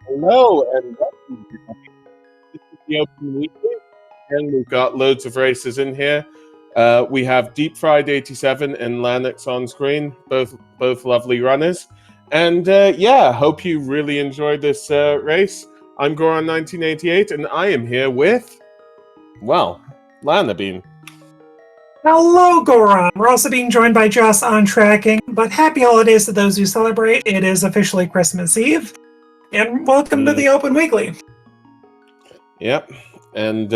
Hello and welcome, everybody. This is the Open Weekly, and we've got loads of races in here. We have Deep Fried 87 and Lanix on screen, both lovely runners. And yeah, hope you really enjoyed this race. I'm Goran 1988, and I am here with, well, Lana Bean. Hello, Goran. We're also being joined by Joss on tracking, but happy holidays to those who celebrate. It is officially Christmas Eve, and welcome to the Open Weekly. Yep, and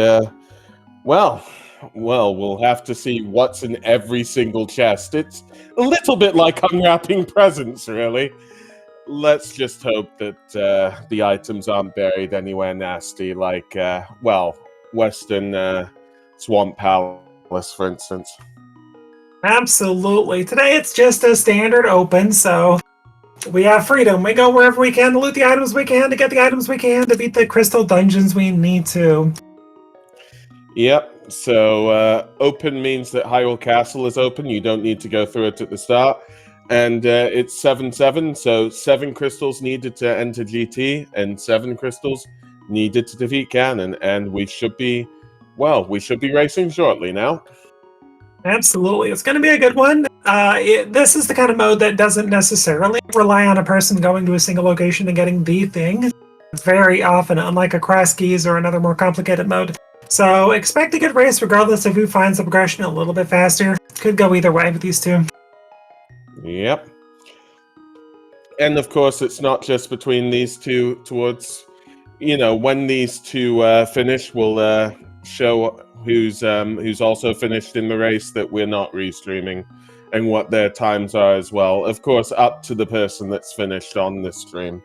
well, we'll have to see what's in every single chest. It's a little bit like unwrapping presents, really. Let's just hope that the items aren't buried anywhere nasty, like, Western Swamp Palace, for instance. Absolutely. Today it's just a standard open, so we have freedom. We go wherever we can to loot the items we can, to get the items we can, to beat the crystal dungeons we need to. Yep, so open means that Hyrule Castle is open. You don't need to go through it at the start. And it's 7-7, so 7 crystals needed to enter GT, and 7 crystals needed to defeat Ganon. And we should be racing shortly now. Absolutely. It's going to be a good one. This is the kind of mode that doesn't necessarily rely on a person going to a single location and getting the thing. Very often, unlike a cross keys or another more complicated mode. So expect a good race regardless of who finds the progression a little bit faster. Could go either way with these two. Yep. And of course, it's not just between these two towards, when these two finish, we'll show who's also finished in the race that we're not restreaming and what their times are as well. Of course, up to the person that's finished on this stream.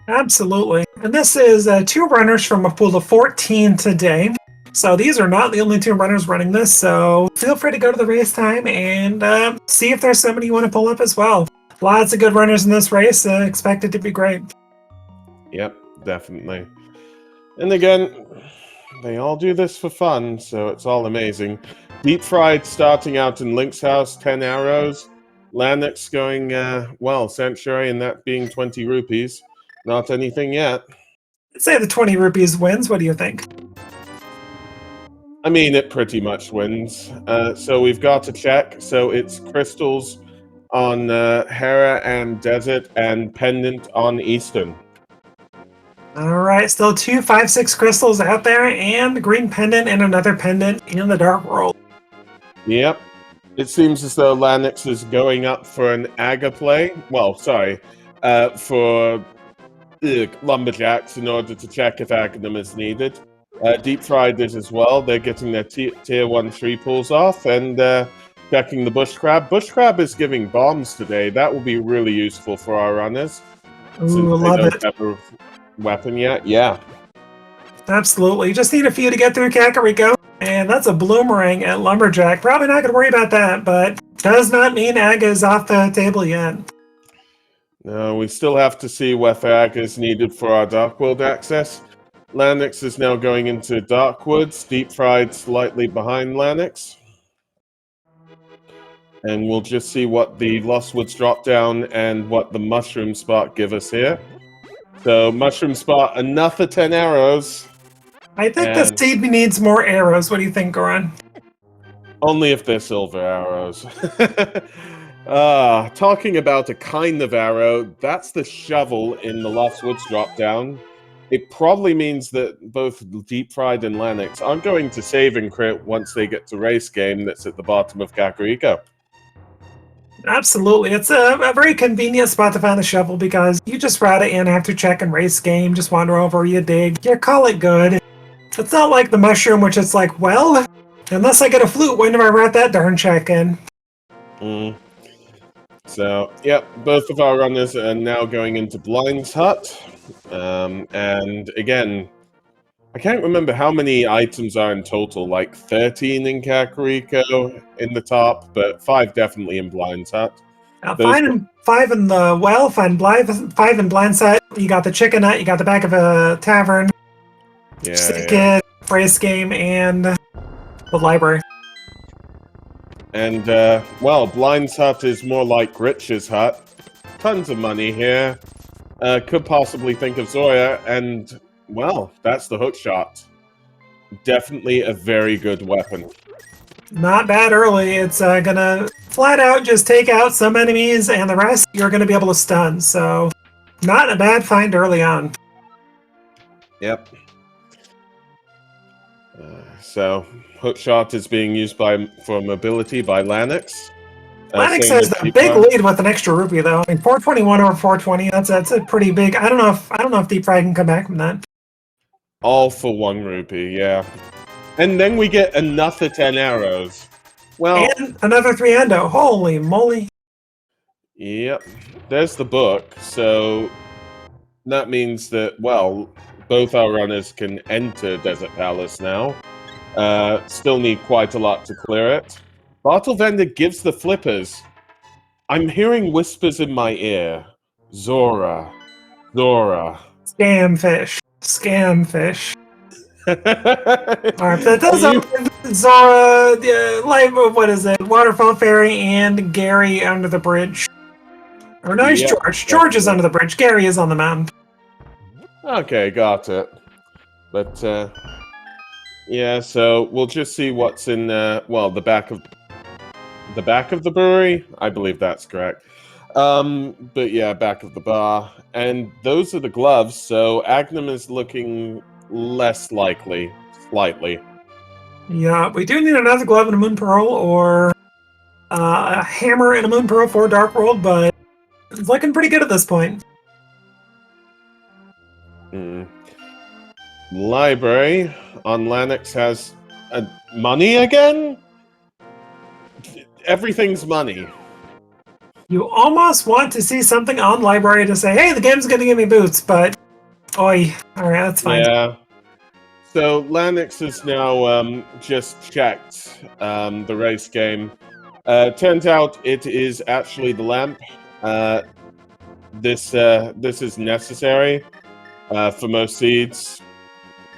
Absolutely. And this is 2 runners from a pool of 14 today. So these are not the only 2 runners running this, so feel free to go to the race time and see if there's somebody you want to pull up as well. Lots of good runners in this race. Expect it to be great. Yep, definitely. And again, they all do this for fun, so it's all amazing. Deep Fried starting out in Link's house, 10 arrows. Lanix going, Sanctuary, and that being 20 rupees. Not anything yet. I'd say the 20 rupees wins. What do you think? I mean, it pretty much wins. So we've got to check. So it's crystals on Hera and Desert, and Pendant on Eastern. Alright, still 2 5-6 crystals out there, and the green pendant and another pendant in the Dark World. Yep. It seems as though Lanix is going up for an Aga play. Well, sorry. For Lumberjacks in order to check if Aghanim is needed. Deep Fried is as well. They're getting their tier 1 tree pulls off and checking the Bush Crab. Bush Crab is giving bombs today. That will be really useful for our runners. Ooh, love it. Have a weapon yet? Yeah. Absolutely. You just need a few to get through Kakariko. And that's a Bloomerang at Lumberjack. Probably not going to worry about that, but does not mean Aga is off the table yet. No, we still have to see whether Aga is needed for our Dark World access. Lanix is now going into Darkwoods. Deep Fried slightly behind Lanix. And we'll just see what the Lost Woods drop down and what the Mushroom Spot give us here. So, Mushroom Spot, another 10 arrows. I think the seed needs more arrows. What do you think, Goran? Only if they're silver arrows. Talking about a kind of arrow, that's the shovel in the Lost Woods drop down. It probably means that both Deep Fried and Lanix aren't going to save and crit once they get to race game that's at the bottom of Kakariko. Absolutely. It's a very convenient spot to find the shovel because you just route it in after check and race game, just wander over, you dig, you call it good. It's not like the mushroom, which is like, well, unless I get a flute, when do I route that darn check in? So, yep, both of our runners are now going into Blind's Hut. And again, I can't remember how many items are in total, like 13 in Kakariko in the top, but 5 definitely in Blind's Hut. Five in the well, 5 in Blind's Hut. You got the chicken hut, you got the back of a tavern, yeah. race game, and the library. And, Blind's Hut is more like Rich's Hut. Tons of money here. Could possibly think of Zora, and, well, that's the hook shot. Definitely a very good weapon. Not bad early. It's gonna flat out just take out some enemies, and the rest you're gonna be able to stun. So, not a bad find early on. Yep. So, hookshot is being used for mobility by Lanix. Lanix Same has with the big Deep lead with an extra rupee though. I mean, 421 over 420. That's a pretty big. I don't know if Deep Fry can come back from that. All for 1 rupee, yeah. And then we get another 10 arrows. Well, And another 3 endo. Holy moly! yep. There's the book, so that means that, well, both our runners can enter Desert Palace now. Still need quite a lot to clear it. Bottle Vendor gives the flippers. I'm hearing whispers in my ear. Zora. Zora. Scam fish. Scam fish. Alright, that does You... open Zora, what is it? Waterfall Fairy and Gary under the bridge. Or no, he's Yep, George. George is under the bridge. Gary is on the mountain. Okay, got it. But, yeah, so we'll just see what's in, well, the back of the brewery. I believe that's correct. But yeah, back of the bar. And those are the gloves, so Agnum is looking less likely, slightly. Yeah, we do need another glove and a Moon Pearl, or a hammer and a Moon Pearl for Dark World, but it's looking pretty good at this point. Library on Lanix has money again? Everything's money. You almost want to see something on Library to say, hey, the game's gonna give me boots, but oi. Alright, that's fine. Yeah. So Lanix has now just checked the race game. Turns out it is actually the lamp. This is necessary for most seeds,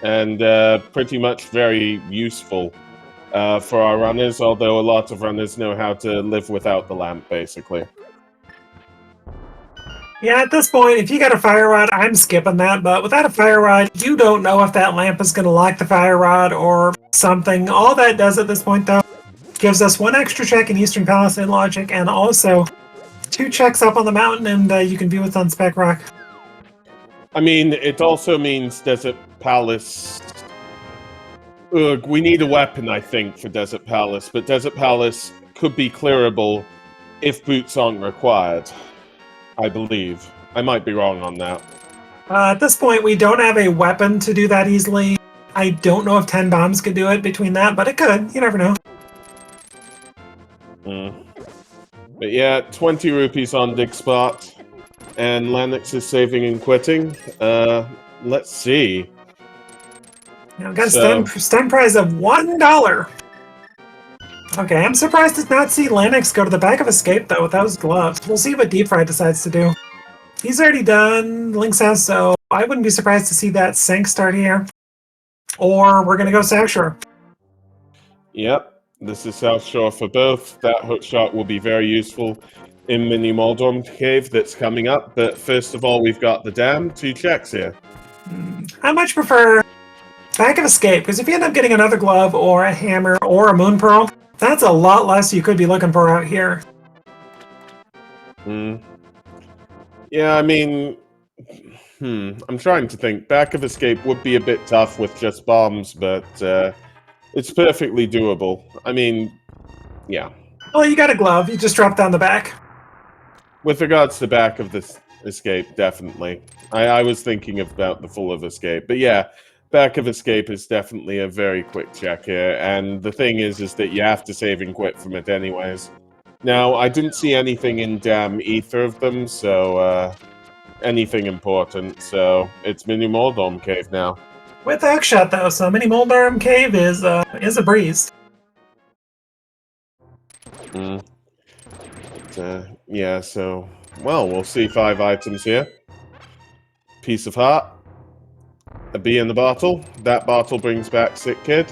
and pretty much very useful for our runners, although a lot of runners know how to live without the lamp, basically. Yeah, at this point, if you got a fire rod, I'm skipping that, but without a fire rod, you don't know if that lamp is going to lock the fire rod or something. All that does at this point, though, gives us 1 extra check in Eastern Palace in Logic, and also 2 checks up on the mountain, and you can view what's on Spec Rock. I mean, it also means Desert Palace... Ugh, we need a weapon, I think, for Desert Palace, but Desert Palace could be clearable if boots aren't required. I believe. I might be wrong on that. At this point, we don't have a weapon to do that easily. I don't know if 10 bombs could do it between that, but it could. You never know. But yeah, 20 rupees on Dig Spot. And Lanix is saving and quitting. Let's see. Now, got a stun prize of $1. Okay, I'm surprised to not see Lanix go to the back of Escape, though, with those gloves. We'll see what Deep Fry decides to do. He's already done Link's House, so I wouldn't be surprised to see that Sync start here. Or we're going to go South Shore. Yep, this is South Shore for both. That hookshot will be very useful in Mini Moldorm Cave that's coming up. But first of all, we've got the dam. 2 checks here. I much prefer back of Escape, because if you end up getting another glove or a hammer or a Moon Pearl, that's a lot less you could be looking for out here. Yeah, I mean... I'm trying to think. Back of Escape would be a bit tough with just bombs, but it's perfectly doable. I mean, yeah. Well, you got a glove. You just drop down the back. With regards to back of this Escape, definitely. I was thinking about the full of Escape. But yeah, back of Escape is definitely a very quick check here. And the thing is that you have to save and quit from it anyways. Now, I didn't see anything in Dam either of them, so... anything important, so it's Mini Moldorm Cave now. With Hookshot, though, so Mini Moldorm Cave is a breeze. Yeah, so... Well, we'll see 5 items here. Piece of Heart. A bee in the bottle. That bottle brings back Sick Kid.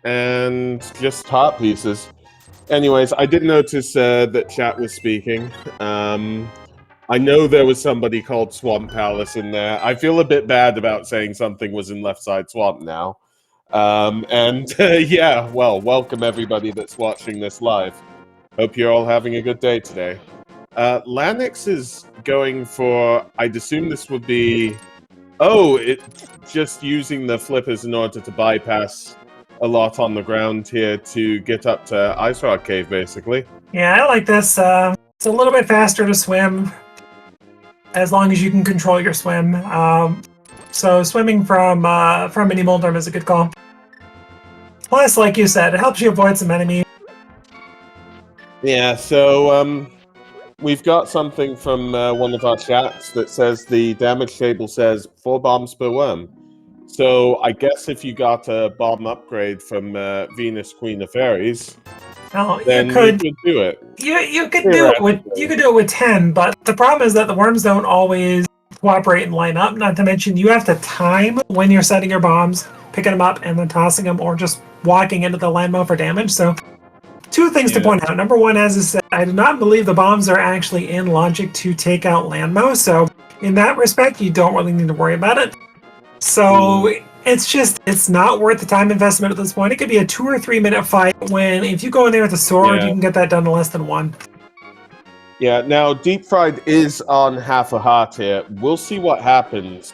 And just heart pieces. Anyways, I did notice that chat was speaking. I know there was somebody called Swamp Palace in there. I feel a bit bad about saying something was in Left Side Swamp now. Yeah, well, welcome everybody that's watching this live. Hope you're all having a good day today. Lanix is going for, I'd assume this would be, just using the flippers in order to bypass a lot on the ground here to get up to Ice Rock Cave, basically. Yeah, I like this. It's a little bit faster to swim, as long as you can control your swim. So swimming from Mini Moldrum is a good call. Plus, like you said, it helps you avoid some enemies. Yeah, so we've got something from one of our chats that says the damage table says 4 bombs per worm. So I guess if you got a bomb upgrade from Venus Queen of Fairies, then you could do it. You could do it with 10, but the problem is that the worms don't always cooperate and line up. Not to mention you have to time when you're setting your bombs, picking them up and then tossing them, or just walking into the landmo for damage. So 2 things to point out. Number one, as I said, I do not believe the bombs are actually in logic to take out landmo. So in that respect, you don't really need to worry about it. So it's not worth the time investment at this point. It could be a 2 or 3 minute fight when if you go in there with a sword, you can get that done in less than 1. Yeah, now Deep Fried is on half a heart here. We'll see what happens.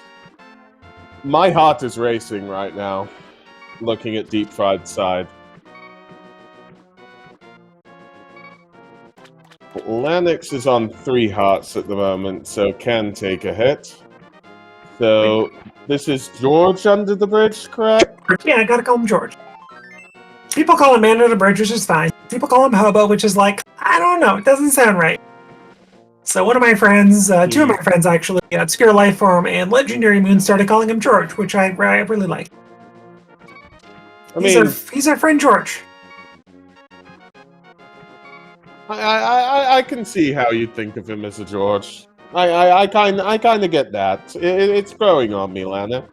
My heart is racing right now, looking at Deep Fried's side. Lanix is on 3 hearts at the moment, so can take a hit. So this is George under the bridge, correct? Yeah, I gotta call him George. People call him Man under the bridge, which is fine. People call him Hobo, which is like, I don't know, it doesn't sound right. So one of my friends, 2 of my friends actually, Obscure Lifeform and Legendary Moon, started calling him George, which I really like. He's our friend George. I can see how you think of him as a George. I kind of get that. It's growing on me, Lana.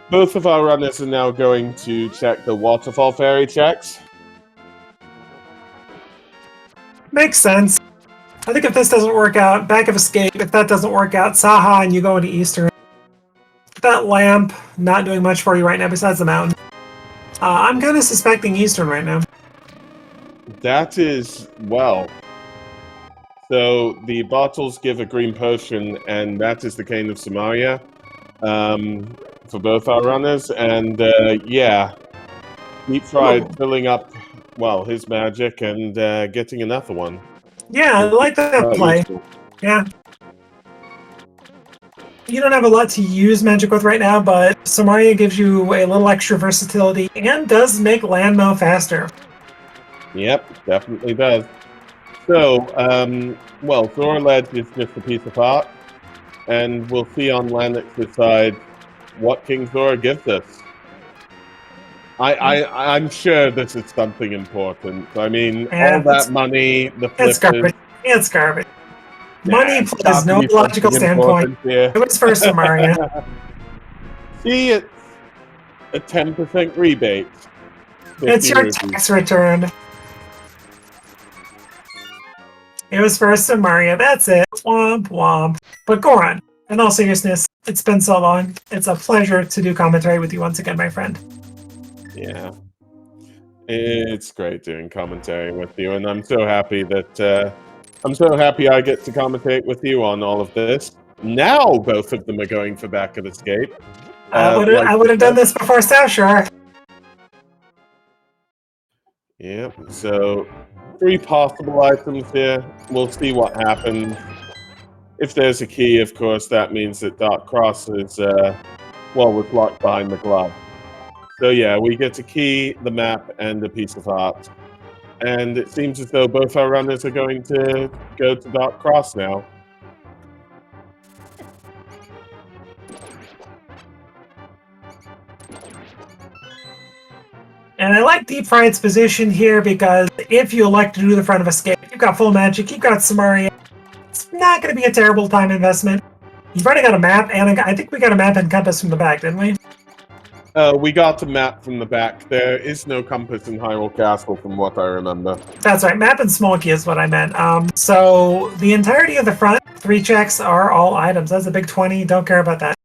Both of our runners are now going to check the Waterfall Fairy checks. Makes sense. I think if this doesn't work out, Back of Escape. If that doesn't work out, Saha, and you go into Eastern. That lamp not doing much for you right now besides the mountain. I'm kind of suspecting Eastern right now. That is, well. So the bottles give a green potion, and that is the Cane of Samaria for both our runners. And yeah, Deep Fried filling up, well, his magic and getting another one. Yeah, I like that play. Useful. Yeah. You don't have a lot to use magic with right now, but Samaria gives you a little extra versatility and does make landmo faster. Yep, definitely does. So, well, Thorledge is just a piece of art, and we'll see on Lanix's side what King Thor gives us. I'm sure this is something important. I mean, all that money, the flippers... It's garbage. Money plays no logical standpoint. It was for Samaria. See, it's a 10% rebate. It's your tax return. It was for Samaria, that's it. Womp womp. But go on. In all seriousness, it's been so long. It's a pleasure to do commentary with you once again, my friend. Yeah. It's great doing commentary with you, and I'm so happy that I get to commentate with you on all of this. Now both of them are going for Back of Escape. I would have done this before South Shore. Yeah, so 3 possible items here. We'll see what happens. If there's a key, of course, that means that Dark Cross is, was locked behind the glove. So yeah, we get a key, the map, and a piece of art. And it seems as though both our runners are going to go to Dark Cross now. And I like Deep Fried's position here because if you elect to do the Front of Escape, you've got full magic, you've got Samaria. It's not going to be a terrible time investment. You've already got a map, and I think we got a map and compass from the back, didn't we? We got a map from the back. There is no compass in Hyrule Castle, from what I remember. That's right, map and smokey is what I meant. So the entirety of the front 3 checks are all items. That's a big 20. Don't care about that.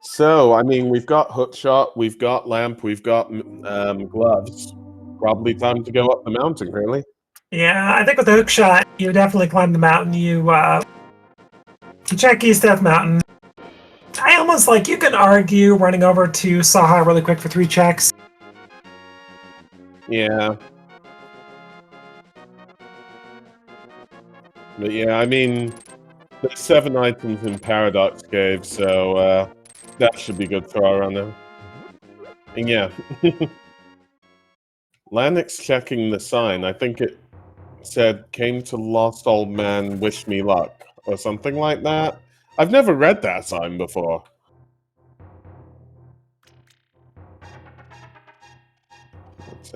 So, I mean, we've got hookshot, we've got lamp, we've got gloves. Probably time to go up the mountain, really. Yeah, I think with the hook shot, you definitely climb the mountain. You check East Death Mountain. I almost like, you can argue running over to Saha really quick for 3 checks. Yeah. But yeah, I mean, there's 7 items in Paradox Cave, so that should be good for our runner. And yeah. Lanix checking the sign. I think it said, came to Lost Old Man, wish me luck, or something like that. I've never read that sign before. But,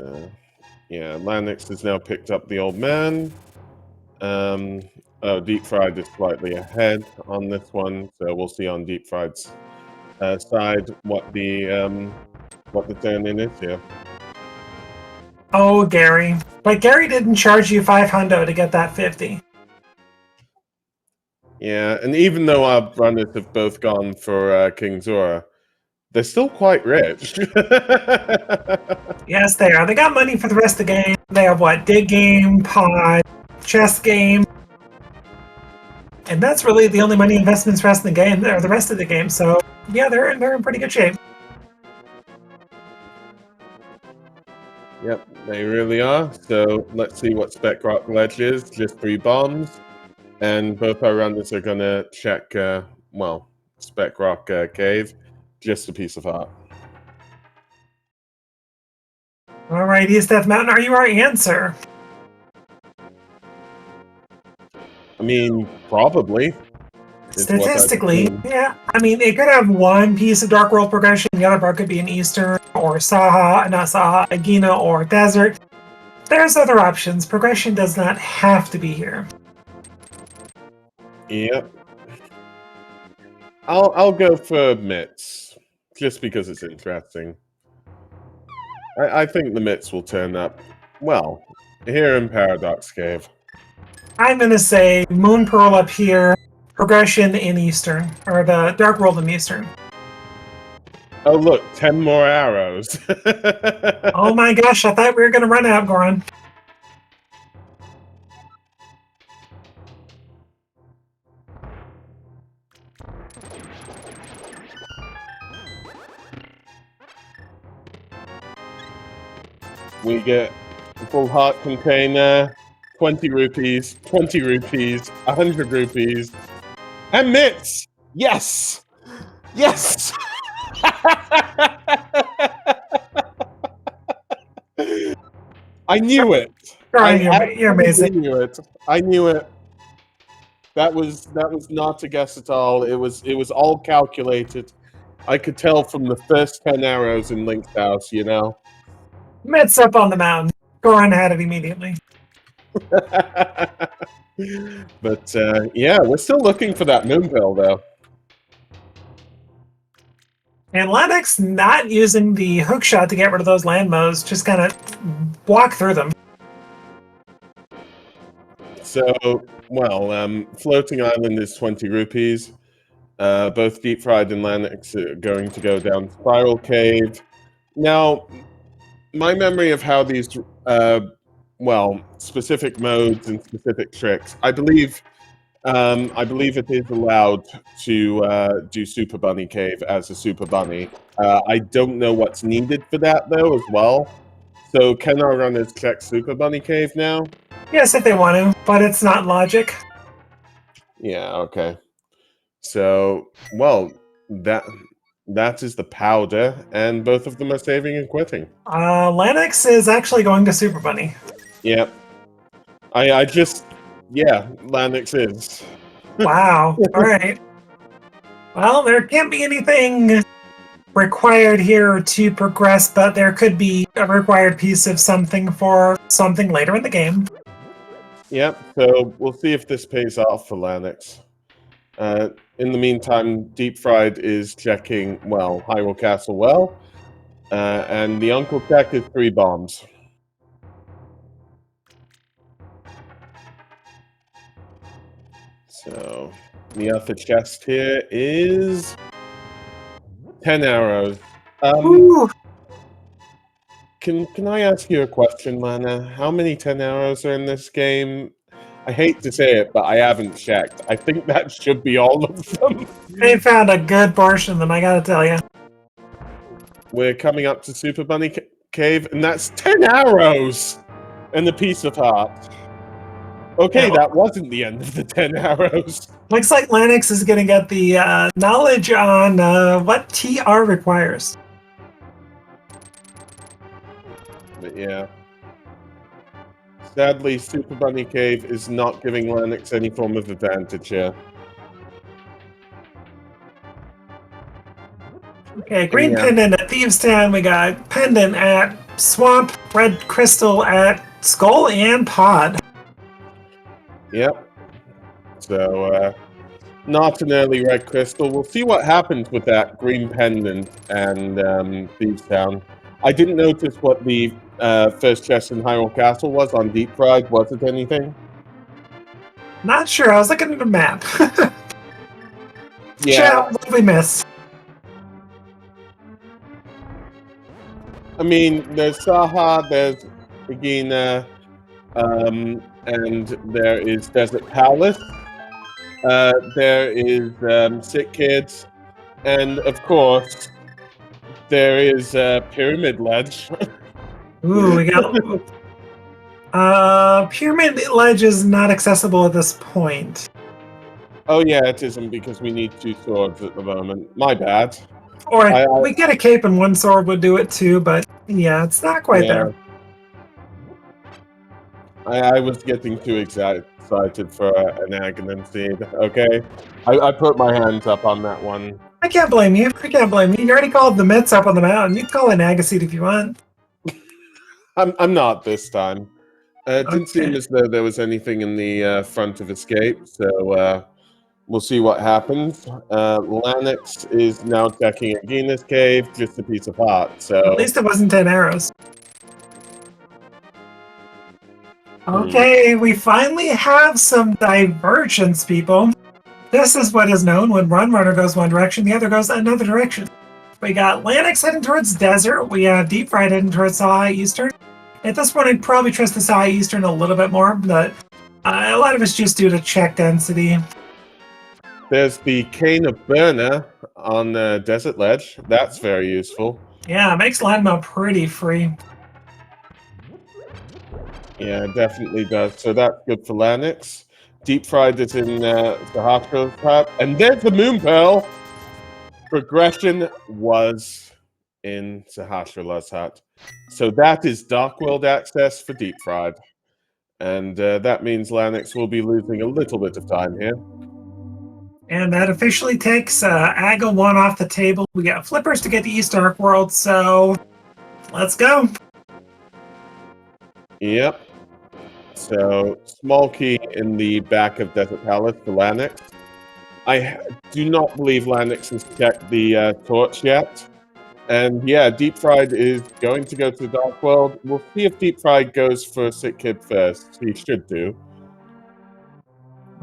yeah, Lanix has now picked up the old man. Oh, Deep Fried is slightly ahead on this one, so we'll see on Deep Fried's side what the turn-in is here. Oh, Gary. But Gary didn't charge you 500 to get that 50. Yeah, and even though our runners have both gone for King Zora, they're still quite rich. Yes, they are. They got money for the rest of the game. They have what? Dig game, pod, chess game. And that's really the only money investments rest in the game, or the rest of the game. So yeah, they're in pretty good shape. Yep, they really are. So let's see what Spec Rock Ledge is. Just 3 bombs. And both our runners are going to check, Spec Rock Cave. Just a piece of art. All right, East Death Mountain, are you our answer? I mean, probably. Statistically, yeah. I mean, it could have one piece of Dark World progression. The other part could be an Eastern, or Saha, not Saha, Agina, or Desert. There's other options. Progression does not have to be here. Yep. I'll go for Mitts, just because it's interesting. I think the Mitts will turn up, well, here in Paradox Cave. I'm going to say Moon Pearl up here, progression in Eastern, or the Dark World in Eastern. Oh, look, 10 more arrows. Oh my gosh, I thought we were going to run out, Goran. We get a full heart container, 20 rupees, 20 rupees, 100 rupees, and Mitts! Yes! Yes! I knew it. Goran, you're amazing. Knew it. I knew it. That was not a guess at all. It was all calculated. I could tell from the first 10 arrows in Link's house, you know. Mitts up on the mountain. Goran had it immediately. But yeah, we're still looking for that moon pill, though. And Lennox not using the hook shot to get rid of those land mows, just kind of walk through them. So, well, Floating Island is 20 rupees. Both Deep Fried and Lennox are going to go down Spiral Cave. Now, my memory of how these, specific modes and specific tricks, I believe it is allowed to do Super Bunny Cave as a Super Bunny. I don't know what's needed for that, though, as well. So can our runners check Super Bunny Cave now? Yes, if they want to, but it's not logic. Yeah, okay. So, well, that is the powder, and both of them are saving and quitting. Lennox is actually going to Super Bunny. Yep. I just... Yeah, Lennox is. Wow. All right. Well, there can't be anything required here to progress, but there could be a required piece of something for something later in the game. Yep, so we'll see if this pays off for Lennox. In the meantime, Deep Fried is checking, well, Hyrule Castle well. And the Uncle check is 3 bombs. So the other chest here is 10 arrows. Can I ask you a question, Lana? How many 10 arrows are in this game? I hate to say it, but I haven't checked. I think that should be all of them. They found a good portion of them, I gotta tell you. We're coming up to Super Bunny Cave, and that's 10 arrows and a piece of heart. Okay, Yeah. that wasn't the end of the 10 arrows. Looks like Linux is gonna get the knowledge on what TR requires. But yeah. Sadly, Super Bunny Cave is not giving Lanix any form of advantage here. Okay, green pendant at Thieves Town. We got pendant at Swamp, red crystal at Skull and Pod. Yep. So, not an early red crystal. We'll see what happens with that green pendant and Thieves Town. I didn't notice what the first chest in Hyrule Castle was on Deep Fried. Was it anything? Not sure. I was looking at the map. Yeah. What did we miss? I mean, there's Saha, there's Regina, and there is Desert Palace. There is Sick Kids, and of course, there is Pyramid Ledge. Ooh, we got. Pyramid Ledge is not accessible at this point. Oh yeah, it isn't because we need 2 swords at the moment. My bad. Or we get a cape and 1 sword would do it too, but yeah, it's not quite there. I was getting too excited for an Aghanim Seed, okay? I put my hands up on that one. I can't blame you. I can't blame you. You already called the Mets up on the mountain. You can call it an Agaseed if you want. I'm not this time. It didn't seem as though there was anything in the front of Escape, so we'll see what happens. Lanix is now checking Agina's Cave, just a piece of heart, so... At least it wasn't 10 arrows. Okay, we finally have some divergence, people. This is what is known when one runner goes one direction, the other goes another direction. We got Lanix heading towards Desert. We have Deep Fried heading towards Saha Eastern. At this point, I'd probably trust the Saha Eastern a little bit more, but a lot of it's just due to check density. There's the Cane of Burner on the Desert Ledge. That's very useful. Yeah, it makes Landmo pretty free. Yeah, it definitely does. So that's good for Lanix. Deep Fried is in Sahasra's hut. And there's the Moon Pearl! Progression was in Sahasrala's hut. So that is Dark World access for Deep Fried. And that means Lanix will be losing a little bit of time here. And that officially takes Aga 1 off the table. We got flippers to get the East Dark World, so let's go. Yep. So, small key in the back of Desert Palace for Lanix. I do not believe Lanix has checked the torch yet. And yeah, Deep Fried is going to go to the Dark World. We'll see if Deep Fried goes for a Sick Kid first. He should do.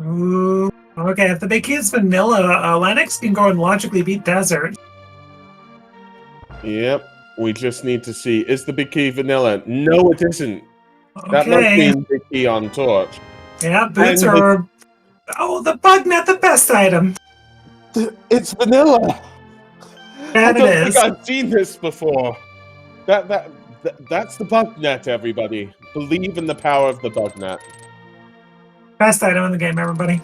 Ooh. Okay, if the big key is vanilla, Lanix can go and logically beat Desert. Yep. We just need to see. Is the big key vanilla? No, it isn't. Okay. That must mean big key on torch. Yeah, boots are... Oh, the bug net, the best item. It's vanilla. That I don't it is. think I've seen this before. That's the bug net, everybody. Believe in the power of the bug net. Best item in the game, everybody.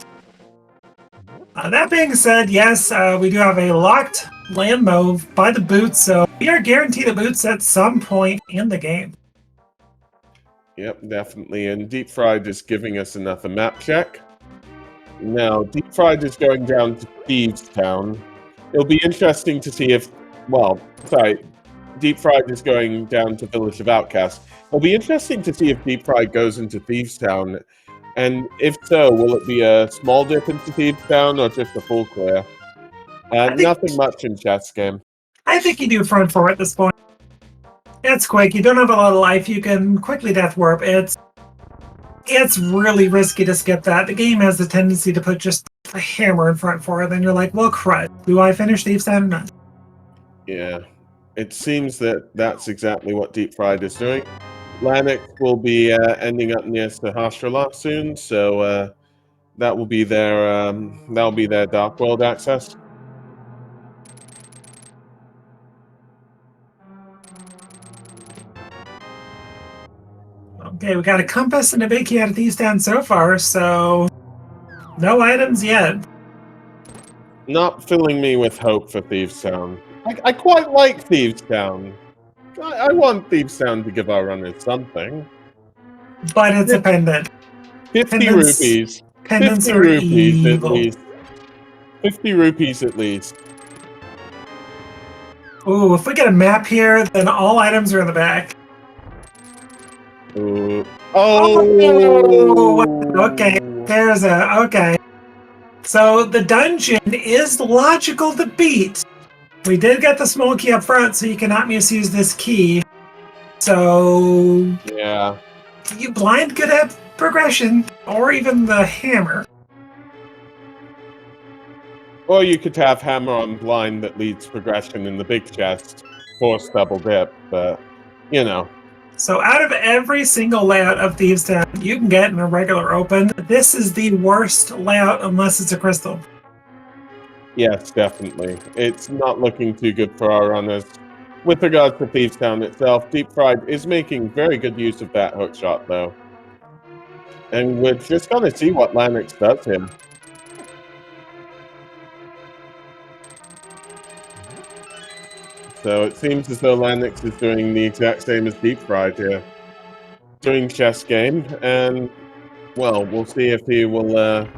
That being said, yes, we do have a locked land move by the boots, so we are guaranteed a boots at some point in the game. Yep, definitely. And Deep Fried is giving us another map check. Now, Deep Fried is going down to Thieves Town. It'll be interesting to see if... Well, sorry. Deep Fried is going down to Village of Outcasts. It'll be interesting to see if Deep Fried goes into Thieves Town And if so, will it be a small dip into Thieves Town or just a full clear? Nothing much in chess game. I think you do front four at this point. It's quick. You don't have a lot of life. You can quickly death warp. It's really risky to skip that. The game has the tendency to put just a hammer in front four, then you're like, well, crud. Do I finish Thieves Town or not? Yeah. It seems that that's exactly what Deep Fried is doing. Lanix will be ending up near Sahasrara soon, so that will be their Dark World access. Okay, we got a compass and a big key out of Thieves Town so far, so no items yet. Not filling me with hope for Thieves Town. I quite like Thieves Town. I want Thieves Town to give our runners something. But it's a pendant. 50 Pendants- rupees. Pendants 50 are rupees evil. at least. 50 rupees at least. Ooh, if we get a map here, then all items are in the back. Ooh. Oh! Okay, there's a... Okay. So the dungeon is logical to beat. We did get the small key up front, so you cannot misuse this key. So... Yeah. You blind could have progression, or even the hammer. Or you could have hammer on blind that leads progression in the big chest, force double dip, but you know. So out of every single layout of Thieves Town you can get in a regular open, this is the worst layout unless it's a crystal. Yes, definitely. It's not looking too good for our runners. With regards to Thieves Town itself, Deep Fried is making very good use of that hook shot, though. And we're just going to see what Lanix does here. So it seems as though Lanix is doing the exact same as Deep Fried here. Doing chess game, and, well, we'll see if he will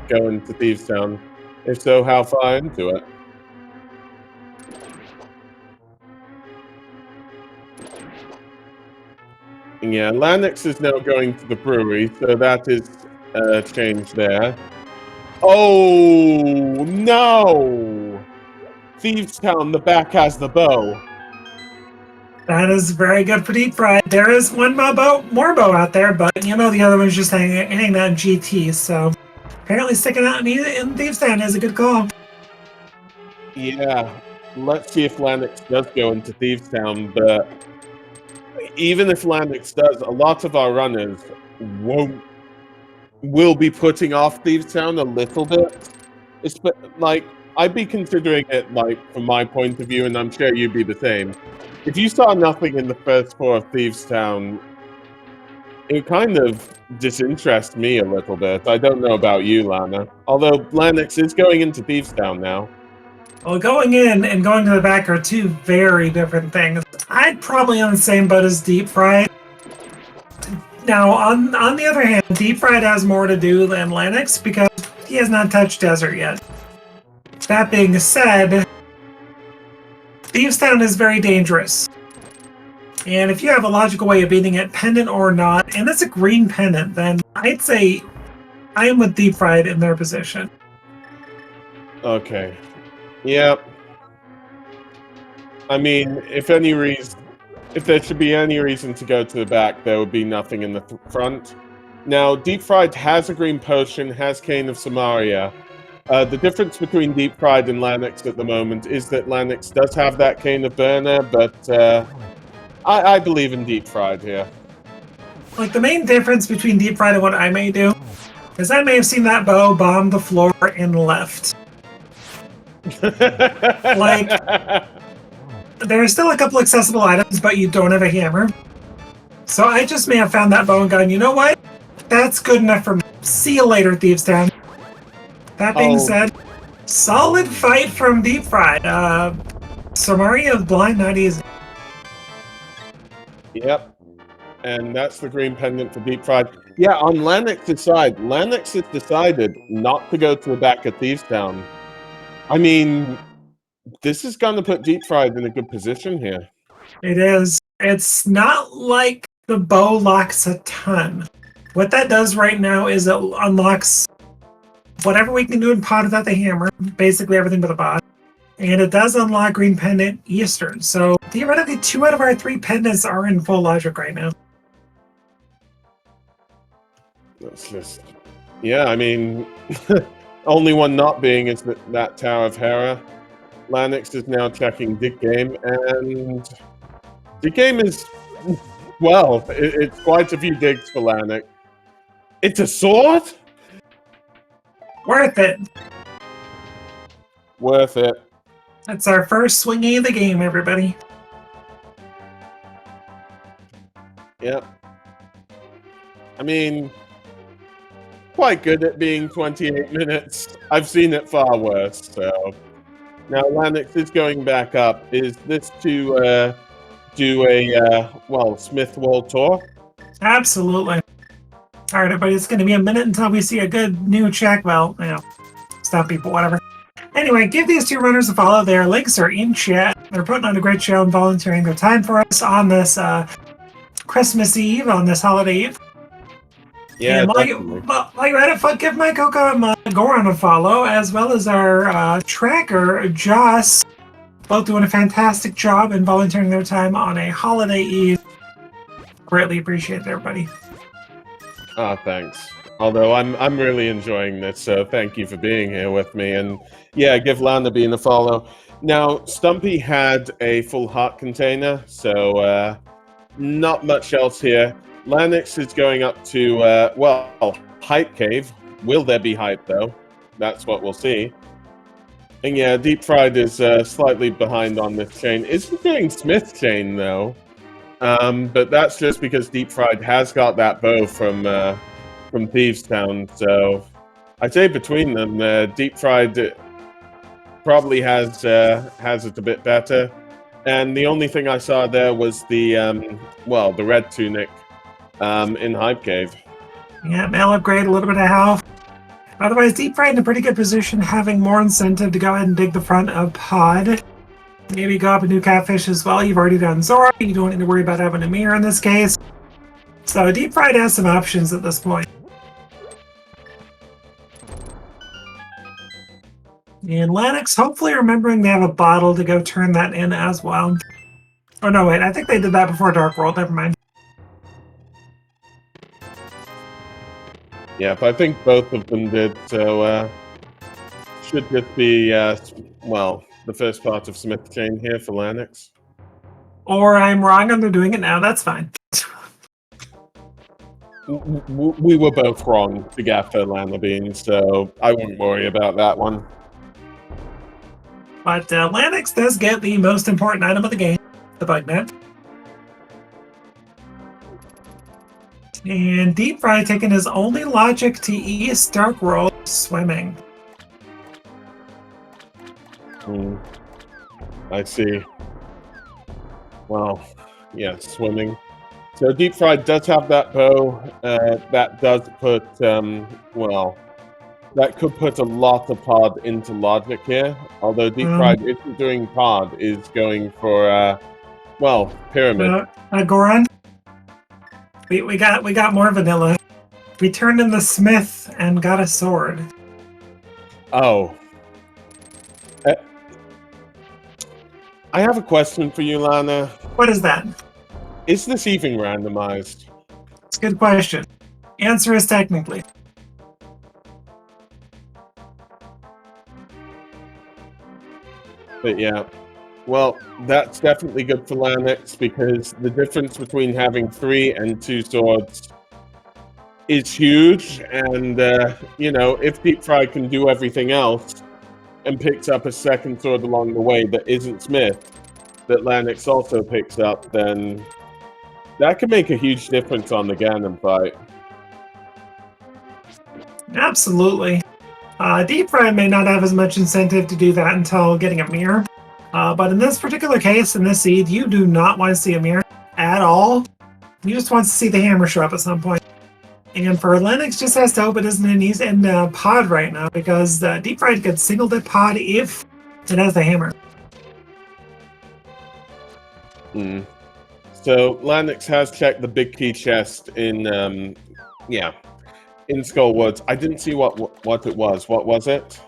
go into Thieves Town. If so, how far into it? Yeah, Lanix is now going to the brewery, so that is a change there. Oh, no! Thieves Town, the back has the bow. That is very good for Deep Fried. There is one more bow out there, but you know the other one's just hanging out in GT, so apparently sticking out in Thieves Town is a good call. Yeah, let's see if Lanix does go into Thieves Town, but even if Lanix does, a lot of our runners will be putting off Thieves Town a little bit. It's like, I'd be considering it, like, from my point of view, and I'm sure you'd be the same. If you saw nothing in the first four of Thieves Town, it kind of disinterests me a little bit. I don't know about you, Lana. Although Lanix is going into Thieves Town now. Well, going in and going to the back are two very different things. I'd probably on the same boat as Deep Fried. Now, on the other hand, Deep Fried has more to do than Lanix because he has not touched Desert yet. That being said, Thieves Town is very dangerous. And if you have a logical way of beating it, pendant or not, and it's a green pendant, then I'd say I am with Deep Fried in their position. Okay. Yep. I mean, if there should be any reason to go to the back, there would be nothing in the front. Now, Deep Fried has a green potion, has Cane of Samaria. The difference between Deep Fried and Lanix at the moment is that Lanix does have that Cane of Burner, but I believe in Deep Fried here. Like, the main difference between Deep Fried and what I may do is I may have seen that bow bomb the floor and left. Like, there are still a couple accessible items, but you don't have a hammer. So I just may have found that bow and gone, you know what? That's good enough for me. See you later, Thieves Town. That being said, solid fight from Deep Fried. Samaria of Blind, not easy. Yep. And that's the green pendant for Deep Fried. Yeah, on Lanix's side, Lanix has decided not to go to the back of Thieves Town. I mean, this is going to put Deep Fried in a good position here. It is. It's not like the bow locks a ton. What that does right now is it unlocks whatever we can do in pod without the hammer, basically everything but the pod. And it does unlock Green Pendant Eastern. So theoretically, 2 out of our 3 pendants are in full logic right now. That's just... Yeah, I mean... only one not being is that Tower of Hera. Lanix is now checking Dig Game, and... Dig Game is... Well, it's quite a few digs for Lanix. It's a sword? Worth it. Worth it. That's our first swingy of the game, everybody. Yep. I mean, quite good at being 28 minutes. I've seen it far worse, so... Now, Lanix is going back up. Is this to do a, Smith World Tour? Absolutely. All right, everybody, it's going to be a minute until we see a good new check. Well, stop people, whatever. Anyway, give these 2 runners a follow. Their links are in chat. They're putting on a great show and volunteering their time for us on this Christmas Eve, on this holiday eve. Yeah, and while you're at it, give my Coco Goran a follow, as well as our tracker, Joss, both doing a fantastic job and volunteering their time on a holiday eve. Greatly appreciate it, everybody. Ah, thanks. Although I'm really enjoying this, so thank you for being here with me. And yeah, give Lana Bean a follow. Now, Stumpy had a full heart container, so not much else here. Lanix is going up to, Hype Cave. Will there be hype, though? That's what we'll see. And yeah, Deep Fried is slightly behind on this chain. Isn't doing Smith chain, though. But that's just because Deep Fried has got that bow from Thieves Town, so I'd say between them, Deep Fried probably has it a bit better. And the only thing I saw there was the the red tunic in Hype Cave. Yeah, mail upgrade, a little bit of health. Otherwise, Deep Fried in a pretty good position, having more incentive to go ahead and dig the front of pod. Maybe go up a new catfish as well. You've already done Zora. You don't need to worry about having a mirror in this case. So Deep Fried has some options at this point. And Lanix, hopefully remembering they have a bottle to go turn that in as well. Oh no, wait, I think they did that before Dark World, never mind. Yep, I think both of them did, so should just be, the first part of Smith Chain here for Lanix. Or I'm wrong and they're doing it now, that's fine. We were both wrong to Gaffer Lana Bean, so I wouldn't worry about that one. But Lanix does get the most important item of the game, the bug net. And Deep Fry taking his only logic to East Dark World, swimming. I see. Well, yeah, swimming. So Deep Fried does have that bow. That does put, that could put a lot of pod into logic here. Although Deep Fried isn't doing pod, is going for, pyramid. Goran, we got more vanilla. We turned in the Smith and got a sword. Oh. I have a question for you, Lana. What is that? Is this even randomized? It's a good question. Answer is technically. But yeah, well, that's definitely good for Lanix because the difference between having 3 and 2 swords is huge. And, if Deep Fry can do everything else and picks up a second sword along the way that isn't Smith, that Lanix also picks up, then that can make a huge difference on the Ganon fight. Absolutely. Deep Fry may not have as much incentive to do that until getting a mirror. But in this particular case, in this seed, you do not want to see a mirror at all. You just want to see the hammer show up at some point. And for Lanix, just has to hope it isn't in pod right now, because Deep Fried gets singled at pod if it has the hammer. So Lanix has checked the big key chest in Yeah, in Skullwoods. I didn't see what it was. What was it?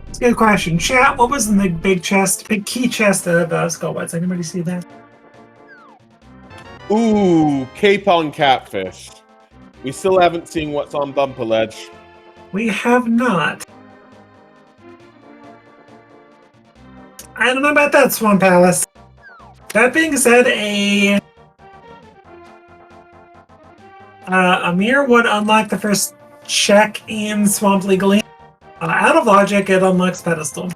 It's a good question. Chat, what was in the big key chest of Skullwoods? Anybody see that? Ooh, Capon Catfish. We still haven't seen what's on Bumper Ledge. We have not. I don't know about that, Swamp Palace. That being said, a mirror would unlock the first check in Swamp legally. Out of logic, it unlocks Pedestal.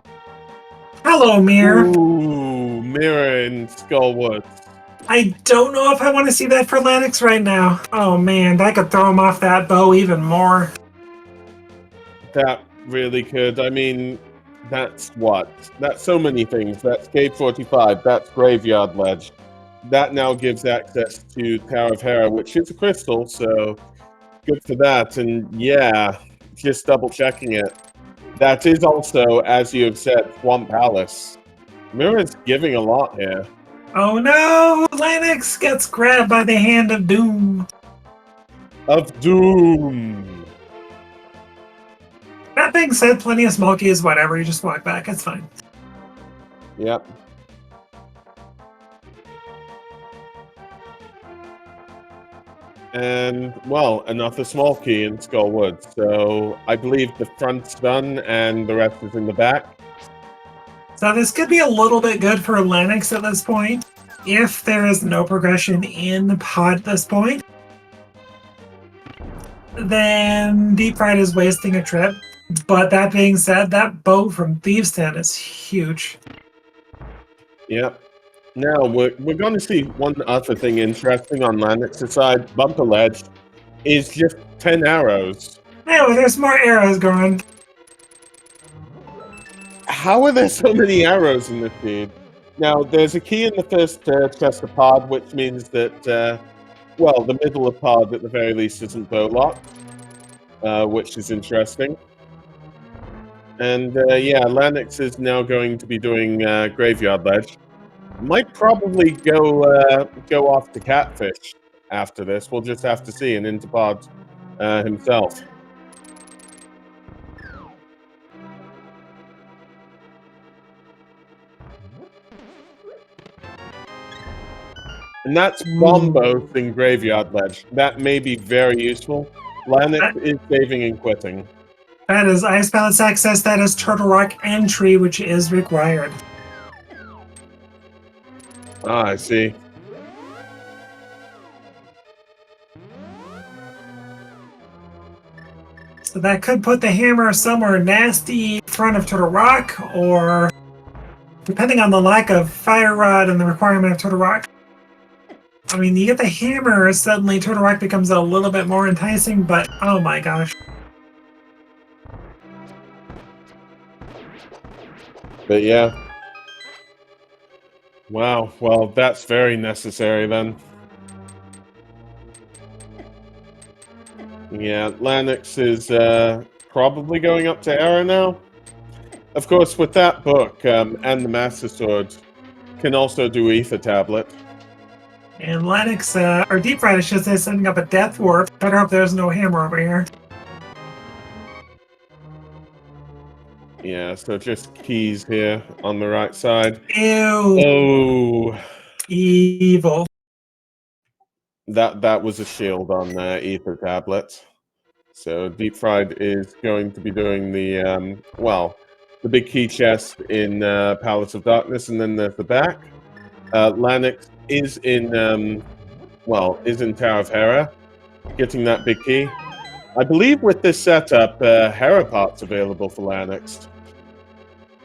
Hello, Mirror. Ooh, Mirror in Skullwoods. I don't know if I want to see that for Lanix right now. Oh man, that could throw him off that bow even more. That really could. I mean, that's what? That's so many things. That's Cave 45. That's Graveyard Ledge. That now gives access to Tower of Hera, which is a crystal, so good for that. And yeah, just double checking it. That is also, as you have said, Swamp Palace. Mirror's giving a lot here. Oh no! Lanix gets grabbed by the hand of doom. Of Doom. That being said, plenty of small keys, whatever, you just walk back, it's fine. Yep. And, well, another small key in Skullwood. So I believe the front's done and the rest is in the back. So this could be a little bit good for Lanix at this point. If there is no progression in the pod at this point, then Deep Fried is wasting a trip. But that being said, that boat from Thieves' Den is huge. Yep. Now, we're going to see one other thing interesting on Lanix's side. Bumper Ledge is just 10 arrows. Oh, there's more arrows going. How are there so many arrows in this feed? Now, there's a key in the first chest of pod, which means that, well, the middle of pod at the very least isn't bow locked, which is interesting. And yeah, Lanix is now going to be doing Graveyard Ledge. Might probably go off to Catfish after this. We'll just have to see, and into pod himself. And that's Bombos in Graveyard Ledge. That may be very useful. Lanix is saving and quitting. That is Ice Palace access, that is Turtle Rock entry, which is required. Ah, I see. So that could put the hammer somewhere nasty in front of Turtle Rock, or depending on the lack of Fire Rod and the requirement of Turtle Rock. I mean, you get the hammer, suddenly Turtle Rock becomes a little bit more enticing, but oh my gosh. But yeah. Wow, well, that's very necessary then. Yeah, Lanix is probably going up to Hera now. Of course, with that book and the Master Sword, can also do Ether Tablet. And Lanix, or Deep Fried, I should say, setting up a Death Warp. Better hope there's no hammer over here. Yeah, so just keys here on the right side. Ew. Oh. Evil. That was a shield on Ether Tablet. So Deep Fried is going to be doing the, well, the big key chest in Palace of Darkness, and then there's the back. Lanix is in, well, is in Tower of Hera, getting that big key. I believe with this setup, Hera parts available for Lanix.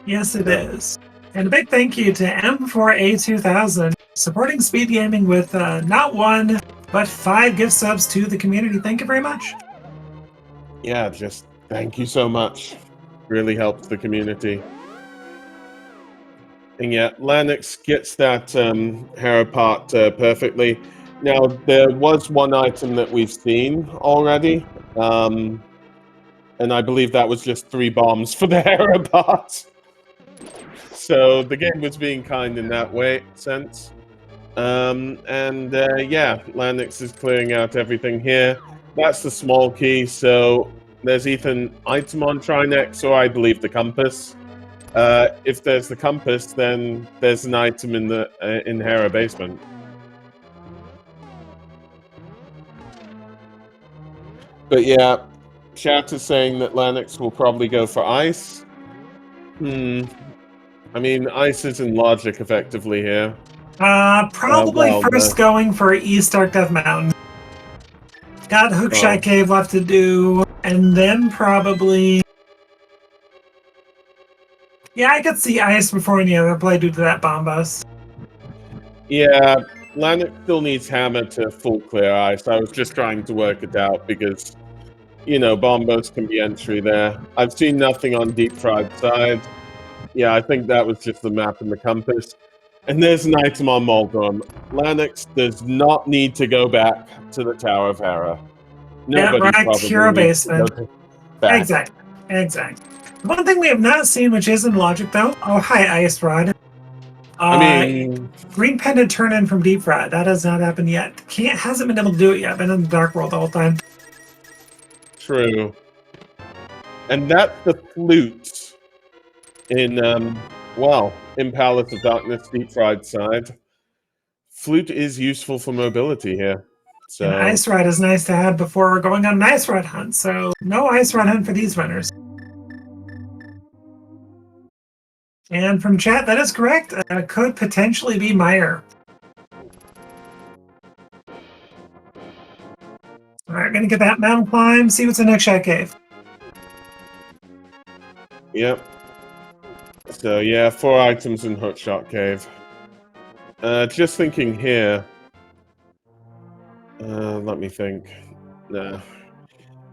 Yes, it is. And a big thank you to M4A2000, supporting speed gaming with not 1, but 5 gift subs to the community. Thank you very much. Yeah, just thank you so much. Really helps the community. And yeah, Lanix gets that Hera part perfectly. Now, there was one item that we've seen already, and I believe that was just 3 bombs for the Hera part. So the game was being kind in that way sense. Yeah, Lanix is clearing out everything here. That's the small key, so there's either an item on Trinex or I believe the compass. If there's the compass, then there's an item in the in Hera basement. But yeah, chat is saying that Lanix will probably go for ice. I mean, ice is in logic effectively here. Probably first going for East Dark Death Mountain. Got Hookshot Cave left to do, and then probably... Yeah, I could see ice before any other play due to that bomb bust. Yeah, Lanix still needs hammer to full clear ice. I was just trying to work it out because, you know, bombos can be entry there. I've seen nothing on Deep Fried side. Yeah, I think that was just the map and the compass. And there's an item on Moldrum. Lanix does not need to go back to the Tower of Hera. Nobody probably Hero needs to go back. Exactly. One thing we have not seen, which is in logic though. Oh, hi, Ice Rod. I mean, Green Pendant turn in from Deep Fried. That has not happened yet. Hasn't been able to do it yet. Been in the Dark World the whole time. True. And that's the flute in in Palace of Darkness, Deep Fried side. Flute is useful for mobility here. So and Ice Rod is nice to have before we're going on an Ice Rod hunt. So no Ice Rod hunt for these runners. And from chat, that is correct. Could potentially be Meyer. Alright, gonna get that mountain climb, see what's in the next Hookshot Cave. Yep. So yeah, 4 items in Hookshot Cave. Just thinking here. Let me think. Nah.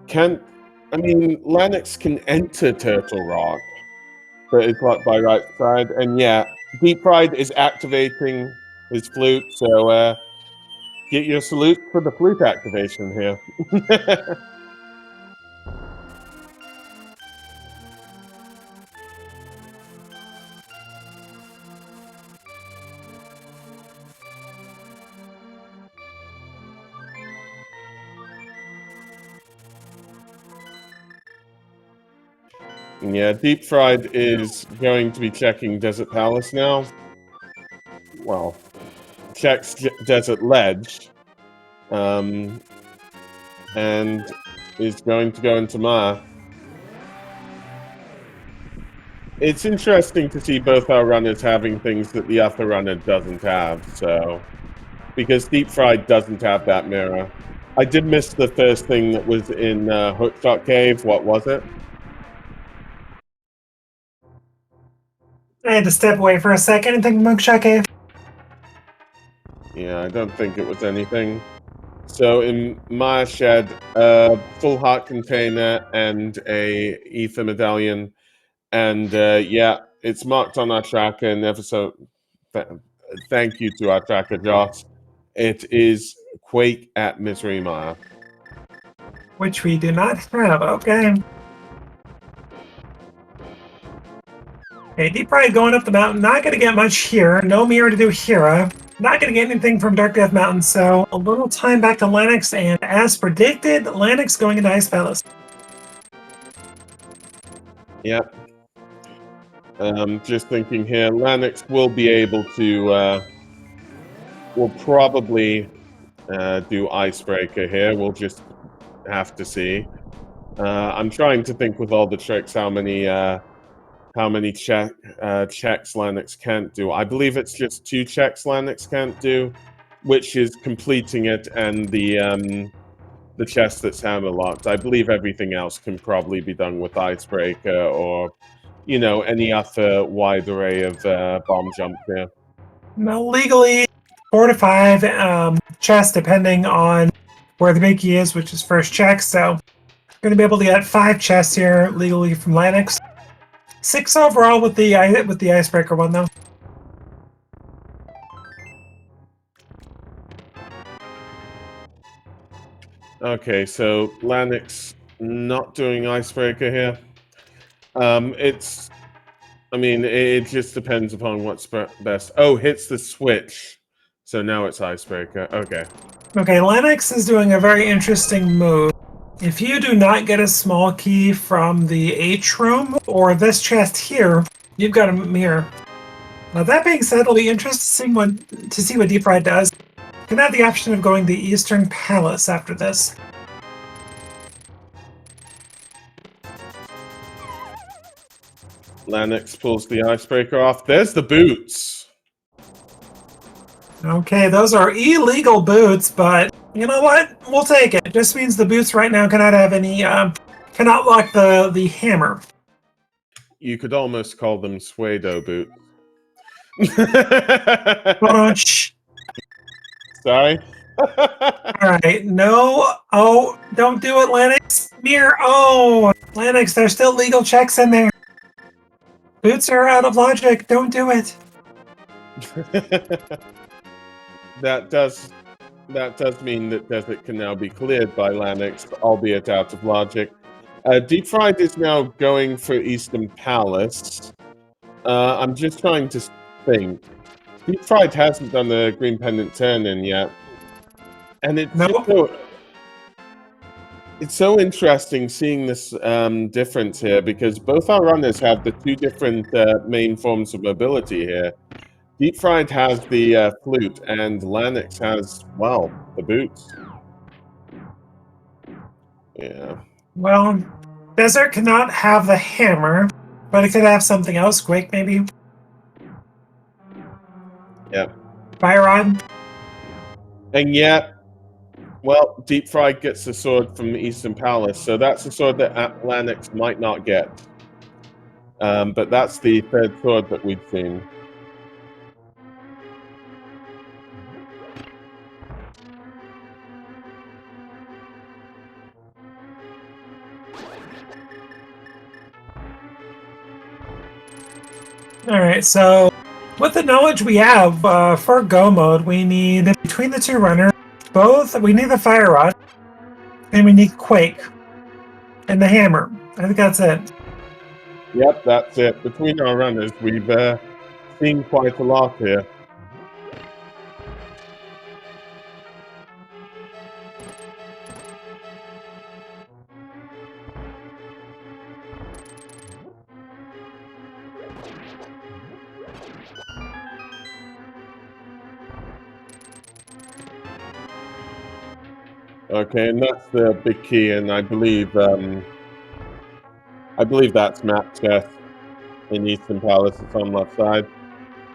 Lanix can enter Turtle Rock, but it's blocked by right side. And yeah, Deep Fried is activating his flute, so get your salute for the flute activation here. Yeah, Deep Fried is going to be checking Desert Palace now. Well, checks Desert Ledge. And is going to go into Ma. It's interesting to see both our runners having things that the other runner doesn't have, so... Because Deep Fried doesn't have that mirror. I did miss the first thing that was in Hookshot Cave. What was it? I had to step away for a second. Anything from Hookshot Cave? Yeah, I don't think it was anything. So in my shed, a full heart container and a ether medallion, and yeah, it's marked on our tracker. And ever so, thank you to our tracker, Josh. It is Quake at Misery Mire, which we do not have. Okay. Okay, Deep Fried going up the mountain. Not going to get much here. No mirror to do Hera. Not going to get anything from Dark Death Mountain, so a little time back to Lanix, and as predicted, Lanix going into Ice Palace. Yep. Just thinking here, Lanix will be able to, will probably do Icebreaker here. We'll just have to see. I'm trying to think with all the tricks how many checks Lanix can't do. I believe it's just 2 checks Lanix can't do, which is completing it and the chest that's hammer locked. I believe everything else can probably be done with Icebreaker or, you know, any other wide array of bomb jump here. Now, legally, 4 to 5 chests, depending on where the big key is, which is first check. So, going to be able to get 5 chests here legally from Lanix. 6 overall with the Icebreaker one, though. Okay, so Lanix not doing Icebreaker here. It just depends upon what's best. Oh, hits the switch. So now it's Icebreaker. Okay. Okay, Lennox is doing a very interesting move. If you do not get a small key from the H room or this chest here, you've got a mirror. Now, that being said, it'll be interesting to see what Deep Fried does. You can have the option of going the Eastern Palace after this. Lennox pulls the Icebreaker off. There's the boots. Okay, those are illegal boots, but you know what? We'll take it. It just means the boots right now cannot have any, cannot lock the hammer. You could almost call them Suedo boots. Bunch. Sorry. Alright, no. Oh, don't do it, Lennox. Mirror. Oh, Lennox, there's still legal checks in there. Boots are out of logic. Don't do it. That does mean that Desert can now be cleared by Lennox, albeit out of logic. Deep Fried is now going for Eastern Palace. I'm just trying to think. Deep Fried hasn't done the Green Pendant turn-in yet. And it's so interesting seeing this difference here, because both our runners have the two different main forms of mobility here. Deep Fried has the flute, and Lennox has, well, the boots. Yeah. Well, Desert cannot have the hammer, but it could have something else. Quake, maybe? Yeah. Fire Rod? And yet, well, Deep Fried gets the sword from the Eastern Palace, so that's a sword that Lennox might not get. But that's the third sword that we've seen. Alright, so with the knowledge we have for Go mode, we need, between the two runners, we need the Fire Rod, and we need Quake, and the hammer. I think that's it. Yep, that's it. Between our runners, we've seen quite a lot here. Okay, and that's the big key, and I believe that's map chest in Eastern Palace. It's on left side.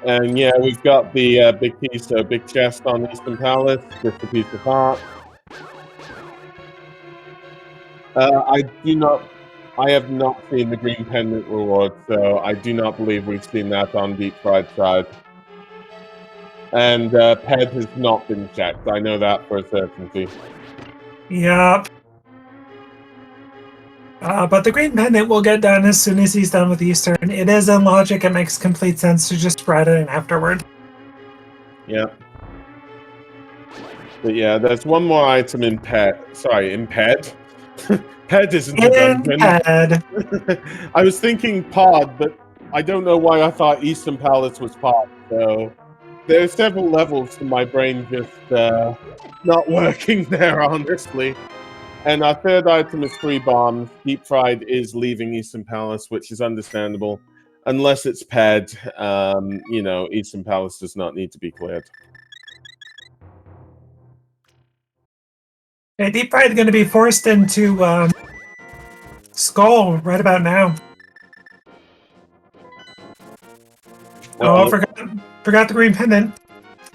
And yeah, we've got the big key, so big chest on Eastern Palace, just a piece of heart. I have not seen the Green Pendant reward, so I do not believe we've seen that on Deep Fried side. And PED has not been checked. I know that for a certainty. Yep. But the Green Pendant will get done as soon as he's done with Eastern. It is in logic. It makes complete sense to just spread it in afterward. Yeah. But yeah, there's one more item in PED. Sorry, in PED? PED isn't a dungeon. PED. I was thinking pod, but I don't know why I thought Eastern Palace was pod, so there are several levels to my brain just not working there, honestly. And our third item is 3 bombs. Deep Fried is leaving Eastern Palace, which is understandable. Unless it's PED, Eastern Palace does not need to be cleared. Okay, Deep Fried is going to be forced into Skull right about now. Oh, forgot the Green Pendant.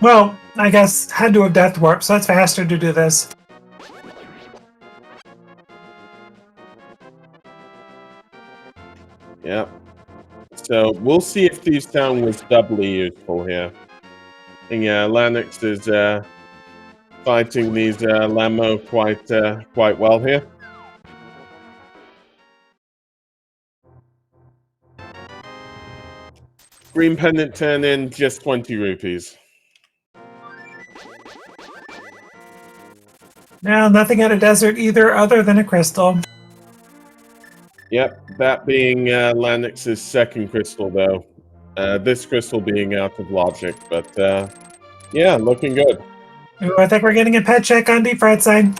Well, I guess had to have Death Warp, so it's faster to do this. Yeah. So we'll see if Thieves Town was doubly useful here. And yeah, Lennox is fighting these Lamo quite well here. Green Pendant turn in, just 20 rupees. Now, nothing at a desert either other than a crystal. Yep, that being Lennox's second crystal, though. This crystal being out of logic, but Yeah, looking good. Ooh, I think we're getting a pet check on deep fried side.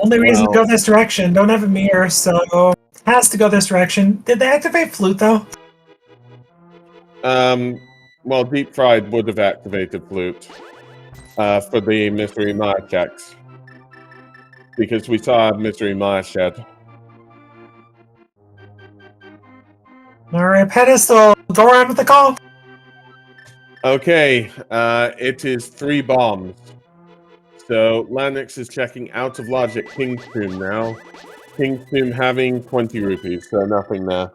Only reason to Well, go this direction. Don't have a mirror, so has to go this direction. Did they activate flute though? well, Deep Fried would have activated Flute for the Mystery Mire checks. Because we saw a Mystery Mire shed. Alright, pedestal. Go around with the call. Okay, it is 3 bombs. So Lanix is checking out of logic King's Tomb now. King's Tomb having 20 rupees, so nothing there.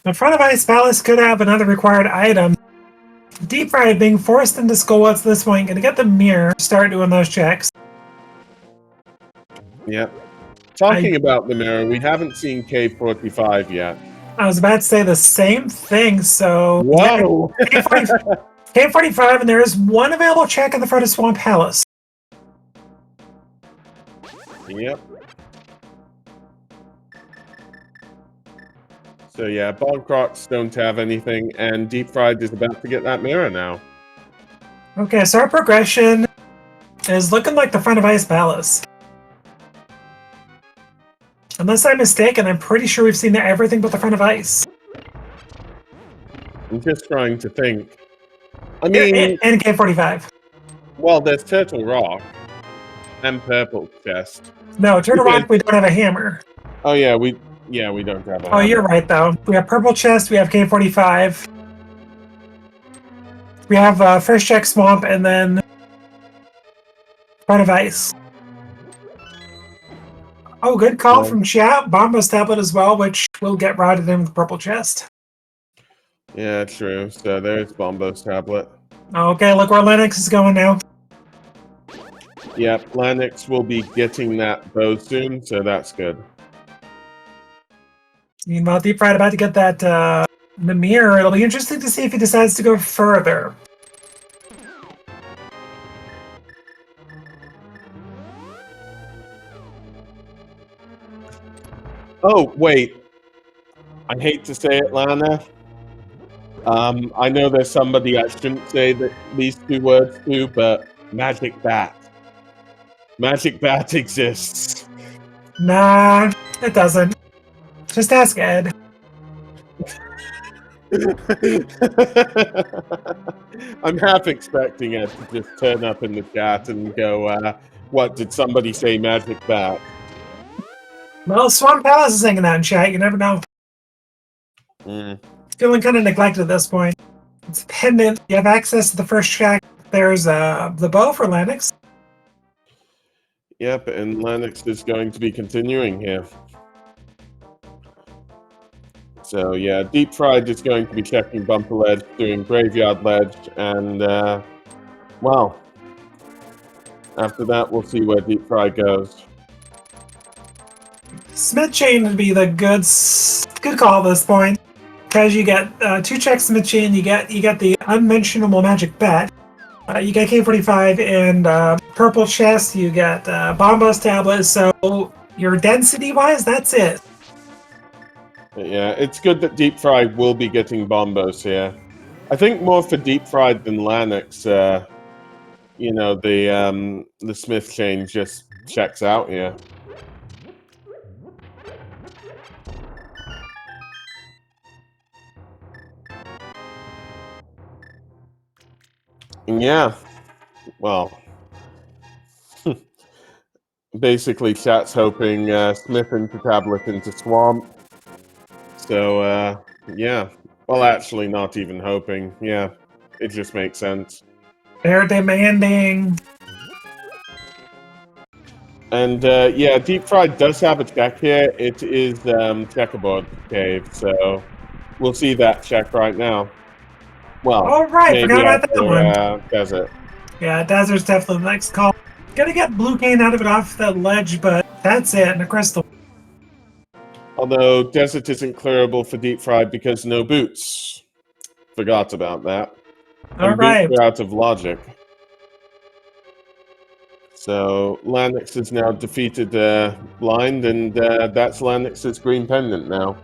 The front of Ice Palace could have another required item. Deep Fried being forced into school at this point, gonna get the mirror, start doing those checks. Yep. Talking about the mirror, we haven't seen K45 yet. I was about to say the same thing, so Whoa! K45, and there is one available check in the front of Swamp Palace. Yep. So yeah, Bog Crocs don't have anything, and Deep Fried is about to get that mirror now. Okay, so our progression is looking like the front of Ice Palace. Unless I'm mistaken, I'm pretty sure we've seen everything but the front of Ice. I'm just trying to think. I mean... And K45. Well, there's Turtle Rock and Purple Chest. No, Turtle Rock, we don't have a hammer. Oh yeah, we don't have a hammer. Oh, you're right, though. We have Purple Chest, we have K45. We have First Check Swamp, and then front of Ice. Oh, good call from chat. Bombo's tablet as well, which will get routed in with Purple Chest. Yeah, true. So there's Bombo's tablet. Okay, look where Lennox is going now. Yep, Lanix will be getting that bow soon, so that's good. Meanwhile, Deep Fried about to get that the mirror. It'll be interesting to see if he decides to go further. Oh, wait. I hate to say it, Lana. I know there's somebody I shouldn't say these 2 words to, but Magic Bat. Magic Bat exists. Nah, it doesn't. Just ask Ed. I'm half expecting Ed to just turn up in the chat and go, what, did somebody say Magic Bat? Well, Swamp Palace is hanging out in chat. You never know. Feeling kind of neglected at this point. It's pendant. You have access to the first check. There's the bow for Lennox. Yep, and Lennox is going to be continuing here. So yeah, Deep Fried is going to be checking Bumper Ledge, doing Graveyard Ledge, and well, after that we'll see where Deep Fried goes. Smith Chain would be the good call at this point, because you get 2 checks Smith Chain. You get the unmentionable Magic Bat. You get K45 and Purple Chest. You get Bombo's tablet. So your density wise, that's it. Yeah, it's good that Deep Fried will be getting Bombos here. I think more for Deep Fried than Lanix. You know, the Smith Chain just checks out here. Yeah, well, basically chat's hoping Smith into Tablet into Swamp. So, yeah. Well, actually not even hoping. Yeah, it just makes sense. They're demanding. And, yeah, Deep Fried does have a check here. It is Checkerboard Cave, so we'll see that check right now. Well, all right, maybe forgot about that one. Desert. Yeah, Desert's definitely the next call. Gonna get Blue Cane out of it off that ledge, but that's it, and a crystal. Although Desert isn't clearable for Deep Fried because no boots. Forgot about that. All right. Boots are out of logic. So Lanix has now defeated Blind, and that's Lanix's green pendant now.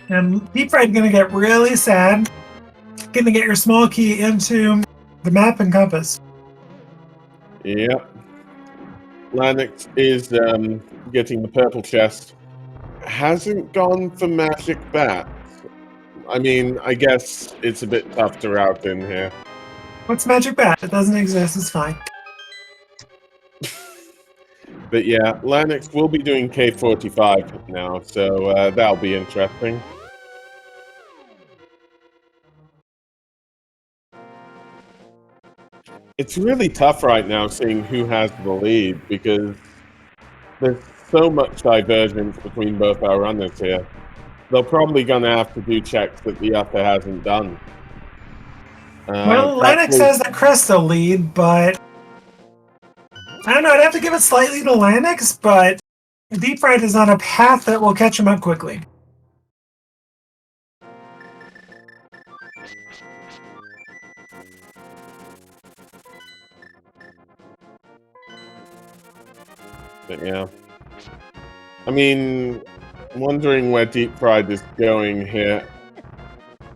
And Deep Fried gonna get really sad. Gonna get your small key into the map and compass. Yep. Lanix is getting the purple chest. Hasn't gone for magic bats. I mean, I guess it's a bit tough to route in here. What's Magic Bat? It doesn't exist, it's fine. But yeah, Lanix will be doing K45 now, so that'll be interesting. It's really tough right now seeing who has the lead because there's so much divergence between both our runners here. They're probably going to have to do checks that the other hasn't done. Well, Lanix has the crystal lead, but I don't know, I'd have to give it slightly to Lanix, but Deep Fried is on a path that will catch him up quickly. But yeah. I mean, wondering where Deep Fried is going here.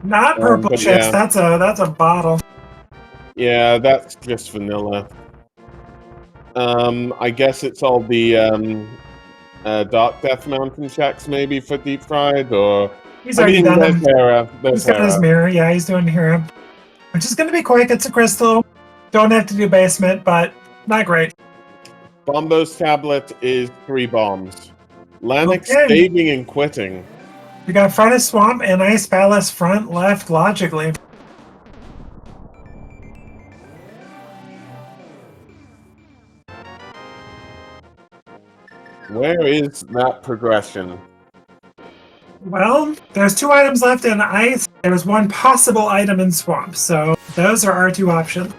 Not purple chest, yeah. That's a bottle. Yeah, that's just vanilla. I guess it's all the Dark Death Mountain checks maybe for Deep Fried, or he's already done them. He's got his mirror, yeah, he's doing Hera. Which is gonna be quick, it's a crystal. Don't have to do basement, but not great. Bombo's tablet is 3 bombs. Lanix saving and quitting. We got front of swamp and Ice Palace front left logically. Where is that progression? Well, there's 2 items left in ice. There's 1 possible item in swamp, so those are our 2 options.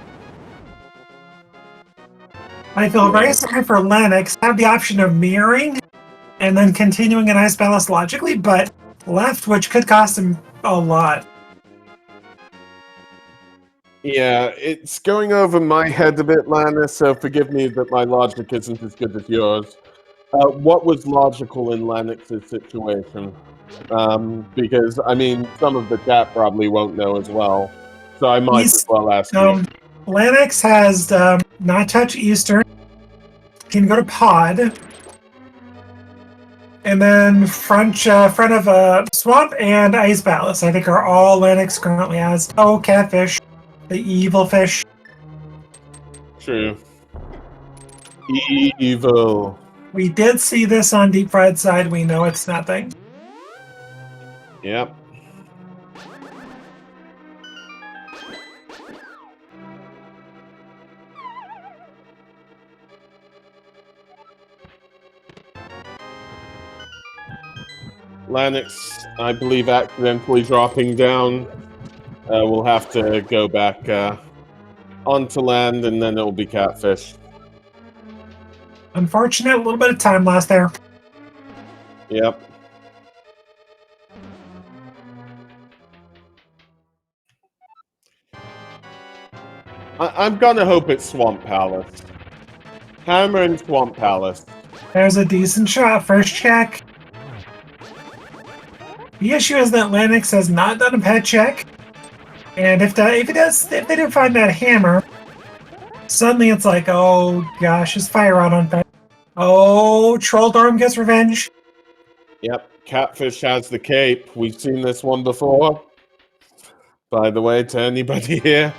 I feel very sorry for Lanix. Have the option of mirroring and then continuing in Ice Palace logically, but left, which could cost him a lot. Yeah, it's going over my head a bit, Lana, so forgive me that my logic isn't as good as yours. What was logical in Lanix's situation? Because, I mean, some of the chat probably won't know as well, so I might as well ask you. Lanix has not touch Eastern, can go to Pod, and then front of Swamp and Ice Palace, I think are all Lanix currently has. Oh, Catfish, the evil fish. True. Evil. We did see this on Deep Fried side, we know it's nothing. Yep. Lanix, I believe, accidentally dropping down. We'll have to go back onto land, and then it'll be Catfish. Unfortunate, a little bit of time lost there. Yep. I'm gonna hope it's Swamp Palace. Hammer and Swamp Palace. There's a decent shot. First check. The issue is that Lanix has not done a pet check, and if they do find that hammer, suddenly it's like, oh gosh, is fire out on pet. Oh, Trolldorm gets revenge. Yep, Catfish has the cape. We've seen this one before. By the way, to anybody here.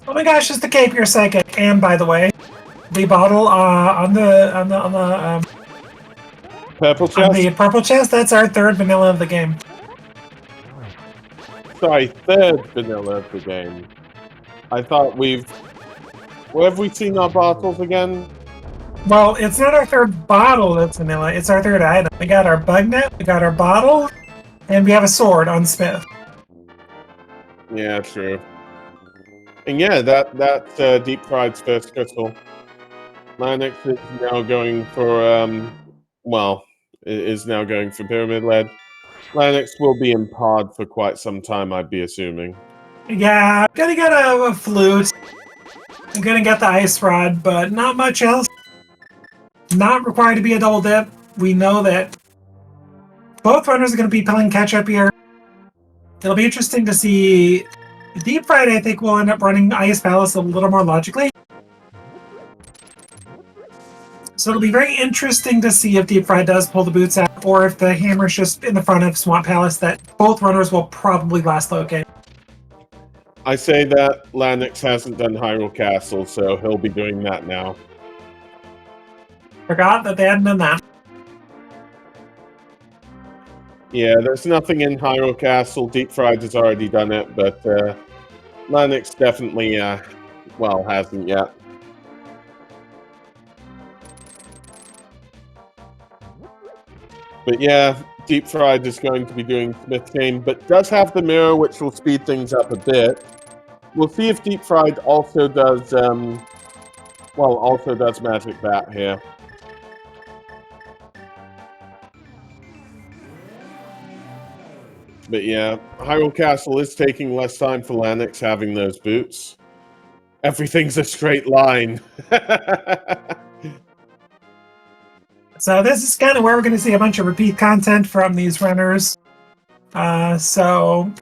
Oh my gosh, is the cape your psychic? And by the way, the bottle on the purple chest? On the purple chest, that's our 3rd vanilla of the game. Sorry, 3rd vanilla of the game. I thought where have we seen our bottles again? Well, it's not our 3rd bottle that's vanilla, it's our 3rd item. We got our bug net, we got our bottle, and we have a sword on Smith. Yeah, true. And yeah, that's Deep Fried's first crystal. Lanix is now going for, is now going for Pyramid Lead. Lanix will be in pod for quite some time, I'd be assuming. Yeah, I'm gonna get a flute. I'm gonna get the ice rod, but not much else. Not required to be a double dip. We know that both runners are going to be playing catch up here. It'll be interesting to see. Deep Fried, I think, will end up running Ice Palace a little more logically. So it'll be very interesting to see if Deep Fried does pull the boots out, or if the hammer's just in the front of Swamp Palace, that both runners will probably last locate. I say that Lanix hasn't done Hyrule Castle, so he'll be doing that now. Forgot that they hadn't done that. Yeah, there's nothing in Hyrule Castle. Deep Fried has already done it, but Lanix definitely, well, hasn't yet. But yeah, Deep Fried is going to be doing Smith Chain, but does have the mirror, which will speed things up a bit. We'll see if Deep Fried also does, also does Magic Bat here. But yeah, Hyrule Castle is taking less time for Lanix having those boots. Everything's a straight line. So this is kind of where we're going to see a bunch of repeat content from these runners. So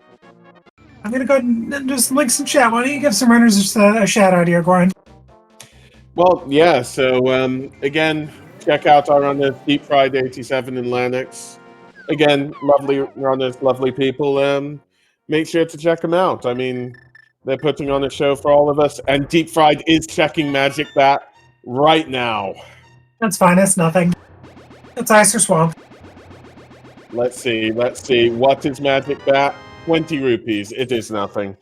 I'm going to go ahead and just link some chat. Why don't you give some runners a shout out here, Goran? Well, yeah, so again, check out our runners, Deep Fried 87 and Lanix. Again, lovely runners, lovely people. Make sure to check them out. I mean, they're putting on a show for all of us, and Deep Fried is checking Magic Bat right now. That's fine, it's nothing. It's Ice or Swamp. Let's see. What is Magic Bat? 20 rupees. It is nothing.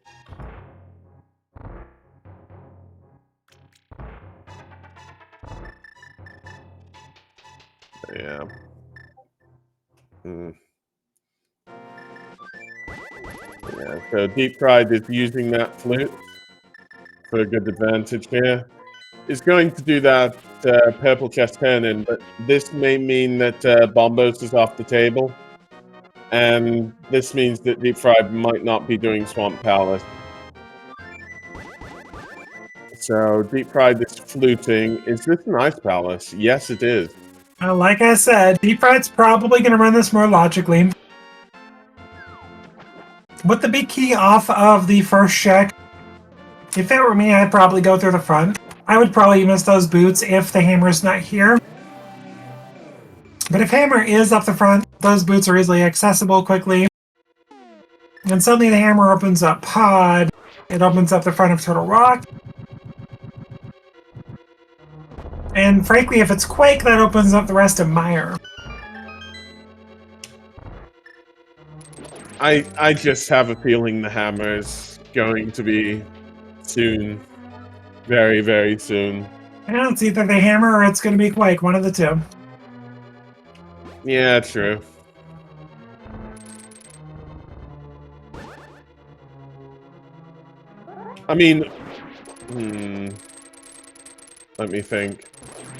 Yeah. Yeah, so Deep Fried is using that flute for a good advantage here. Is going to do that purple chest turn-in, but this may mean that Bombos is off the table. And this means that Deep Fried might not be doing Swamp Palace. So Deep Fried is fluting. Is this an Ice Palace? Yes, it is. Like I said, Deep Fried's probably going to run this more logically. With the big key off of the first check, if it were me, I'd probably go through the front. I would probably miss those boots if the hammer's not here. But if hammer is up the front, those boots are easily accessible quickly. And suddenly the hammer opens up Pod. It opens up the front of Turtle Rock. And frankly, if it's Quake, that opens up the rest of Mire. I just have a feeling the hammer's going to be soon. Very, very soon. Yeah, it's either the hammer or it's going to be Quake, one of the two. Yeah, true. I mean, let me think.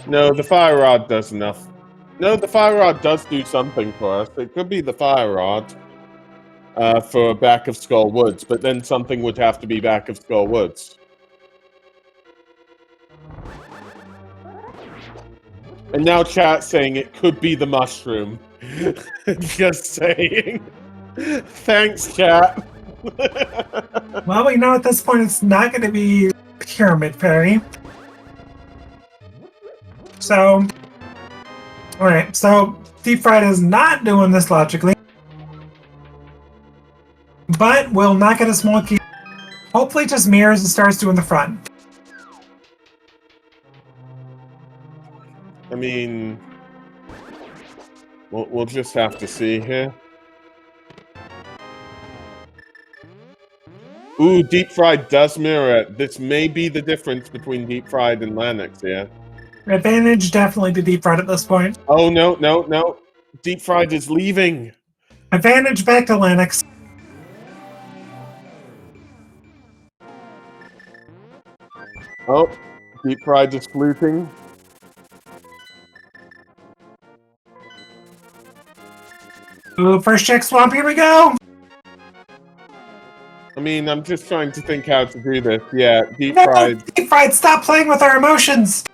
No, the Fire Rod does enough. No, the Fire Rod does do something for us. It could be the Fire Rod for Back of Skull Woods, but then something would have to be Back of Skull Woods. And now chat saying it could be the mushroom. Just saying. Thanks, chat. Well, we know at this point it's not going to be Pyramid Fairy. So, alright, so Deep Fried is not doing this logically. But will not get a small key. Hopefully just mirrors and starts doing the front. I mean, we'll just have to see here. Ooh, Deep Fried does mirror it. This may be the difference between Deep Fried and Lanix, yeah. Advantage definitely to Deep Fried at this point. Oh, no. Deep Fried is leaving. Advantage back to Lanix. Oh, Deep Fried is fluting. Ooh, first check Swamp, here we go! I mean, I'm just trying to think how to do this. Yeah, Deep Fried. Deep Fried, stop playing with our emotions!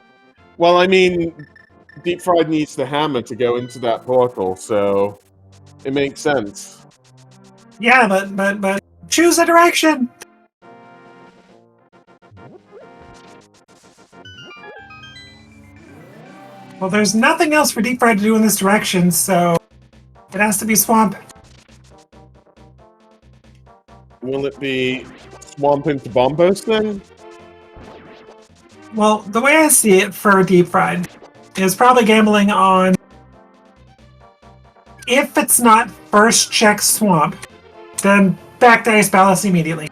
Well, I mean, Deep Fried needs the hammer to go into that portal, so... It makes sense. Yeah, but choose a direction. Well, there's nothing else for Deep Fried to do in this direction, so it has to be Swamp. Will it be Swamp into Bombos then? Well, the way I see it for Deep Fried is probably gambling on if it's not first check Swamp, then back to Ice Palace immediately.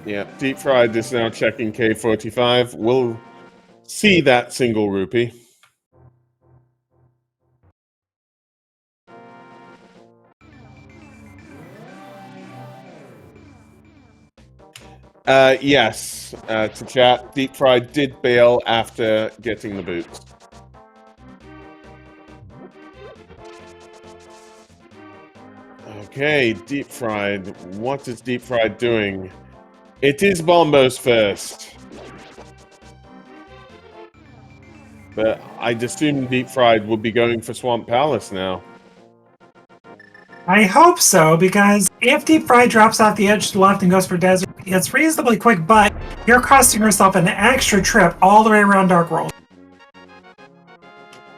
Yeah, Deep Fried is now checking K45. We'll see that single rupee. Yes, to chat, Deep Fried did bail after getting the boots. Okay, Deep Fried. What is Deep Fried doing? It is Bombos first. But I'd assume Deep Fried would be going for Swamp Palace now. I hope so, because if Deep Fried drops off the edge to the left and goes for Desert, it's reasonably quick, but you're costing yourself an extra trip all the way around Dark World.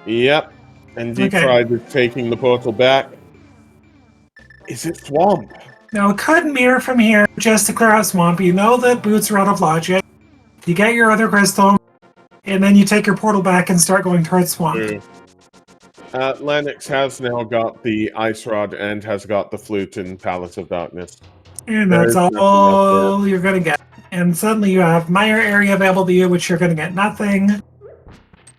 Yep, and Deep Okay. Fried is taking the portal back. Is it Swamp? Now, it could mirror from here just to clear out Swamp. You know that boots are out of logic. You get your other crystal, and then you take your portal back and start going towards Swamp. True. Lennox has now got the Ice Rod and has got the Flute in Palace of Darkness. And that's all you're going to get. And suddenly you have Mire area available to you, which you're going to get nothing.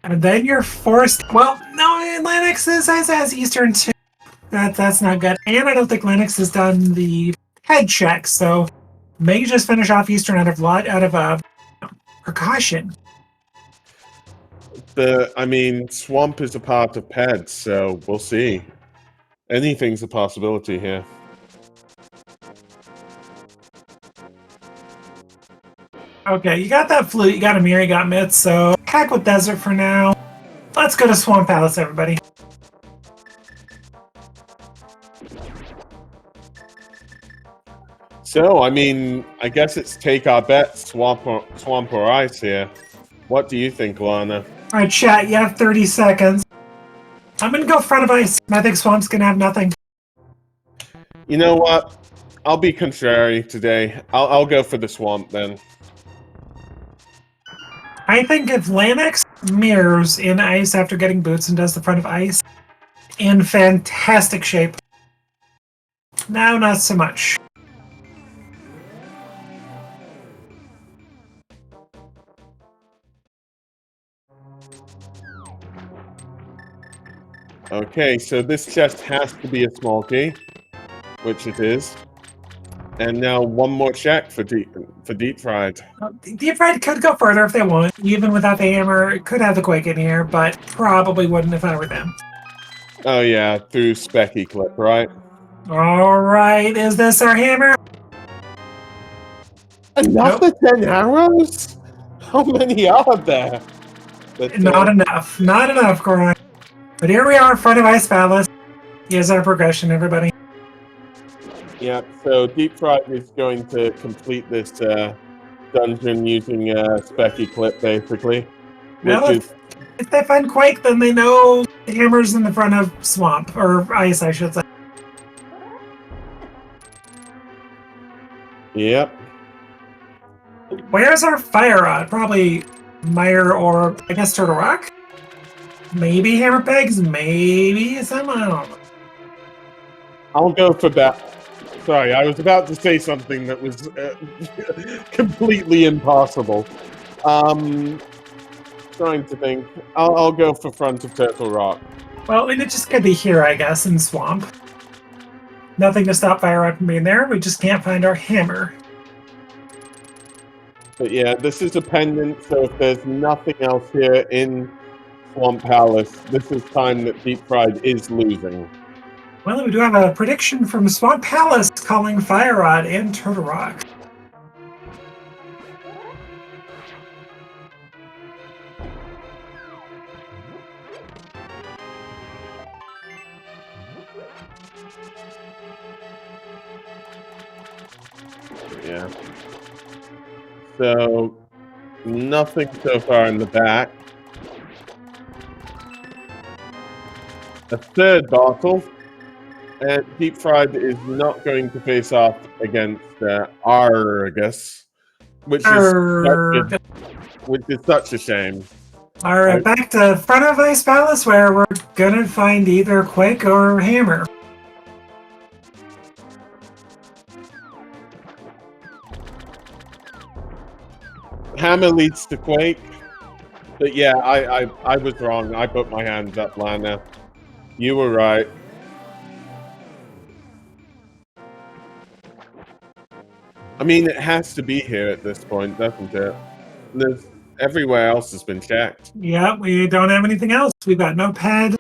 And then you're forced... Well, no, Lennox has Eastern too. That's not good. And I don't think Lennox has done the head check, so may just finish off Eastern out of precaution. I mean, Swamp is a part of PED, so we'll see. Anything's a possibility here. Okay, you got that Flute, you got a Mirror, you got Myth, so heck with Desert for now. Let's go to Swamp Palace, everybody. So, I mean, I guess it's take our bet, Swamp or Ice here. What do you think, Lana? Alright, chat, you have 30 seconds. I'm gonna go front of Ice. I think Swamp's gonna have nothing. You know what? I'll be contrary today. I'll go for the Swamp then. I think if Lennox mirrors in Ice after getting boots and does the front of Ice, in fantastic shape. Now, not so much. Okay, so this chest has to be a small key, which it is. And now one more check for Deep Fried. Deep Fried could go further if they want, even without the hammer. It could have the Quake in here, but probably wouldn't if I were them. Oh yeah, through Specky Clip, right? Alright, is this our hammer? Another 10 arrows? How many are there? But, Not enough. Not enough, Goran. But here we are in front of Ice Palace. Here's our progression, everybody. Yeah, so Deep Fried is going to complete this dungeon using Specky Clip, basically. Well, if they find Quake, then they know the hammer's in the front of Swamp, or Ice, I should say. Yep. Where's our Fire Rod? Probably Mire or, I guess, Turtle Rock? Maybe Hammer Pegs? Maybe some? I don't know. I'll go for that. Sorry, I was about to say something that was completely impossible. Trying to think. I'll go for front of Turtle Rock. Well, it just could be here, I guess, in Swamp. Nothing to stop Fire Rod from being there. We just can't find our hammer. But yeah, this is a pendant, so if there's nothing else here in Swamp Palace, this is time that Deep Fried is losing. Well, we do have a prediction from Swamp Palace calling Fire Rod and Turtle Rock. Yeah. So, nothing so far in the back. A third battle. And Deep Fried is not going to face off against Argus, which is such a shame. Alright, back to front of Ice Palace, where we're gonna find either Quake or Hammer. Hammer leads to Quake, but yeah, I was wrong. I put my hands up, Lana. You were right. I mean, it has to be here at this point, doesn't it? Everywhere else has been checked. Yeah, we don't have anything else. We've got no pad.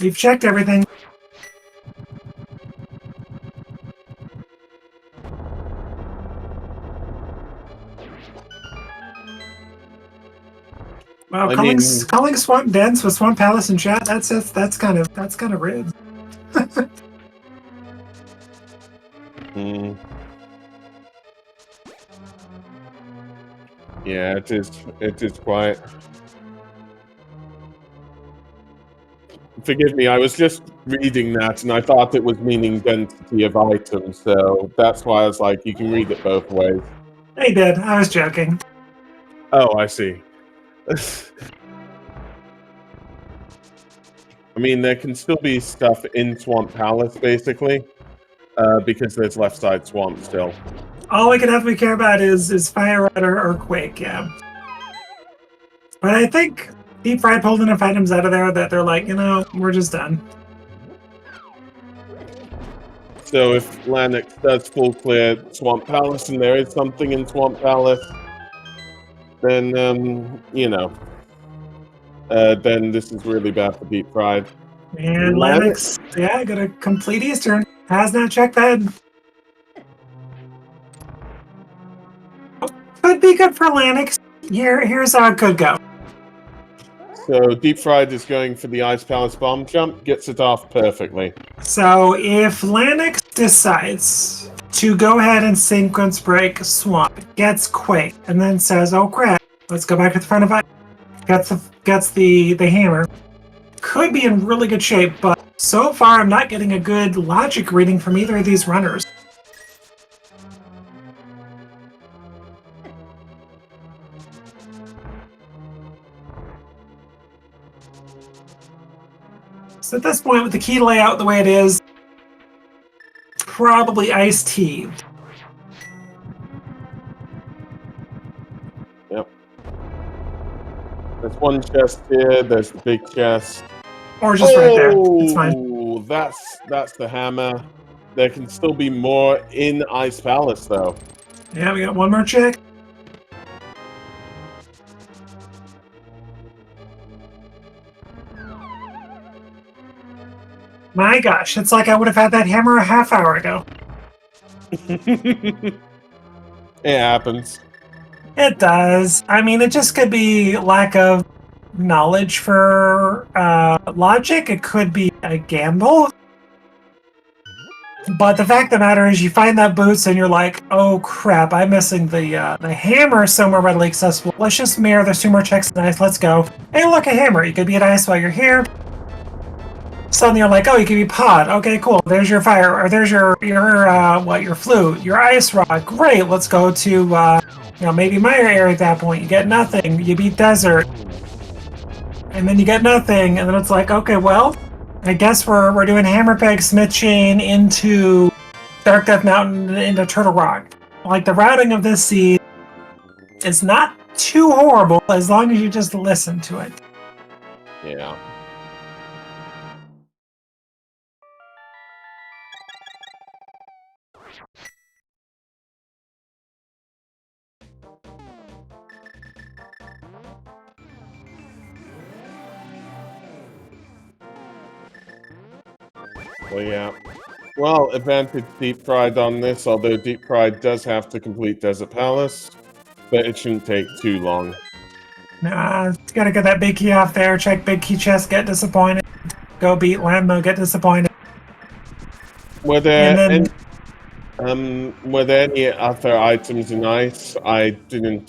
We've checked everything. Wow, calling Swamp Dance with Swamp Palace in chat, that's kind of rude. Yeah, it is quite. Forgive me, I was just reading that and I thought it was meaning density of items, so that's why I was like, you can read it both ways. I did, I was joking. Oh, I see. I mean, there can still be stuff in Swamp Palace, basically, because there's left side swamp still. All we can definitely care about is Fire Red or Quake, yeah. But I think Deep Fried pulled enough items out of there that they're like, you know, we're just done. So if Lanix does full clear Swamp Palace and there is something in Swamp Palace, then, you know, then this is really bad for Deep Fried. And Lanix, yeah, got a complete Eastern. Has not checked that. Could be good for Lanix. Here's how it could go. So Deep Fried is going for the Ice Palace bomb jump, gets it off perfectly. So if Lanix decides to go ahead and sequence break Swamp, gets Quake, and then says, oh crap, let's go back to the front of it, gets the hammer, could be in really good shape, but so far I'm not getting a good logic reading from either of these runners. So at this point, with the key layout the way it is, probably iced tea. Yep. There's one chest here, there's the big chest. Or just right there. It's fine. That's the hammer. There can still be more in Ice Palace, though. Yeah, we got one more check. My gosh, it's like I would have had that hammer a half hour ago. It happens. It does. I mean, it just could be lack of knowledge for logic. It could be a gamble. But the fact of the matter is you find that boots and you're like, oh crap, I'm missing the hammer somewhere readily accessible. Let's just mirror, there's 2 more checks, nice, let's go. Hey, look, a hammer. You could be at ice while you're here. Suddenly you're like, oh, you can be pod. Okay, cool. There's your fire, or there's your flute, your ice rod. Great. Let's go to, maybe Mire area at that point. You get nothing. You beat desert, and then you get nothing, and then it's like, okay, well, I guess we're doing hammer peg smith chain into Dark Death Mountain into Turtle Rock. Like the routing of this seed is not too horrible as long as you just listen to it. Yeah. Well, yeah. Well, advantage Deep Fried on this, although Deep Fried does have to complete Desert Palace, but it shouldn't take too long. Nah, gotta get that big key off there, check big key chest, get disappointed. Go beat Lambo, get disappointed. Were there Were there any other items in ice? I didn't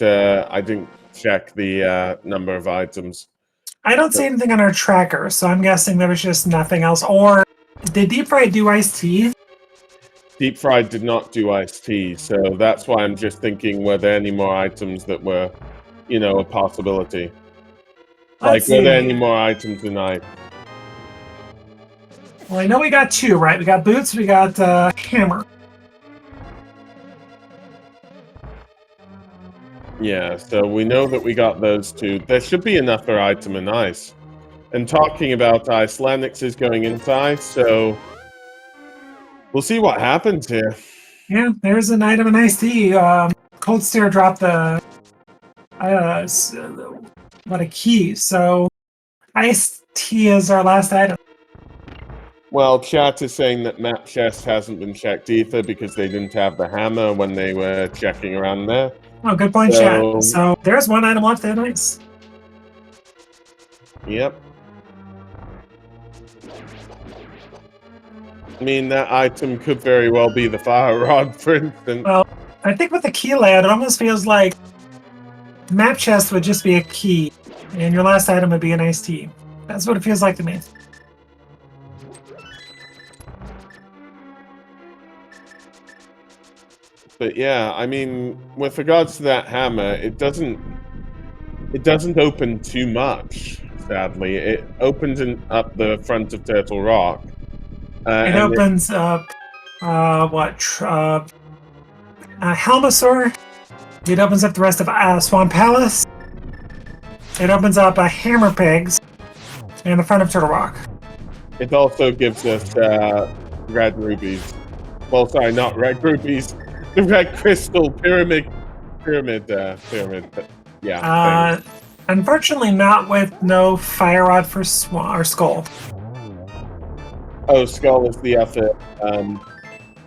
check the number of items. I don't see anything on our tracker, so I'm guessing there was just nothing else. Or did Deep Fry do iced tea? Deep Fried did not do iced tea, so that's why I'm just thinking, were there any more items that were, a possibility? Let's Were there any see. more items in ice? Well, I know we got two, right? We got boots, we got hammer. Yeah, so we know that we got those two. There should be another item in ice. And talking about ice, Lennox is going into ice, so we'll see what happens here. Yeah, there's an item in iced tea. Cold Stare dropped the what a key. So iced tea is our last item. Well, chat is saying that map chest hasn't been checked either because they didn't have the hammer when they were checking around there. Oh, good point, So- chat. So there's one item left there. Nice. Yep. I mean, that item could very well be the fire rod, for instance. Well, I think with the key layout, it almost feels like map chest would just be a key, and your last item would be an iced tea. That's what it feels like to me. But yeah, I mean, with regards to that hammer, it doesn't open too much. Sadly, it opens up the front of Turtle Rock. It opens up Helmasaur. It opens up the rest of Swamp Palace. It opens up Hammer Pigs and the front of Turtle Rock. It also gives us red rubies. Well, sorry, not red rubies. The red crystal pyramid. Yeah. Unfortunately, not with no fire rod for Skull. Oh, Skull is the other.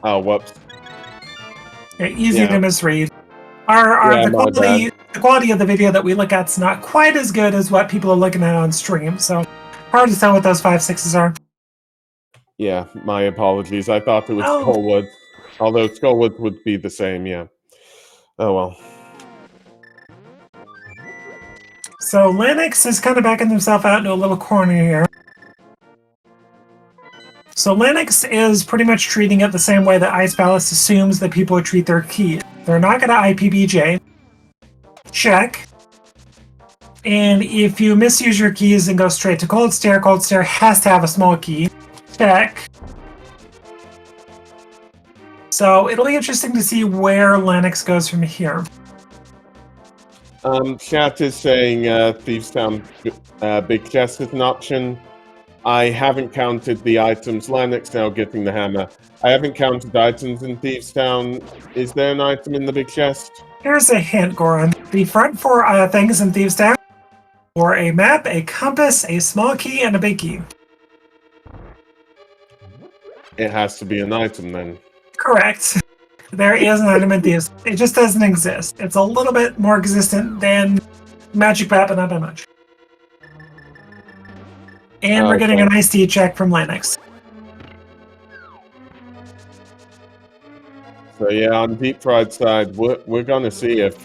Oh, whoops. Yeah, easy Yeah. to misread. Yeah, The quality of the video that we look at is not quite as good as what people are looking at on stream. So hard to tell what those 5/6s are. Yeah, my apologies. I thought it was Oh. Skullwood. Although Skullwood would be the same, yeah. Oh well. So Lennox is kind of backing himself out into a little corner here. So Lennox is pretty much treating it the same way that Ice Palace assumes that people would treat their key. They're not going to IPBJ. Check. And if you misuse your keys and go straight to Cold Stare has to have a small key. Check. So it'll be interesting to see where Lennox goes from here. Chat is saying Thieves Town Big Chest is an option. I haven't counted the items. Lennox now getting the hammer. I haven't counted items in Thieves Town. Is there an item in the big chest? Here's a hint, Goran. The front four things in Thieves Town were a map, a compass, a small key, and a big key. It has to be an item then. Correct. There is an item in Thieves. It just doesn't exist. It's a little bit more existent than Magic Map, but not by much. And we're getting an iced tea check from Lennox. So yeah, on Deep Fried side, we're gonna see if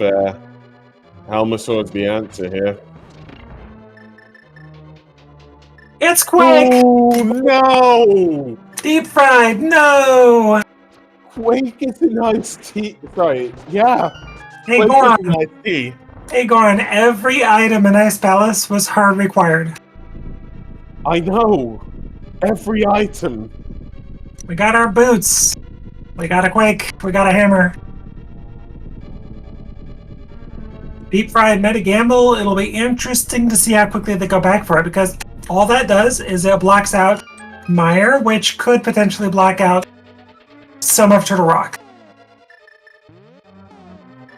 Helmasaur's the answer here. It's Quake! Oh no! Deep Fried, no! Quake is an iced tea. Sorry, yeah. Hey, Quake is Goran. an iced tea. Hey, Goran, every item in Ice Palace was hard required. I know. Every item. We got our boots. We got a Quake. We got a hammer. Deep Fried meta gamble. It'll be interesting to see how quickly they go back for it, because all that does is it blocks out Mire, which could potentially block out some of Turtle Rock.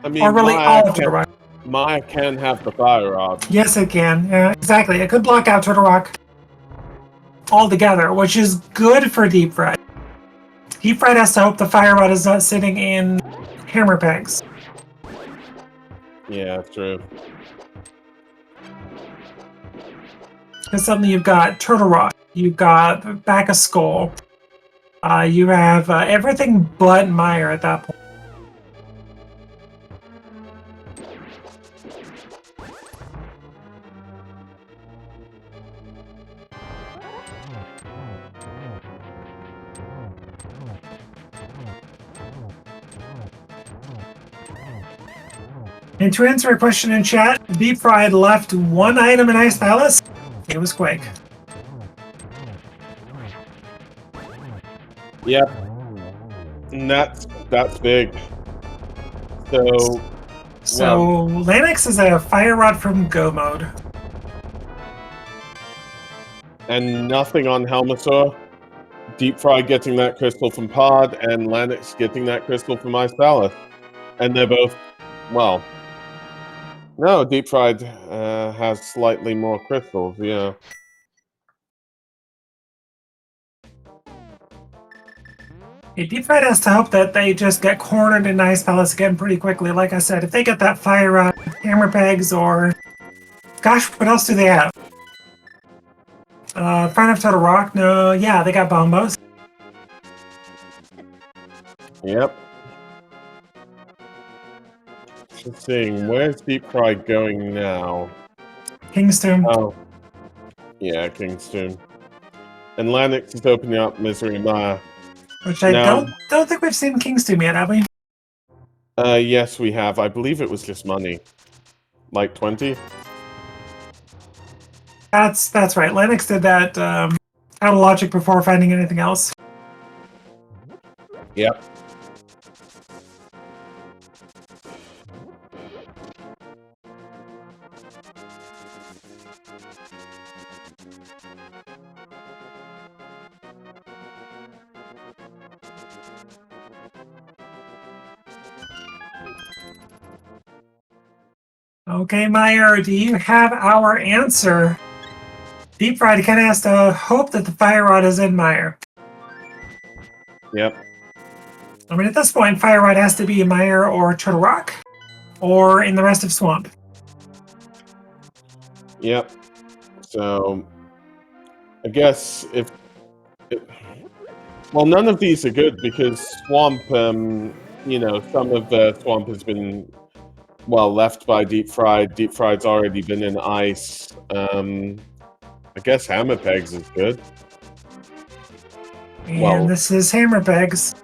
I mean, Or really all of Turtle Rock. Maya can have the fire rod. Yes, it can. Yeah, exactly. It could block out Turtle Rock altogether, which is good for Deep Fried. Deep Fried has to hope the fire rod is not sitting in hammer pegs. Yeah, true. Because suddenly you've got Turtle Rock, you've got Back of Skull, You have everything but Meyer at that point. And to answer a question in chat, Deep Fried left one item in Ice Palace. It was Quake. Yep. And that's big. So Lanix is a Fire Rod from Go mode. And nothing on Helmasaur. Deep Fry getting that crystal from Pod, and Lanix getting that crystal from Ice Palace. And they're both, well, no, Deep Fried has slightly more crystals, yeah. Yeah, Deep Fried has to hope that they just get cornered in Ice Palace again pretty quickly. Like I said, if they get that Fire Rod, Hammer Pegs, or... Gosh, what else do they have? Fine enough Total Rock? No, yeah, they got Bombos. Yep. Just seeing, where's Deep Fry going now? Kingstoon. Oh. Yeah, Kingstoon. And Lanix is opening up Misery Mire. Which I don't think we've seen Kingstoon yet, have we? Yes, we have. I believe it was just money. Like 20? That's right. Lanix did that out of logic before finding anything else. Yep. Okay, Meyer, do you have our answer? Deep Fried kind of has to hope that the Fire Rod is in Meyer. Yep. I mean, at this point, Fire Rod has to be Meyer or Turtle Rock, or in the rest of Swamp. Yep. So, I guess well, none of these are good because Swamp, you know, some of the Swamp has been, well, left by Deep Fried. Deep Fried's already been in Ice. I guess Hammer Pegs is good. And this is Hammer Pegs.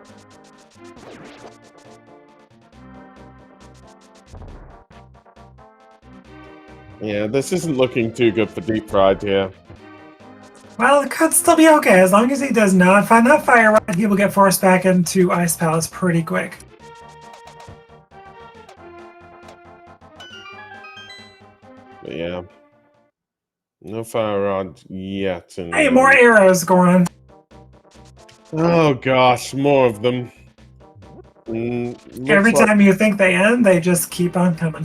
Yeah, this isn't looking too good for Deep Fried here. Well, it could still be okay. As long as he does not find that Fire Rod, he will get forced back into Ice Palace pretty quick. But yeah. No Fire Rod yet. Hey, more arrows going on. Oh gosh, more of them. Every time you think they end, they just keep on coming.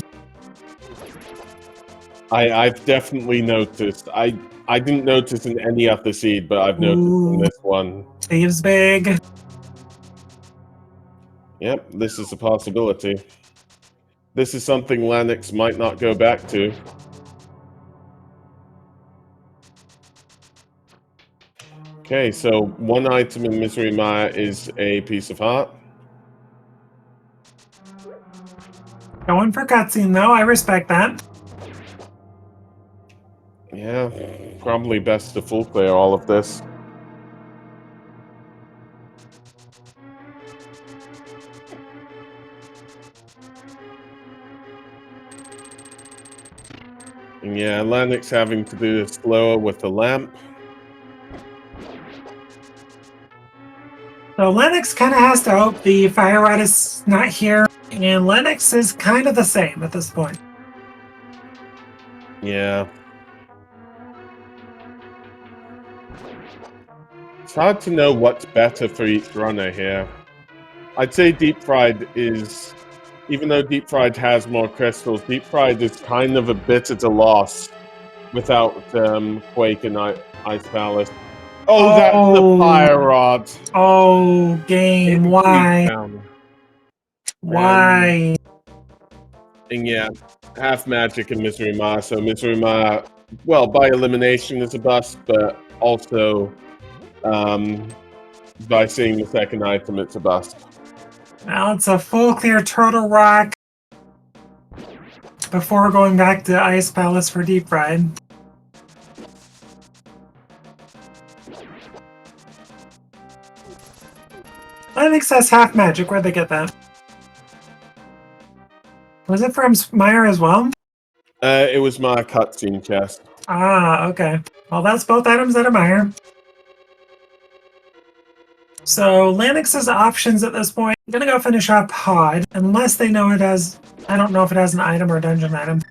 I've definitely noticed. I didn't notice in any other seed, but I've noticed in this one. Steve's big. Yep, this is a possibility. This is something Lanix might not go back to. Okay, so one item in Misery Mire is a piece of heart. Going for cutscene, though. I respect that. Yeah, probably best to full clear all of this. And yeah, Lanix having to do this slower with the lamp. So Lennox kind of has to hope the Fire Rod is not here, and Lennox is kind of the same at this point. Yeah. It's hard to know what's better for each runner here. I'd say Deep Fried is, even though Deep Fried has more crystals, Deep Fried is kind of a bit at a loss without Quake and Ice Palace. Oh, that's the Fire Rod. Oh, game, why? Why? And yeah, half magic and Misery Mire. So Misery Mire, well, by elimination is a bust, but also by seeing the second item, it's a bust. Now it's a full clear Turtle Rock before going back to Ice Palace for deep fried. I think that's half magic. Where'd they get that? Was it from Meyer as well? It was my cutscene chest. Ah, okay. Well, that's both items that are Meyer. So Lanix's options at this point, I'm gonna go finish up Pod, unless they know it has, I don't know if it has an item or a dungeon item.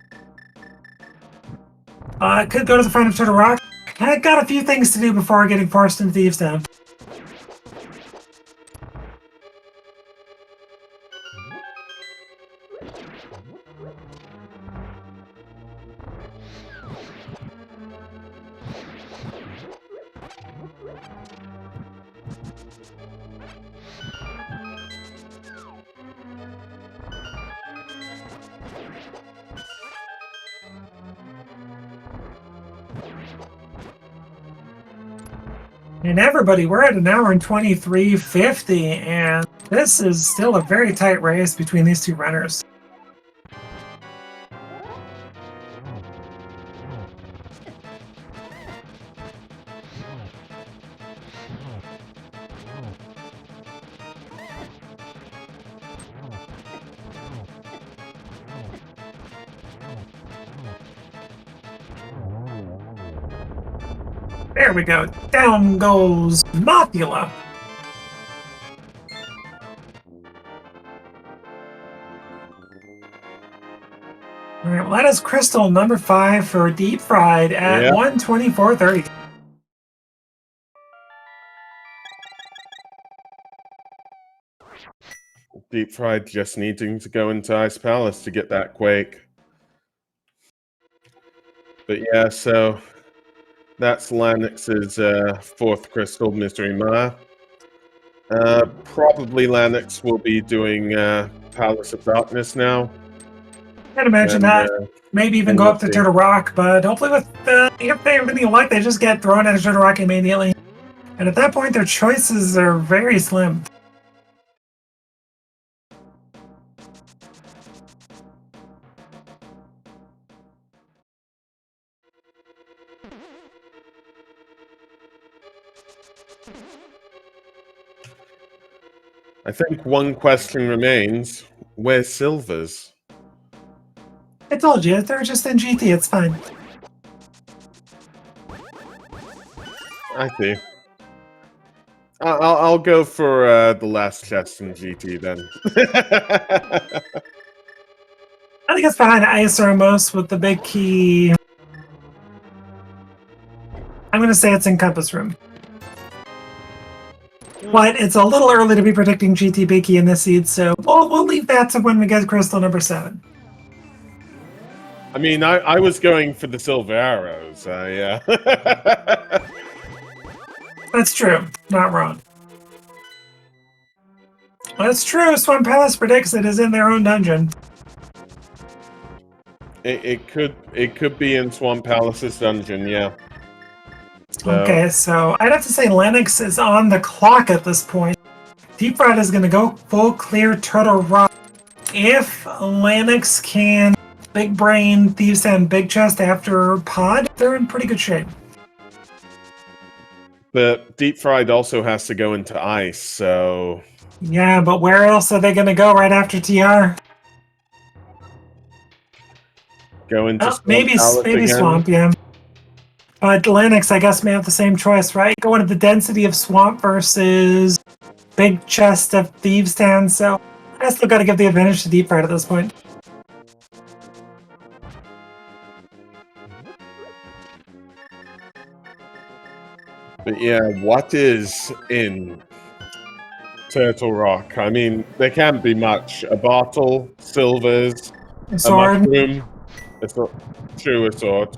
I could go to the front of Turtle Rock. I got a few things to do before getting forced into Thieves' Town. And everybody, we're at 1:23:50, and this is still a very tight race between these two runners. There we go. Down goes Mopula. All right, well, that is Crystal number 5 for Deep Fried at 1:24:30. Deep Fried just needing to go into Ice Palace to get that Quake. But yeah, so that's Lanix's 4th Crystal Mystery Mire. Probably Lanix will be doing Palace of Darkness now. I'd imagine that. Maybe even go up to Turtle Rock, but hopefully with if they have anything like, they just get thrown at Turtle Rock immediately. And at that point, their choices are very slim. I think one question remains. Where's Silvers? I told you, they're just in GT, it's fine. I see. I'll go for the last chest in GT then. I think it's behind Isormos with the big key. I'm going to say it's in Compass Room. But it's a little early to be predicting GT big key in this seed, so we'll leave that to when we get Crystal number 7. I mean, I was going for the silver arrows. Yeah. That's true. Not wrong. That's true. Swamp Palace predicts it is in their own dungeon. It could be in Swamp Palace's dungeon, yeah. So. Okay, so I'd have to say Lennox is on the clock at this point. Deep Fried is going to go full clear Turtle Rock. If Lennox can big brain Thieves and Big Chest after Pod, they're in pretty good shape. But Deep Fried also has to go into Ice, so... Yeah, but where else are they going to go right after TR? Go into Swamp maybe again? Swamp, yeah. But Lennox, I guess, may have the same choice, right? Going to the density of Swamp versus Big Chest of Thieves Town, so I still got to give the advantage to Deep Fried at this point. But yeah, what is in Turtle Rock? I mean, there can't be much. A bottle, silvers, a sword. mushroom, a sword.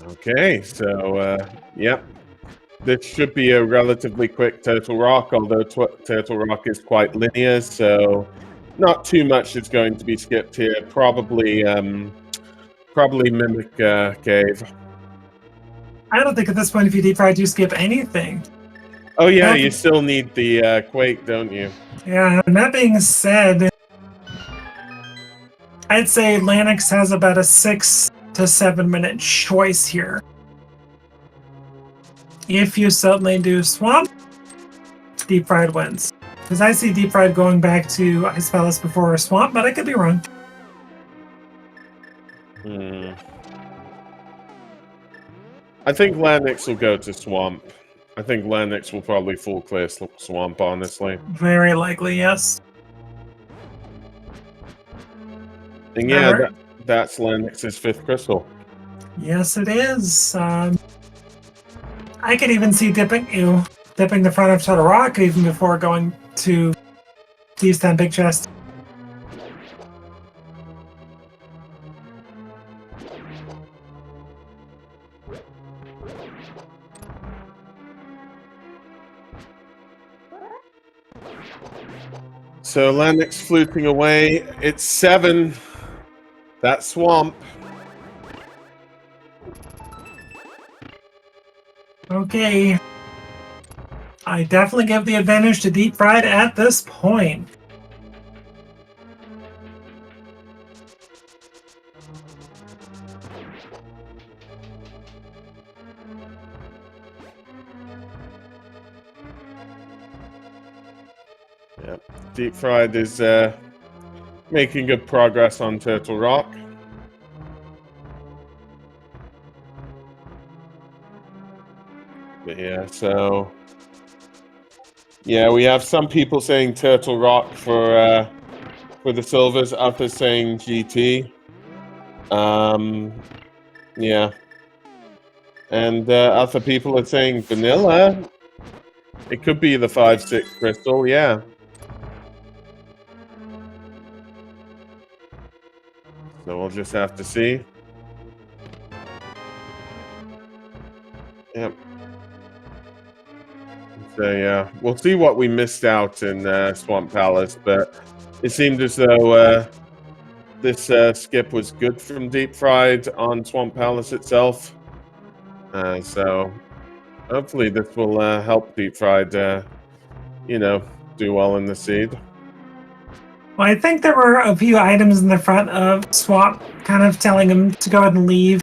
Okay, so, yep. This should be a relatively quick Turtle Rock, although Turtle Rock is quite linear, so not too much is going to be skipped here. Probably Mimic Cave. I don't think at this point, if you deep fried, you skip anything. Oh yeah, you still need the Quake, don't you? Yeah, and that being said, I'd say Lanix has about a 6 to 7 minute choice here. If you suddenly do Swamp, Deep Fried wins. Because I see Deep Fried going back to Ice Palace before Swamp, but I could be wrong. I think Lanix will go to Swamp. I think Lanix will probably full clear Swamp, honestly. Very likely, yes. And yeah, that's Lanix's 5th crystal. Yes, it is. I could even see dipping the front of Turtle Rock even before going to Thieves' Town Big Chest. So Lanix fluting away. It's 7. That Swamp. Okay. I definitely give the advantage to Deep Fried at this point. Yep. Deep Fried is making good progress on Turtle Rock. But yeah, so yeah, we have some people saying Turtle Rock for the silvers, others saying GT. Yeah, and other people are saying vanilla. It could be the 5/6 crystal, yeah. So we'll just have to see. Yep. So yeah, we'll see what we missed out in Swamp Palace, but it seemed as though this skip was good from Deep Fried on Swamp Palace itself. So hopefully this will help Deep Fried, do well in the seed. Well, I think there were a few items in the front of Swamp kind of telling him to go ahead and leave.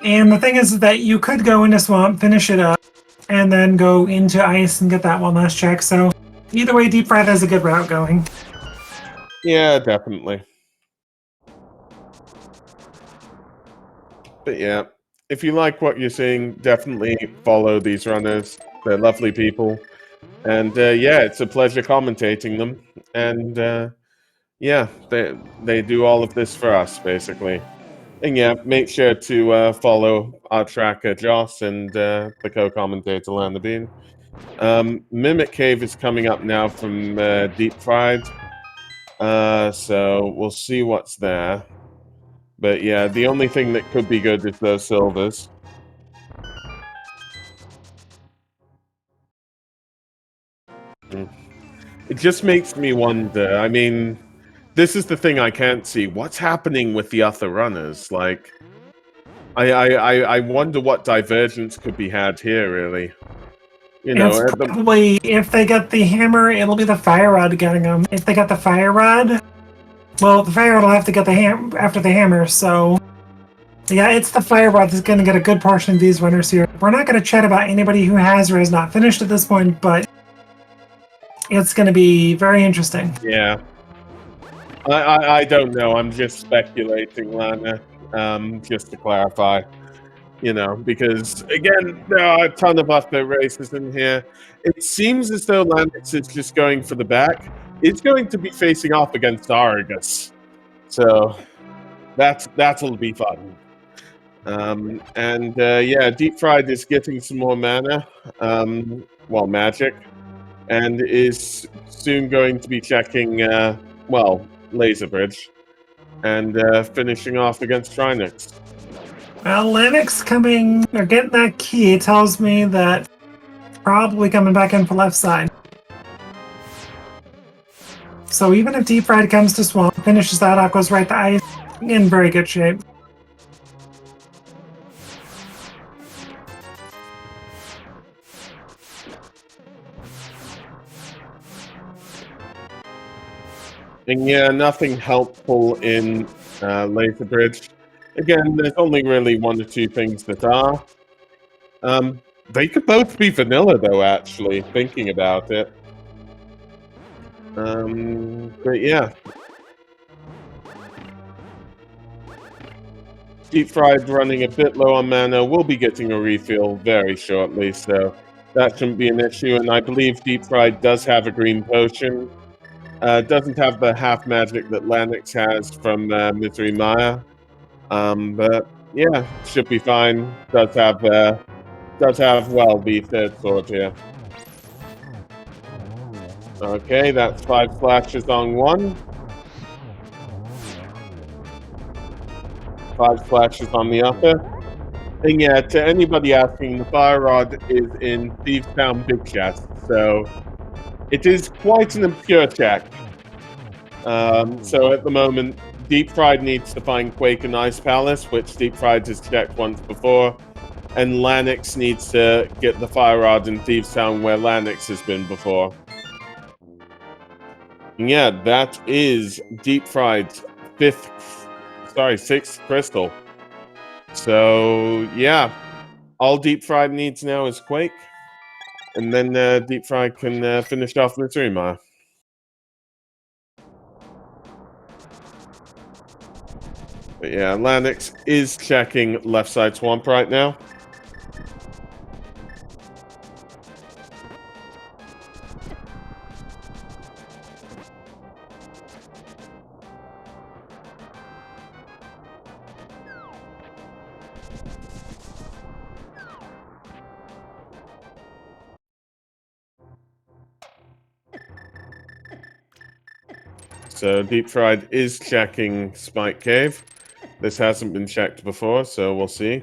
And the thing is that you could go into Swamp, finish it up, and then go into Ice and get that one last check. So either way, Deep Fried has a good route going. Yeah, definitely. But yeah, if you like what you're seeing, definitely follow these runners. They're lovely people. And yeah, it's a pleasure commentating them. And yeah, they do all of this for us, basically. And yeah, make sure to follow our tracker, Joss, and the co-commentator, Lana Bean. Mimic Cave is coming up now from Deep Fried. So we'll see what's there. But yeah, the only thing that could be good is those silvers. It just makes me wonder. I mean, this is the thing I can't see. What's happening with the other runners? Like, I wonder what divergence could be had here, really. You know, it's probably, if they get the hammer, it'll be the fire rod getting them. If they got the fire rod, well, the fire rod will have to get the after the hammer, so yeah, it's the fire rod that's going to get a good portion of these runners here. We're not going to chat about anybody who has or has not finished at this point, but it's going to be very interesting. Yeah. I don't know. I'm just speculating, Lana, just to clarify. Because, again, there are a ton of other races in here. It seems as though Lanix is just going for the back. It's going to be facing off against Argus. So that'll be fun. Yeah, Deep Fried is getting some more mana, magic, and is soon going to be checking, Laser Bridge, and finishing off against Trinix. Well, Linux coming or getting that key tells me that probably coming back in for left side. So even if Deep Fried comes to Swamp, finishes that out, goes right to Ice, in very good shape. And yeah, nothing helpful in Laser Bridge. Again, there's only really one or two things that are. They could both be vanilla, though, actually, thinking about it. But yeah. Deep Fried running a bit low on mana, will be getting a refill very shortly, so that shouldn't be an issue. And I believe Deep Fried does have a green potion. Doesn't have the half magic that Lanix has from Misery Maya. But yeah, should be fine. Does have the third sword here. Okay, that's 5 flashes on one. 5 flashes on the upper. And yeah, to anybody asking, the Fire Rod is in Thieves Town Big Chest, so it is quite an obscure check. So at the moment, Deep Fried needs to find Quake and Ice Palace, which Deep Fried has checked once before, and Lanix needs to get the Fire Rod in Thieves Town where Lanix has been before. And yeah, that is Deep Fried's sixth crystal. So yeah, all Deep Fried needs now is Quake, and then Deep Fried can finish off Misery Maya. But yeah, Lanix is checking left side swamp right now. So Deep Fried is checking Spike Cave. This hasn't been checked before, so we'll see.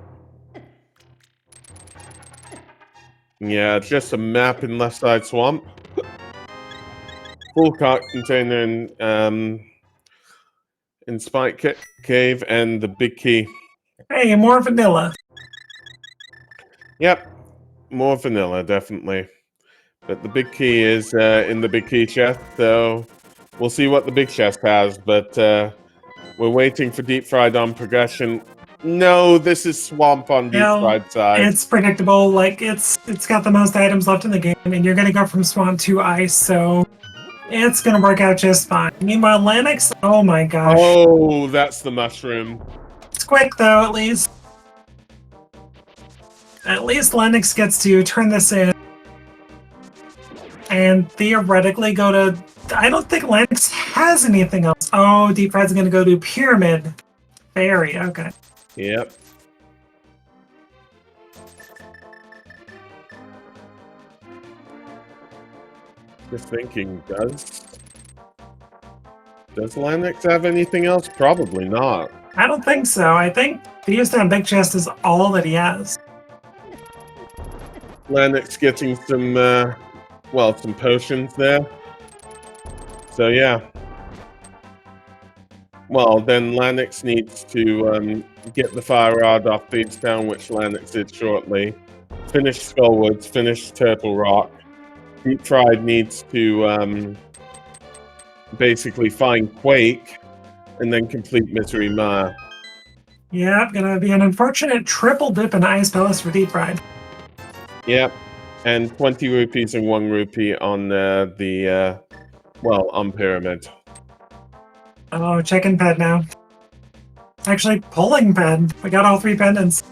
Yeah, just a map in left side swamp. Full cart container in Spike Cave and the big key. Hey, more vanilla. Yep, more vanilla, definitely. But the big key is in the big key chest, so we'll see what the big chest has. But we're waiting for Deep Fried on progression. No, this is Swamp on Deep Fried side. It's predictable. Like it's got the most items left in the game, and you're gonna go from Swamp to Ice, so it's gonna work out just fine. Meanwhile, Lanix, oh my gosh. Oh, that's the mushroom. It's quick though, at least. At least Lennox gets to turn this in and theoretically go to... I don't think Lennox has anything else. Oh, Deep Fried's going to go to Pyramid. Fairy, okay. Yep. Just thinking, does Lennox have anything else? Probably not. I don't think so. I think the Houston Big Chest is all that he has. Lennox getting some, some potions there. So yeah. Well, then Lennox needs to get the Fire Rod off Thieves Town, which Lennox did shortly. Finish Skullwoods, finish Turtle Rock. Deep Fried needs to basically find Quake and then complete Misery Maya. Yeah, gonna be an unfortunate triple dip in Ice Palace for Deep Fried. Yep, and 20 rupees and 1 rupee on on Pyramid. Oh, checking ped now. Actually, pulling ped. We got all 3 pendants.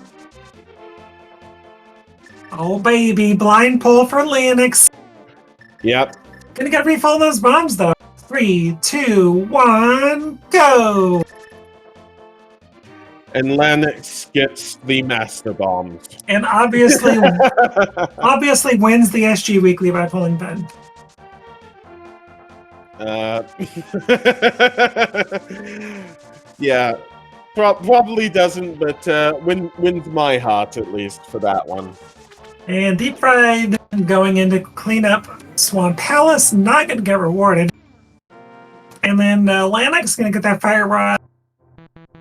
Oh, baby. Blind pull for Lennox. Yep. Gonna get refill those bombs, though. 3, 2, 1, go! And Lennox gets the Master Bombs. And obviously wins the SG Weekly by pulling ped. Yeah. Probably doesn't, but wins my heart at least for that one. And Deep Fried going in to clean up Swamp Palace, not going to get rewarded. And then Lanix going to get that Fire Rod.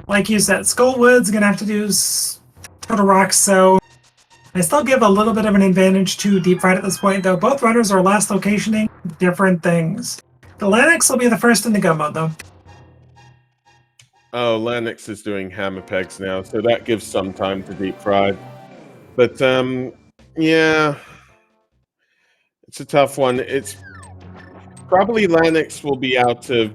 Like you said, Skullwood's going to have to do Total Rock, so I still give a little bit of an advantage to Deep Fried at this point, though both runners are last locationing different things. The Lanix will be the first in the go mode, though. Oh, Lanix is doing hammer pegs now, so that gives some time to Deep Fried. But yeah, it's a tough one. It's probably Lanix will be out of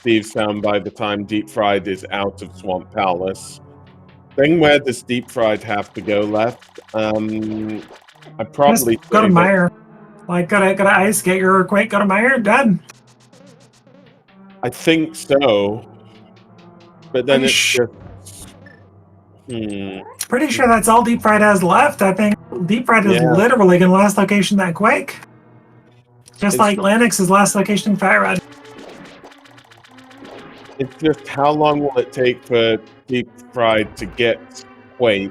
Thieves Town by the time Deep Fried is out of Swamp Palace. Then where does Deep Fried have to go left? I probably just go to Meyer. Like, gotta ice, get your Quake, go to Meyer, done. I think so, but then it's just. Pretty sure that's all Deep Fried has left. I think Deep Fried is literally going to last location that Quake. Just like Lanix's last location in Fire Rod. It's just how long will it take for Deep Fried to get Quake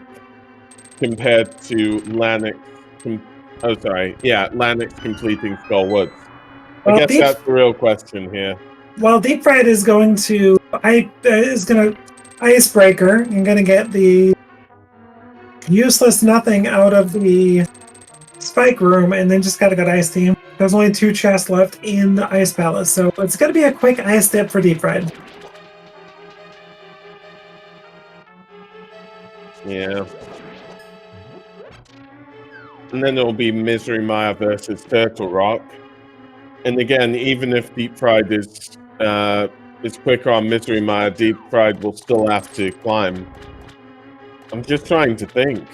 compared to Lanix? Lanix completing Skull Woods. I guess that's the real question here. Well, Deep Fried is going to Icebreaker and going to get the useless nothing out of the Spike Room, and then just got to go to Ice Team. There's only 2 chests left in the Ice Palace, so it's going to be a quick ice dip for Deep Fried. Yeah. And then it'll be Misery Maya versus Turtle Rock. And again, even if Deep Fried is quicker on Misery Maya, Deep Fried will still have to climb. I'm just trying to think.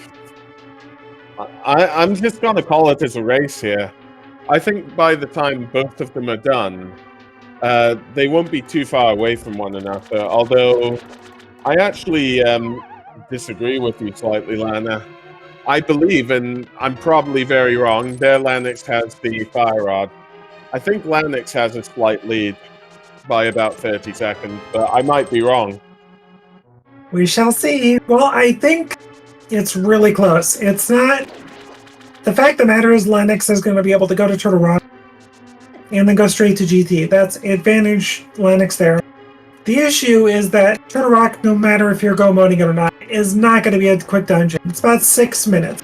I'm just going to call it as a race here. I think by the time both of them are done, they won't be too far away from one another, although I actually disagree with you slightly, Lana. I believe, and I'm probably very wrong, their Lanix has the Fire Rod. I think Lanix has a slight lead by about 30 seconds, but I might be wrong. We shall see. Well, I think it's really close. It's not... The fact of the matter is Lanix is going to be able to go to Turtle Rock and then go straight to GT. That's advantage Lanix there. The issue is that Turtle Rock, no matter if you're go moding it or not, is not going to be a quick dungeon. It's about 6 minutes.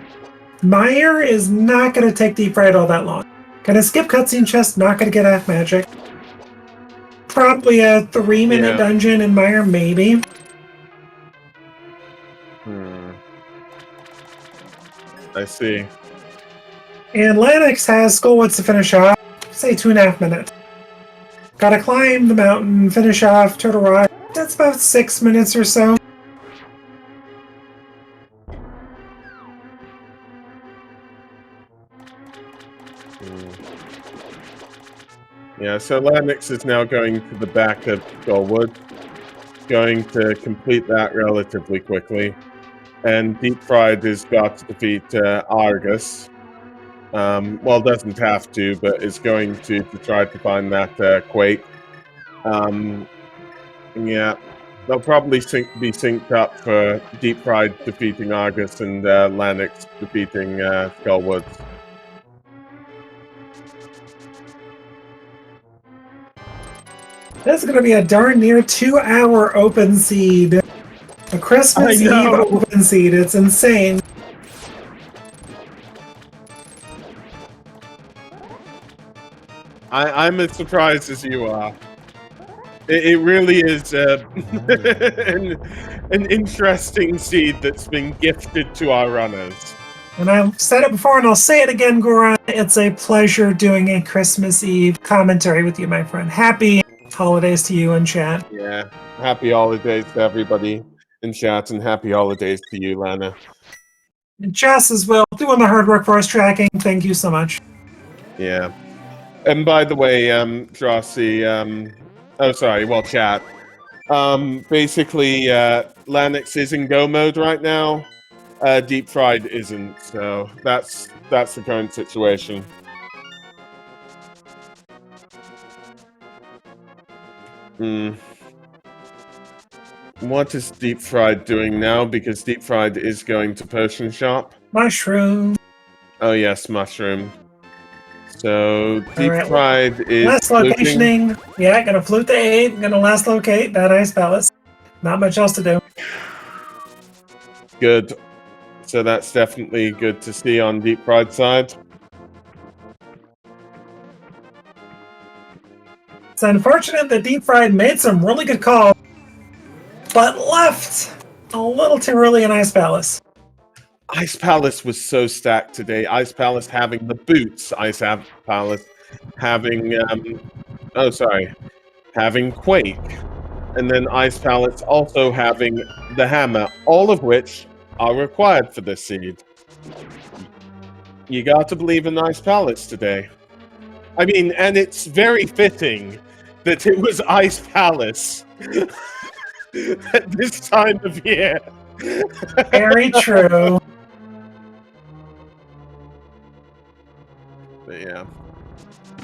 Meyer is not going to take Deep Fried all that long. Gonna skip cutscene chest, not going to get half magic. Probably a 3-minute dungeon in Meyer, maybe. I see. And Lanix has Skullwoods to finish off, say 2.5 minutes. Gotta climb the mountain, finish off Turtle Rock. That's about 6 minutes or so. Yeah, so Lanix is now going to the back of Skullwood, going to complete that relatively quickly. And Deep Fried has got to defeat Argus. Well, doesn't have to, but is going to try to find that Quake. Yeah, they'll probably be synced up for Deep Fried defeating Argus and Lanix defeating Skullwoods. This is going to be a darn near 2-hour open seed. A Christmas Eve open seed. It's insane. I'm as surprised as you are. It really is an interesting seed that's been gifted to our runners. And I've said it before, and I'll say it again, Goran. It's a pleasure doing a Christmas Eve commentary with you, my friend. Happy holidays to you in chat. Yeah, happy holidays to everybody in chat, and happy holidays to you, Lana. And Jess as well, doing the hard work for us tracking. Thank you so much. Yeah. And by the way, Drosy, chat. Basically, Lanix is in go mode right now. Deep Fried isn't, so that's the current situation. What is Deep Fried doing now? Because Deep Fried is going to Potion Shop. Mushroom. Oh yes, mushroom. So Deep Alright, Fried is last fluting. locationing. Yeah, gonna flute the 8. Gonna last locate that Ice Palace. Not much else to do. Good. So that's definitely good to see on Deep Fried side. It's unfortunate that Deep Fried made some really good calls, but left a little too early in Ice Palace. Ice Palace was so stacked today. Ice Palace having the boots. Ice Palace having having Quake. And then Ice Palace also having the hammer, all of which are required for this seed. You got to believe in Ice Palace today. I mean, and it's very fitting that it was Ice Palace at this time of year. Very true. But yeah.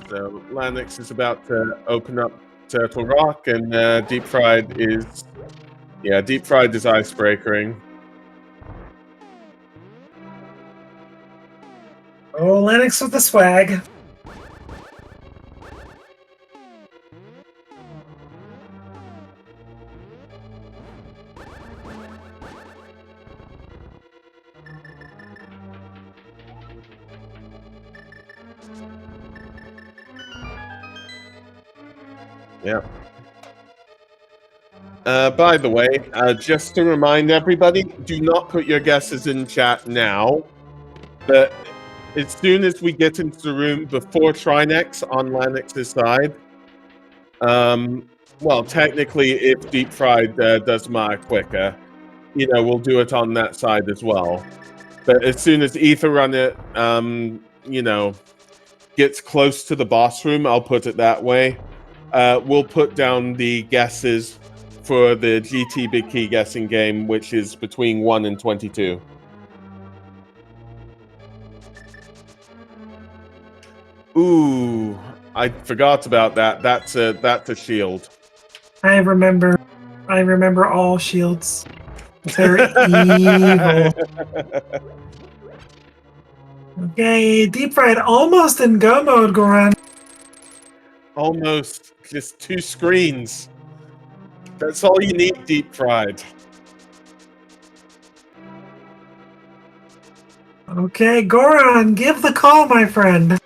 So Lanix is about to open up Turtle Rock, and Deep Fried is icebreakering. Oh, Lennox with the swag. Yeah. By the way, just to remind everybody, do not put your guesses in chat now. But as soon as we get into the room before Trinex on Lanix's side, well, technically, if Deep Fried does Maya quicker, we'll do it on that side as well. But as soon as Ether Run it, gets close to the boss room, I'll put it that way. We'll put down the guesses for the GT Big Key guessing game, which is between 1 and 22. Ooh, I forgot about that. That's a shield. I remember all shields. They're evil. Okay, Deep Fried almost in go mode, Goran. Almost. Just 2 screens. That's all you need, Deep Fried. Okay, Goran, give the call, my friend.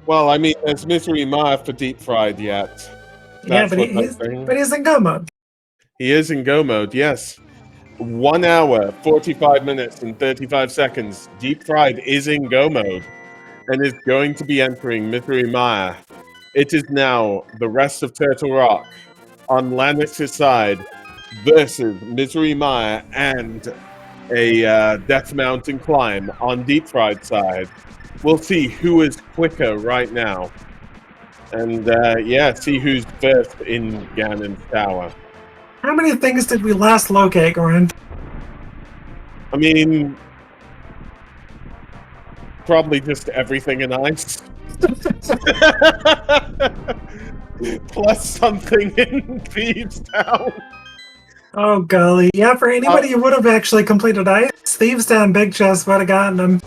Well, I mean, there's Misery Maya for Deep Fried yet. Yeah, but he's in go mode. He is in go mode, yes. 1 hour, 45 minutes, and 35 seconds. Deep Fried is in go mode and is going to be entering Misery Maya. It is now the rest of Turtle Rock on Lanix's side versus Misery Maya and a Death Mountain climb on Deep Fried side. We'll see who is quicker right now. And see who's first in Ganon's Tower. How many things did we last locate, Goran? I mean, probably just everything in ice. Plus something in Thieves Town. Oh, golly. Yeah, for anybody who would have actually completed ice, Thieves Town Big Chest would have gotten them.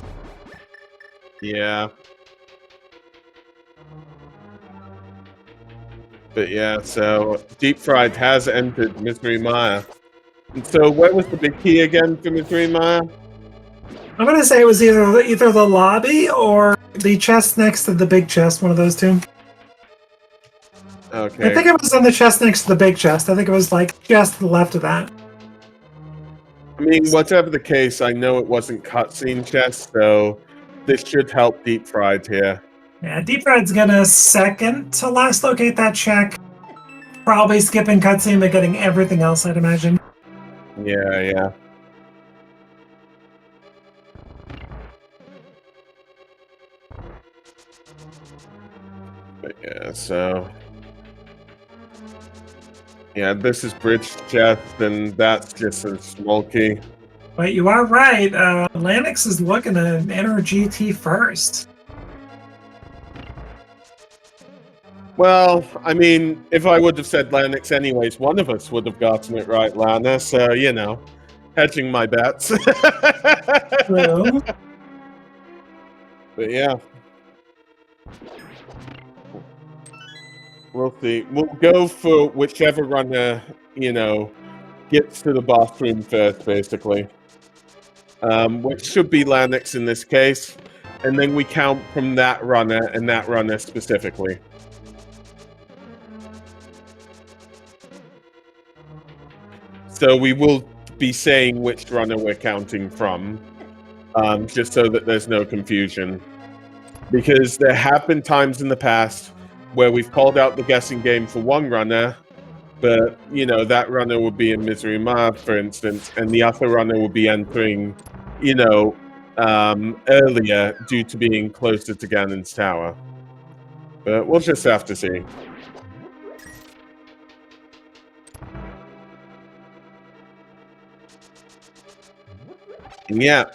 Yeah. But yeah, so Deep Fried has entered Misery Maya. And so where was the big key again for Misery Maya? I'm gonna say it was either the lobby or the chest next to the big chest, one of those two. Okay. I think it was on the chest next to the big chest. I think it was like just to the left of that. I mean, whatever the case, I know it wasn't cutscene chest, so this should help Deep Fried here. Yeah, Deep Fried's gonna second to last locate that check. Probably skipping cutscene but getting everything else, I'd imagine. Yeah. But yeah, so... Yeah, this is bridge chest, and that's just a small key. But you are right, Lanix is looking to enter GT first. Well, I mean, if I would have said Lanix anyways, one of us would have gotten it right, Lana. So, you know, hedging my bets. True. But yeah. We'll see. We'll go for whichever runner, you know, gets to the bathroom first, basically. Which should be Lanix in this case. And then we count from that runner and that runner specifically. So we will be saying which runner we're counting from, just so that there's no confusion. Because there have been times in the past where we've called out the guessing game for one runner, but, you know, that runner would be in Misery Ma, for instance, and the other runner would be entering, you know, earlier due to being closer to Ganon's tower. But we'll just have to see. Yeah.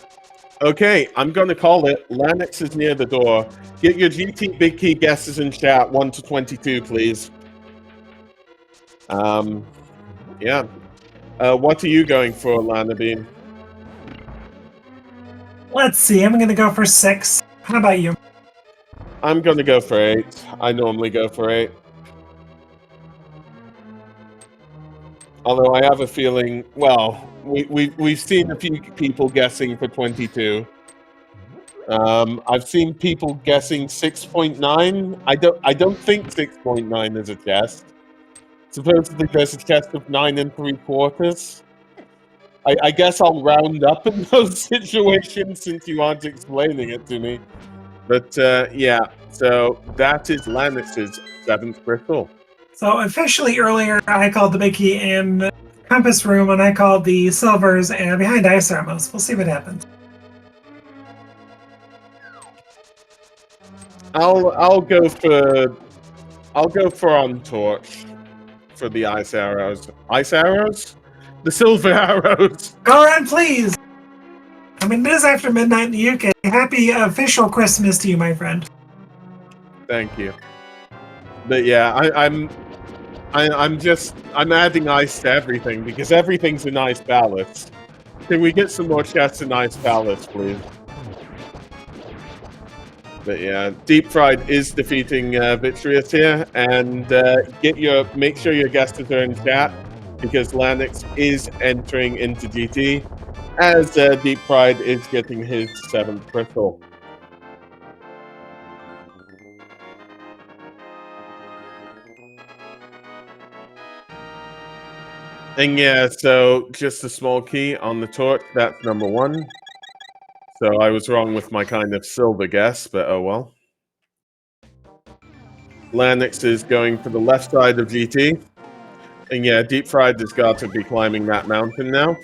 Okay, I'm going to call it. Lanix is near the door. Get your GT Big Key guesses in chat, 1 to 22, please. Yeah. What are you going for, Lana Bean? Let's see. I'm going to go for 6. How about you? I'm going to go for 8. I normally go for 8. Although I have a feeling, well, we've seen a few people guessing for 22. I've seen people guessing 6.9. I don't think 6.9 is a chest. Supposedly there's a chest of 9 3/4. I guess I'll round up in those situations since you aren't explaining it to me. But yeah, so that is Lanix's 7th crystal. So officially earlier, I called the big key in Compass Room, and I called the silvers and behind Ice Armos. We'll see what happens. I'll go for on torch for the ice arrows. Ice arrows? The silver arrows. Go on, please. I mean, it is after midnight in the UK. Happy official Christmas to you, my friend. Thank you. But yeah, I'm adding ice to everything because everything's in ice ballast. Can we get some more chests in ice ballast, please? But yeah, Deep Fried is defeating Vitreous here, and make sure your guesses are in chat because Lanix is entering into GT as Deep Fried is getting his 7th crystal. And yeah, so just a small key on the torch, that's number 1. So I was wrong with my kind of silver guess, but oh well. Lanix is going for the left side of GT. And yeah, Deep Fried has got to be climbing that mountain now.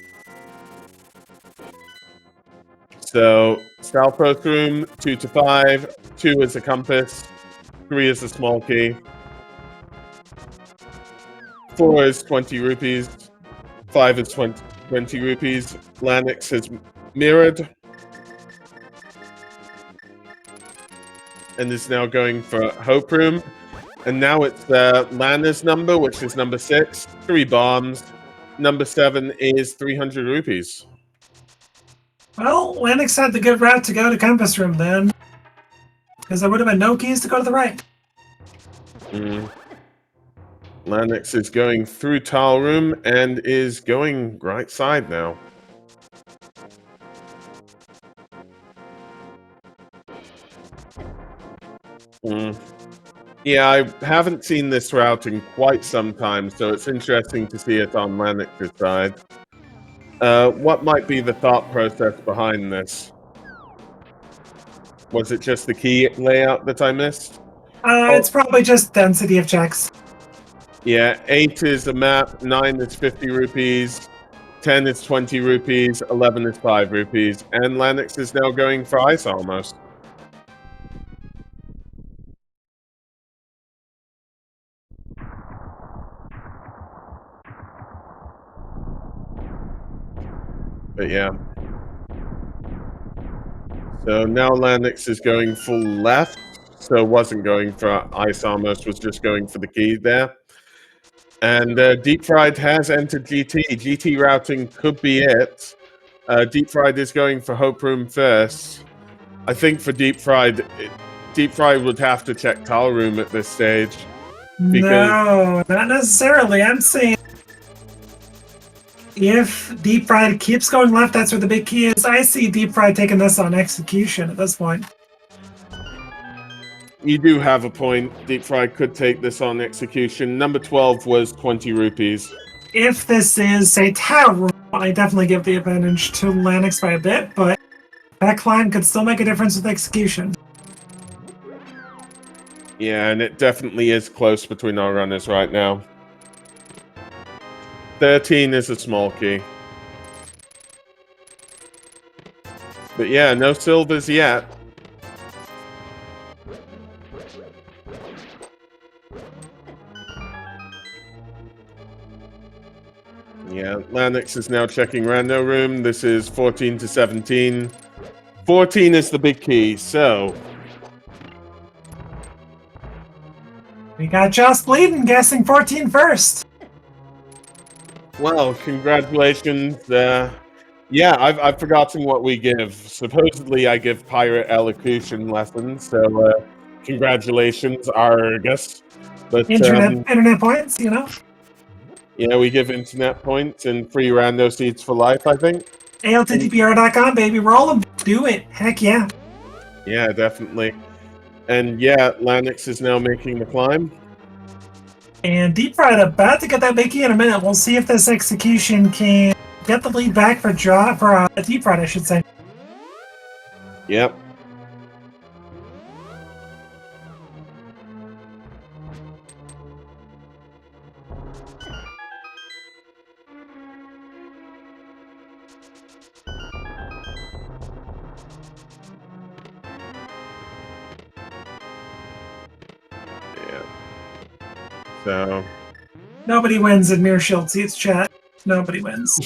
So, Southpost Room, 2 to 5. 2 is a compass. 3 is a small key. 4 is 20 rupees. 5 is 20 rupees. Lanix has mirrored. And is now going for Hope Room. And now it's Lana's number, which is number 6. 3 bombs. Number 7 is 300 rupees. Well, Lanix had the good route to go to Compass Room then. Because there would have been no keys to go to the right. Lanix is going through Tile Room and is going right side now. Yeah, I haven't seen this route in quite some time, so it's interesting to see it on Lanix's side. What might be the thought process behind this? Was it just the key layout that I missed? It's probably just density of checks. Yeah, 8 is a map, 9 is 50 rupees, 10 is 20 rupees, 11 is 5 rupees, and Lanix is now going for ice almost. But yeah. So now Lanix is going full left. also wasn't going for ice, almost was just going for the key there. And Deep Fried has entered GT. GT routing could be it. Deep Fried is going for Hope Room first. I think for Deep Fried would have to check Tile Room at this stage. No, not necessarily. I'm saying if Deep Fried keeps going left, that's where the big key is. I see Deep Fried taking this on execution at this point. You do have a point. Deep Fried could take this on execution. Number 12 was 20 rupees. If this is, say, Tile Room, I definitely give the advantage to Lanix by a bit, but that climb could still make a difference with execution. Yeah, and it definitely is close between our runners right now. 13 is a small key. But yeah, no silvers yet. Yeah, Lanix is now checking Rando Room. This is 14 to 17. 14 is the big key, so... We got Just Bleeding guessing 14 first. Well, congratulations. Yeah, I've forgotten what we give. Supposedly, I give pirate elocution lessons, so congratulations, Argus. But internet points, you know? Yeah, we give internet points and free rando seeds for life, I think. ALTTPR.com, baby. Roll them. Do it. Heck yeah. Yeah, definitely. And yeah, Lanix is now making the climb. And Deep Fried about to get that big key in a minute. We'll see if this execution can get the lead back for Deep Fried, I should say. Yep. So nobody wins in Mirror Shield seats, chat. Nobody wins.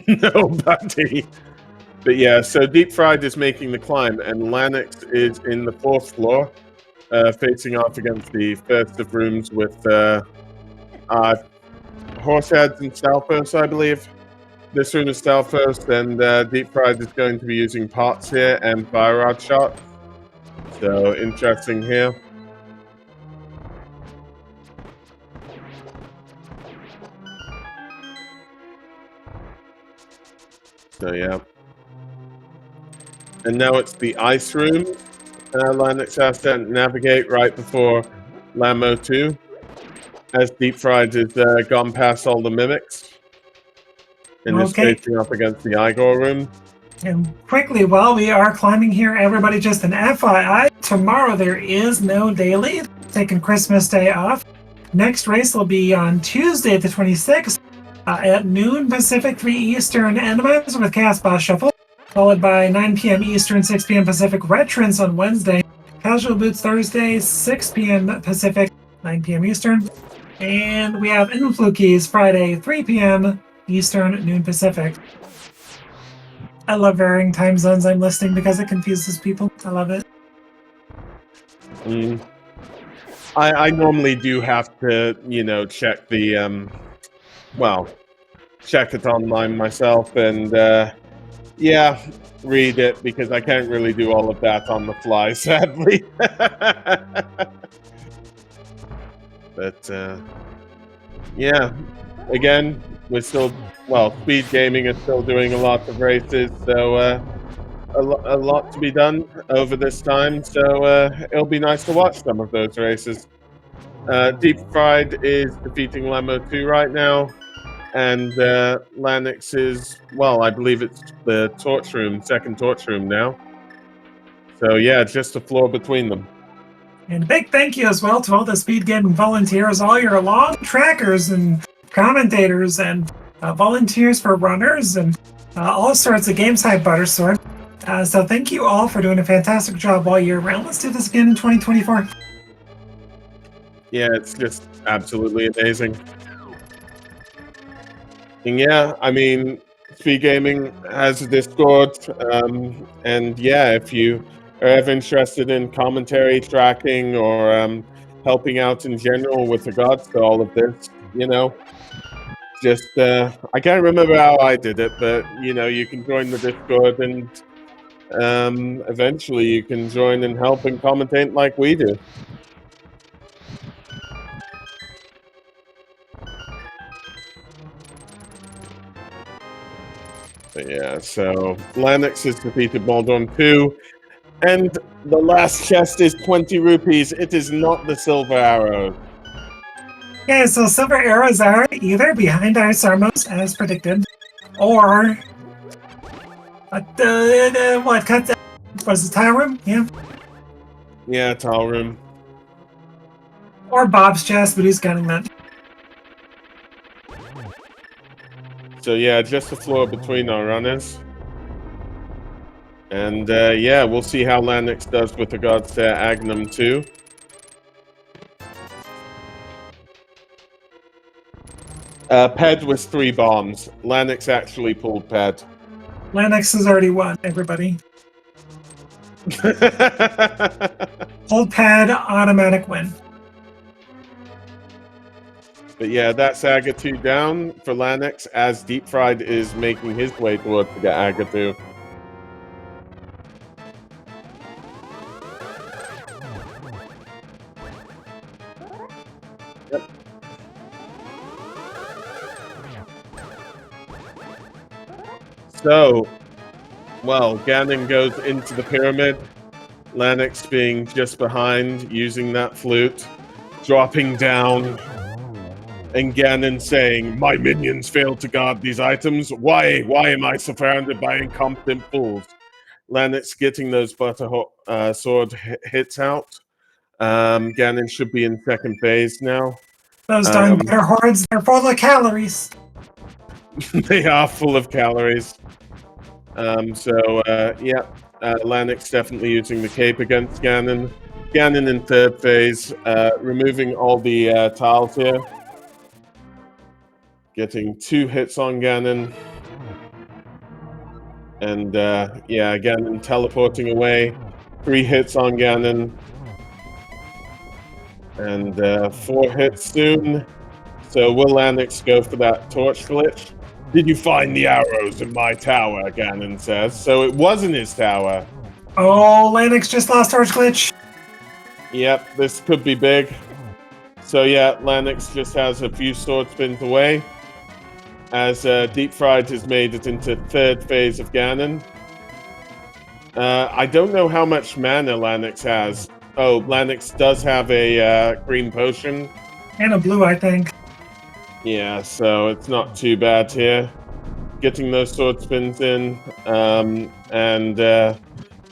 Nobody. But yeah, so Deep Fried is making the climb, and Lanix is in the 4th floor, facing off against the first of rooms with Horseheads and Stalfos, I believe. This room is Stalfos, and Deep Fried is going to be using pots here and fire rod shots. So interesting here. So yeah. And now it's the ice room. Lanix has to navigate right before Lammo 2. As Deep Fried has gone past all the mimics. And is facing up against the Igor room. And quickly, while we are climbing here, everybody just an FYI, tomorrow there is no daily. Taking Christmas Day off. Next race will be on Tuesday the 26th. At noon Pacific, 3 Eastern, Randomizer with Chaos Boss Shuffle, followed by 9 p.m. Eastern, 6 p.m. Pacific, Retrance on Wednesday, Casual Boots Thursday, 6 p.m. Pacific, 9 p.m. Eastern, and we have Influkeys Friday, 3 p.m. Eastern, noon Pacific. I love varying time zones I'm listing because it confuses people. I love it. I normally do have to, check the... check it online myself and, read it because I can't really do all of that on the fly, sadly. But, again, we're still, Speed Gaming is still doing a lot of races, so a lot to be done over this time, so it'll be nice to watch some of those races. Deep Fried is defeating Lammo 2 right now. And Lanix is, I believe it's the torch room, second torch room now. So yeah, just a floor between them. And a big thank you as well to all the Speed Gaming volunteers, all your long trackers and commentators and volunteers for runners and all sorts of games hype Buttersword. So thank you all for doing a fantastic job all year round. Let's do this again in 2024. Yeah, it's just absolutely amazing. And yeah, I mean, Speed Gaming has a Discord, and yeah, if you are ever interested in commentary, tracking, or helping out in general with regards to all of this, just I can't remember how I did it, but you can join the Discord and eventually you can join and help and commentate like we do. But yeah, so Lanix has defeated Moldorm 2, and the last chest is 20 rupees. It is not the silver arrow. Okay, so silver arrows are either behind our Sarmos, as predicted, or what? Cut that? Was the tile room? Yeah. Yeah, tile room. Or Bob's chest, but he's counting that. So yeah, just the floor between our runners. And yeah, we'll see how Lanix does with regards to Agnum 2. Ped was 3 bombs. Lanix actually pulled Ped. Lanix has already won, everybody. Hold pad, automatic win. But yeah, that's Aga2 down for Lanix as Deep Fried is making his way towards the Aga2. Yep. So, well, Ganon goes into the pyramid. Lanix being just behind, using that flute, dropping down. And Ganon saying, "My minions failed to guard these items. Why am I surrounded by incompetent fools?" Lanix getting those butter sword hits out. Ganon should be in second phase now. Those darn butter hordes, they're full of calories. They are full of calories. Yeah, Lanix definitely using the cape against Ganon. Ganon in third phase, removing all the tiles here. Getting 2 hits on Ganon. And yeah, Ganon teleporting away. 3 hits on Ganon. And 4 hits soon. So will Lanix go for that torch glitch? Did you find the arrows in my tower? Ganon says. So it was in his tower. Oh, Lanix just lost torch glitch. Yep, this could be big. So yeah, Lanix just has a few sword spins away. As Deep Fried has made it into third phase of Ganon. I don't know how much mana Lanix has. Oh, Lanix does have a green potion. And a blue, I think. Yeah, so it's not too bad here. Getting those sword spins in, and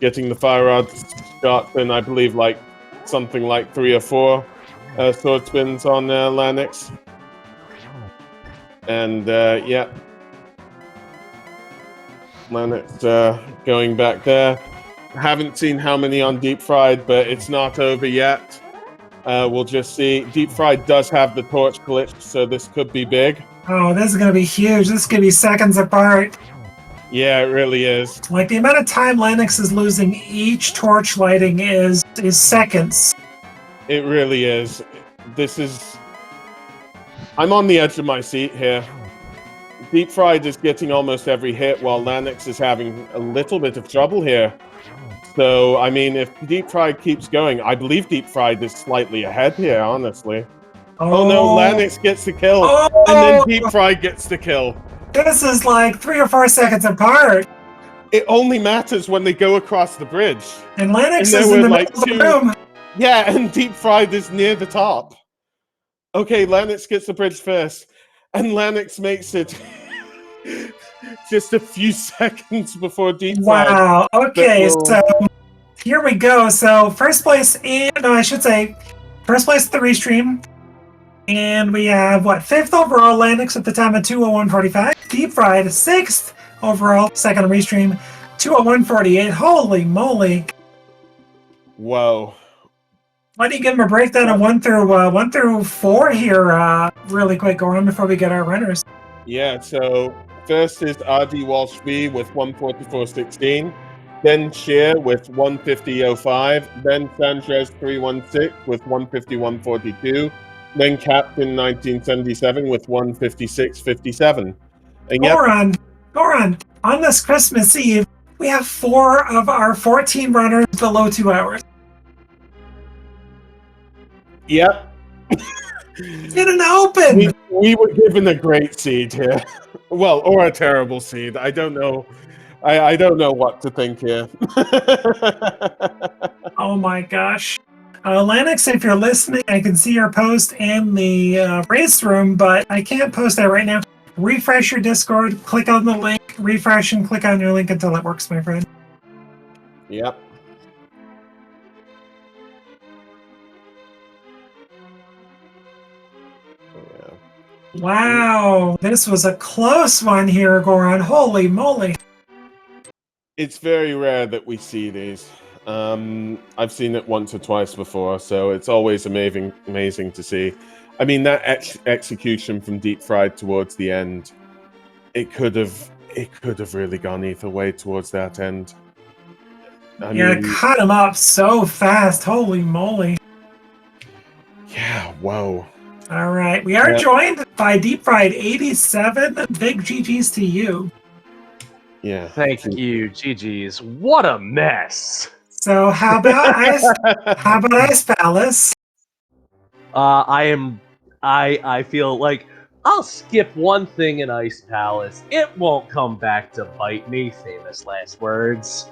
getting the fire rod shots in, I believe, like something like 3 or 4 sword spins on Lanix. And yeah, Lanix going back there. Haven't seen how many on Deep Fried, but it's not over yet. We'll just see. Deep Fried does have the torch glitch, so this could be big. Oh, this is going to be huge. This could be seconds apart. Yeah, it really is. Like, the amount of time Lanix is losing each torch lighting is seconds. It really is. This is... I'm on the edge of my seat here. Deep Fried is getting almost every hit, while Lanix is having a little bit of trouble here. So, I mean, if Deep Fried keeps going, I believe Deep Fried is slightly ahead here, honestly. Oh no, Lanix gets the kill, and then Deep Fried gets the kill. This is like 3 or 4 seconds apart. It only matters when they go across the bridge. And Lanix is in the middle of the room. Yeah, and Deep Fried is near the top. Okay, Lanix gets the bridge first, and Lanix makes it just a few seconds before Deep Fried. Wow, okay, so here we go. So first place, first place at the restream. And we have, 5th overall, Lanix at the time of 2:01:45. Deep Fried, 6th overall, second restream, 2:01:48. Holy moly. Whoa. Why don't you give him a breakdown of 1 through 4 here, really quick, Goran, before we get our runners? Yeah, so first is RD Walsh B with 144.16. then Shear with 150.05, then Sanchez 316 with 151.42, then Captain 1977 with 156.57. And yep, Goran, on this Christmas Eve, we have 4 of our 14 runners below 2 hours. yep. Didn't open! We were given a great seed here. Well, or a terrible seed. I don't know. I don't know what to think here. Oh my gosh. Lennox, if you're listening, I can see your post in the race room, but I can't post that right now. Refresh your Discord, click on the link, refresh and click on your link until it works, my friend. Yep. Wow, this was a close one here, Goran. Holy moly. It's very rare that we see these. I've seen it once or twice before, so it's always amazing to see. I mean, that execution from Deep Fried towards the end, it could have really gone either way towards that end. I mean, cut him up so fast. Holy moly. Yeah, whoa. All right, we are joined by Deep Fried 87. Big GG's to you. Yeah. Thank you, GG's. What a mess. So how about Ice Palace? I feel like I'll skip one thing in Ice Palace. It won't come back to bite me. Famous last words.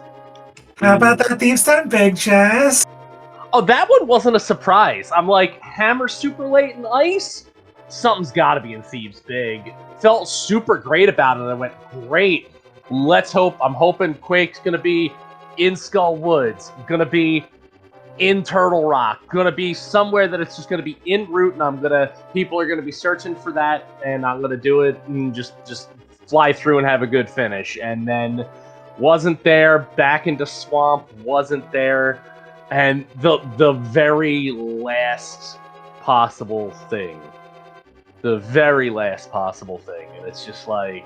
How about that Thief's Done Big Chest? Oh, that one wasn't a surprise. I'm like, Hammer super late in Ice? Something's gotta be in Thieves Big. Felt super great about it. I went, great. Let's hope. I'm hoping Quake's gonna be in Skull Woods. Gonna be in Turtle Rock. Gonna be somewhere that it's just gonna be en route, and people are gonna be searching for that, and I'm gonna do it and just fly through and have a good finish. And then wasn't there. Back into Swamp. Wasn't there. And the very last possible thing. The very last possible thing. And it's just like...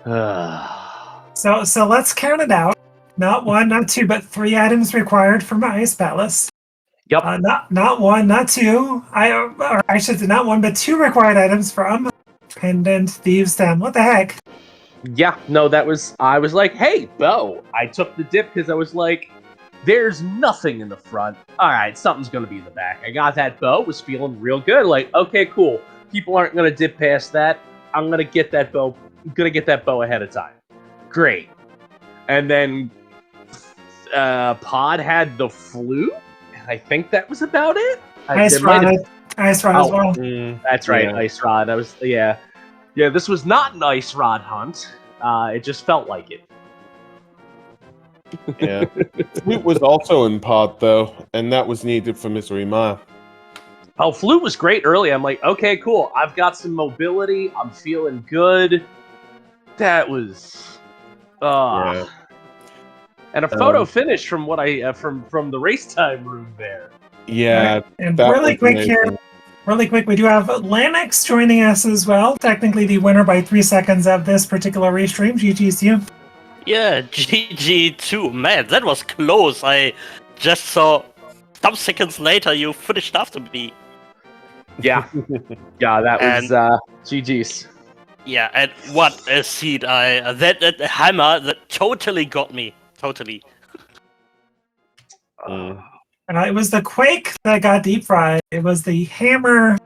So let's count it out. Not 1, not 2, but 3 items required from Ice Palace. Yep. Not 1, not 2. I should say not 1, but 2 required items from Pendant Thieves Den. What the heck? Yeah, no, I was like, hey, bow. I took the dip because I was like, there's nothing in the front. All right, something's going to be in the back. I got that bow, was feeling real good. Like, okay, cool. People aren't going to dip past that. I'm going to get that bow. I'm going to get that bow ahead of time. Great. And then Pod had the flu. I think that was about it. Ice Rod as well. That's right, yeah. Ice Rod. Yeah, this was not an Ice Rod hunt. It just felt like it. Yeah. Flute was also in Pod, though, and that was needed for Misery Mile. Oh, Flute was great early. I'm like, okay, cool. I've got some mobility. I'm feeling good. That was... Yeah. And a photo finish from what from the race time room there. Yeah. And really quick here, we do have Lennox joining us as well. Technically the winner by 3 seconds of this particular race stream. GG's to you. Yeah, GG too. Man, that was close. I just saw some seconds later you finished after me. Yeah. Yeah, that was GG's. Yeah, and what a seed. That hammer that totally got me. Totally. It was the Quake that got Deep Fried. It was the Hammer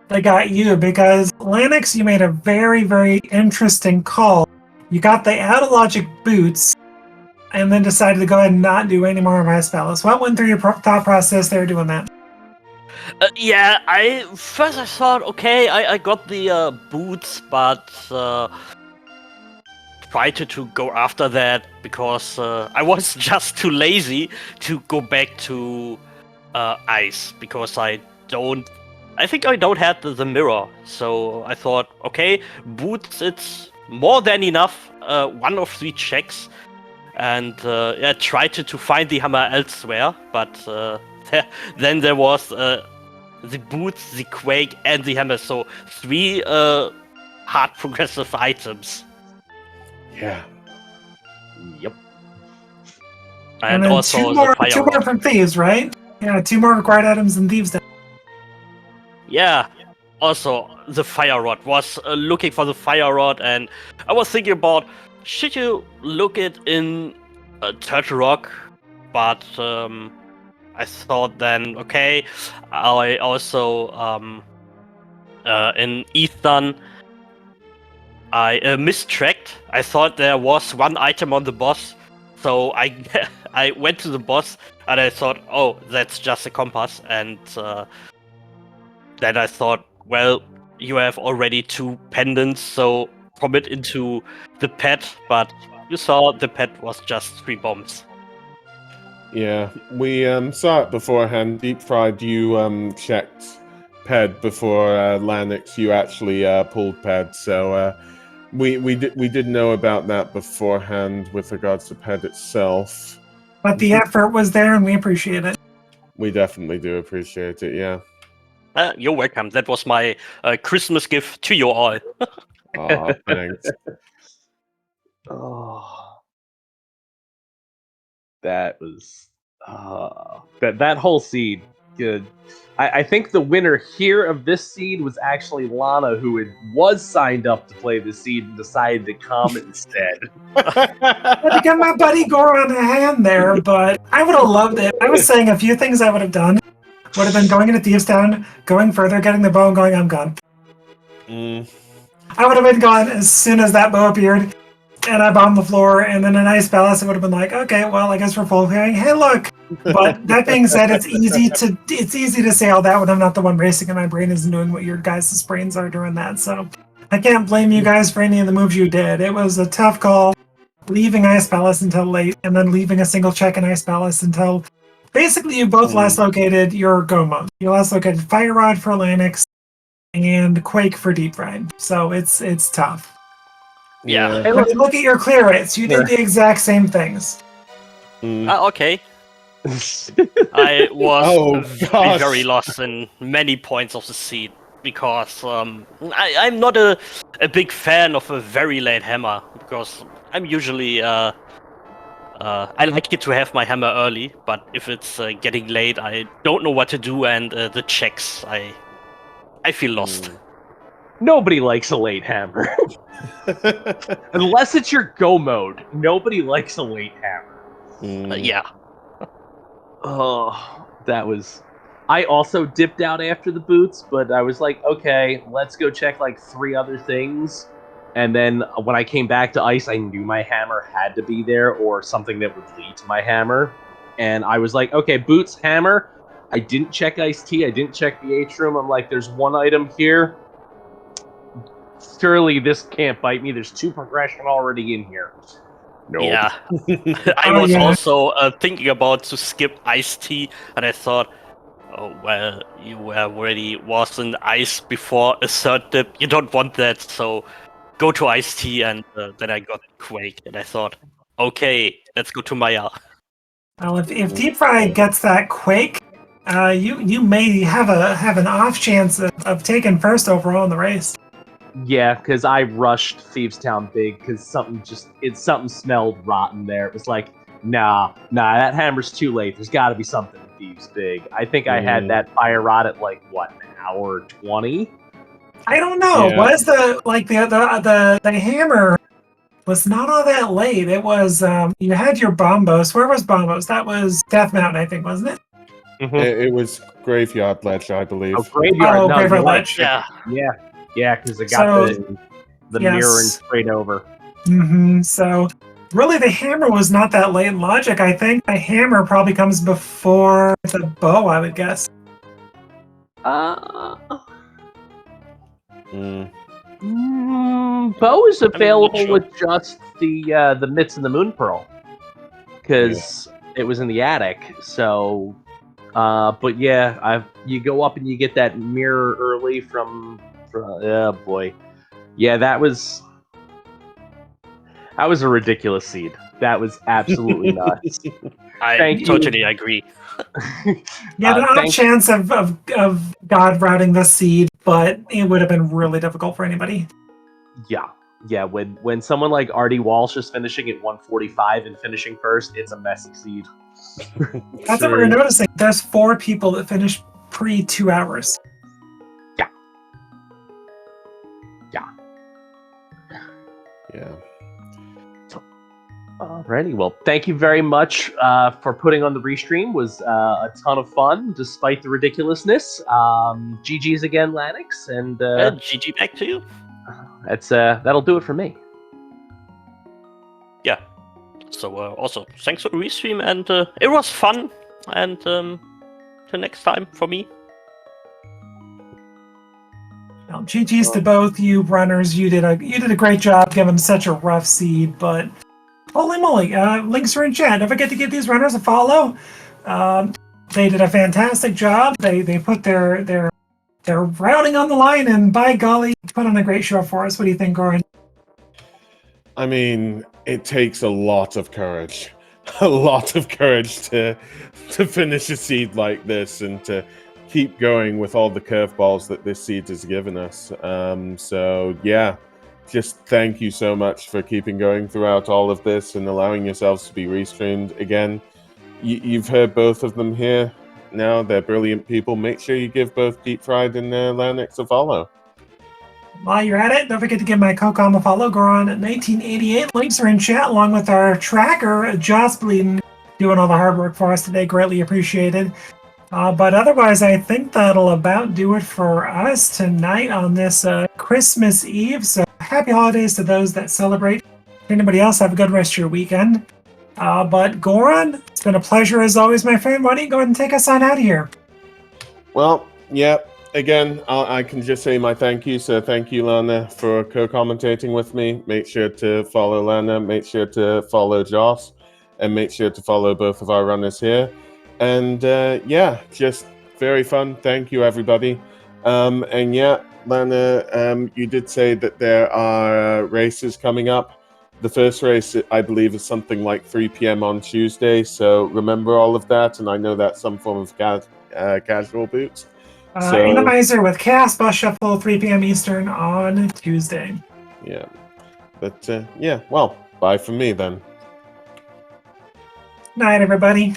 that got you, because Lennox, you made a very, very interesting call. You got the Out-of-Logic boots, and then decided to go ahead and not do any more of Ice Palace. What went through your thought process there doing that? Yeah, I thought, okay, I got the boots, but tried to go after that because I was just too lazy to go back to ice, because I think I don't have the mirror. So I thought, okay, boots, it's more than enough. 1 of 3 checks, and tried to find the hammer elsewhere, but then there was the boots, the Quake, and the hammer. So 3 hard progressive items. Yeah. Yep. And And then also two the more fire rod. from thieves, right? Yeah, 2 more required items in thieves. Yeah. Also, the fire rod was looking for the fire rod, and I was thinking about should you look it in Turtle Rock, but I thought then okay, I also in Ethan I mistracked. I thought there was one item on the boss, so I I went to the boss and I thought, oh, that's just a compass, and then I thought, well, you have already 2 pendants, so commit into the pet, but you saw the pet was just 3 bombs. Yeah, we saw it beforehand. Deep Fried, you checked Ped before Lanix. You actually pulled Ped, so we did know about that beforehand with regards to Ped itself. But the effort was there, and we appreciate it. We definitely do appreciate it. Yeah. You're welcome. That was my Christmas gift to you all. Aw, thanks. Oh, that was that whole seed. Good. I think the winner here of this seed was actually Lana, who was signed up to play the seed and decided to come instead. I had to get my buddy Goron a hand there, but I would have loved it. I was saying a few things I would have done. Would have been going into Thieves Town, going further, getting the bow, and going, I'm gone. I would have been gone as soon as that bow appeared, and I bombed the floor, and then an ice palace, it would have been like, okay, well, I guess we're full clearing. Hey, look! But that being said, it's easy to say all that when I'm not the one racing, and my brain isn't doing what your guys' brains are doing that, so I can't blame you guys for any of the moves you did. It was a tough call, leaving Ice Palace until late, and then leaving a single check in Ice Palace until basically you both last located your go mode. You last located Fire Rod for Lanix and Quake for Deep Fried. So it's tough. Yeah. Hey, But look at your clear rates. You did the exact same things. Okay. I was very, gosh. very lost in many points of the seed because I'm not a big fan of a very late hammer because I'm usually I like it to have my hammer early, but if it's getting late, I don't know what to do, and the checks I feel lost. Nobody likes a late hammer. Unless it's your go mode. Nobody likes a late hammer. Yeah. Oh, that was... I also dipped out after the boots, but I was like, okay, let's go check like 3 other things. And then when I came back to ice, I knew my hammer had to be there or something that would lead to my hammer. And I was like, okay, boots, hammer. I didn't check iced tea. I didn't check the H room. I'm like, there's 1 item here. Surely this can't bite me. There's 2 progression already in here. No. Yeah. I was also thinking about to skip iced tea, and I thought, oh, well, you already was in ice before a third dip. You don't want that, so go to iced tea, and then I got Quake, and I thought, okay, let's go to Maya. Well, if Deep Fried gets that Quake, you may have an off chance of taking first overall in the race. Yeah, because I rushed Thieves Town big because something smelled rotten there. It was like, nah, that hammer's too late. There's got to be something in Thieves big. I think I had that fire rod at like what, an hour 20? I don't know. Yeah. Was the hammer was not all that late. It was you had your Bombos. Where was Bombos? That was Death Mountain, I think, wasn't it? It was Graveyard Ledge, I believe. Oh, Graveyard. Oh, no, Graveyard you're right. Ledge. Yeah, because it got the yes. mirror and straight over. So really, the hammer was not that late in logic. I think the hammer probably comes before the bow, I would guess. Bow is available sure. with just the mitts and the moon pearl because it was in the attic. So, but yeah, you go up and you get that mirror early from oh boy, yeah, that was a ridiculous seed. That was absolutely nuts. I totally agree. Yeah, the odd chance of God routing the seed, but it would have been really difficult for anybody. Yeah, Yeah, when someone like Artie Walsh is finishing at 145 and finishing first, it's a messy seed. That's what we're noticing. There's 4 people that finish pre 2 hours. Yeah. Alrighty, well, thank you very much for putting on the restream. Was a ton of fun, despite the ridiculousness. GG's again, Lanix, and GG back to you. that'll do it for me. Yeah. So also thanks for the restream, and it was fun. And till next time for me. Well, GG's to both you runners. You did a great job given such a rough seed, but holy moly! Links are in chat. Don't forget to give these runners a follow. They did a fantastic job. They put their routing on the line, and by golly, put on a great show for us. What do you think, Goran? I mean, it takes a lot of courage. A lot of courage to finish a seed like this and to keep going with all the curveballs that this seed has given us. So yeah, just thank you so much for keeping going throughout all of this and allowing yourselves to be restreamed again. You've heard both of them here now. They're brilliant people. Make sure you give both Deep Fried and Lanix a follow. While you're at it, don't forget to give my co-com a follow. Goran at 1988. Links are in chat along with our tracker, Joss Bleeding, doing all the hard work for us today. Greatly appreciated. But otherwise, I think that'll about do it for us tonight on this Christmas Eve. So happy holidays to those that celebrate. Anybody else, have a good rest of your weekend. But Goran, it's been a pleasure as always, my friend. Why don't you go ahead and take us on out of here? Well, yeah, again, I can just say my thank you. So thank you, Lana, for co-commentating with me. Make sure to follow Lana, make sure to follow Joss, and make sure to follow both of our runners here. And yeah, just very fun. Thank you, everybody. And yeah, Lana, you did say that there are races coming up. The first race, I believe, is something like 3 p.m. on Tuesday. So remember all of that. And I know that's some form of casual boots. Randomizer with Cast Bus Shuffle, 3 p.m. Eastern on Tuesday. Yeah. But yeah, well, bye from me then. Night, everybody.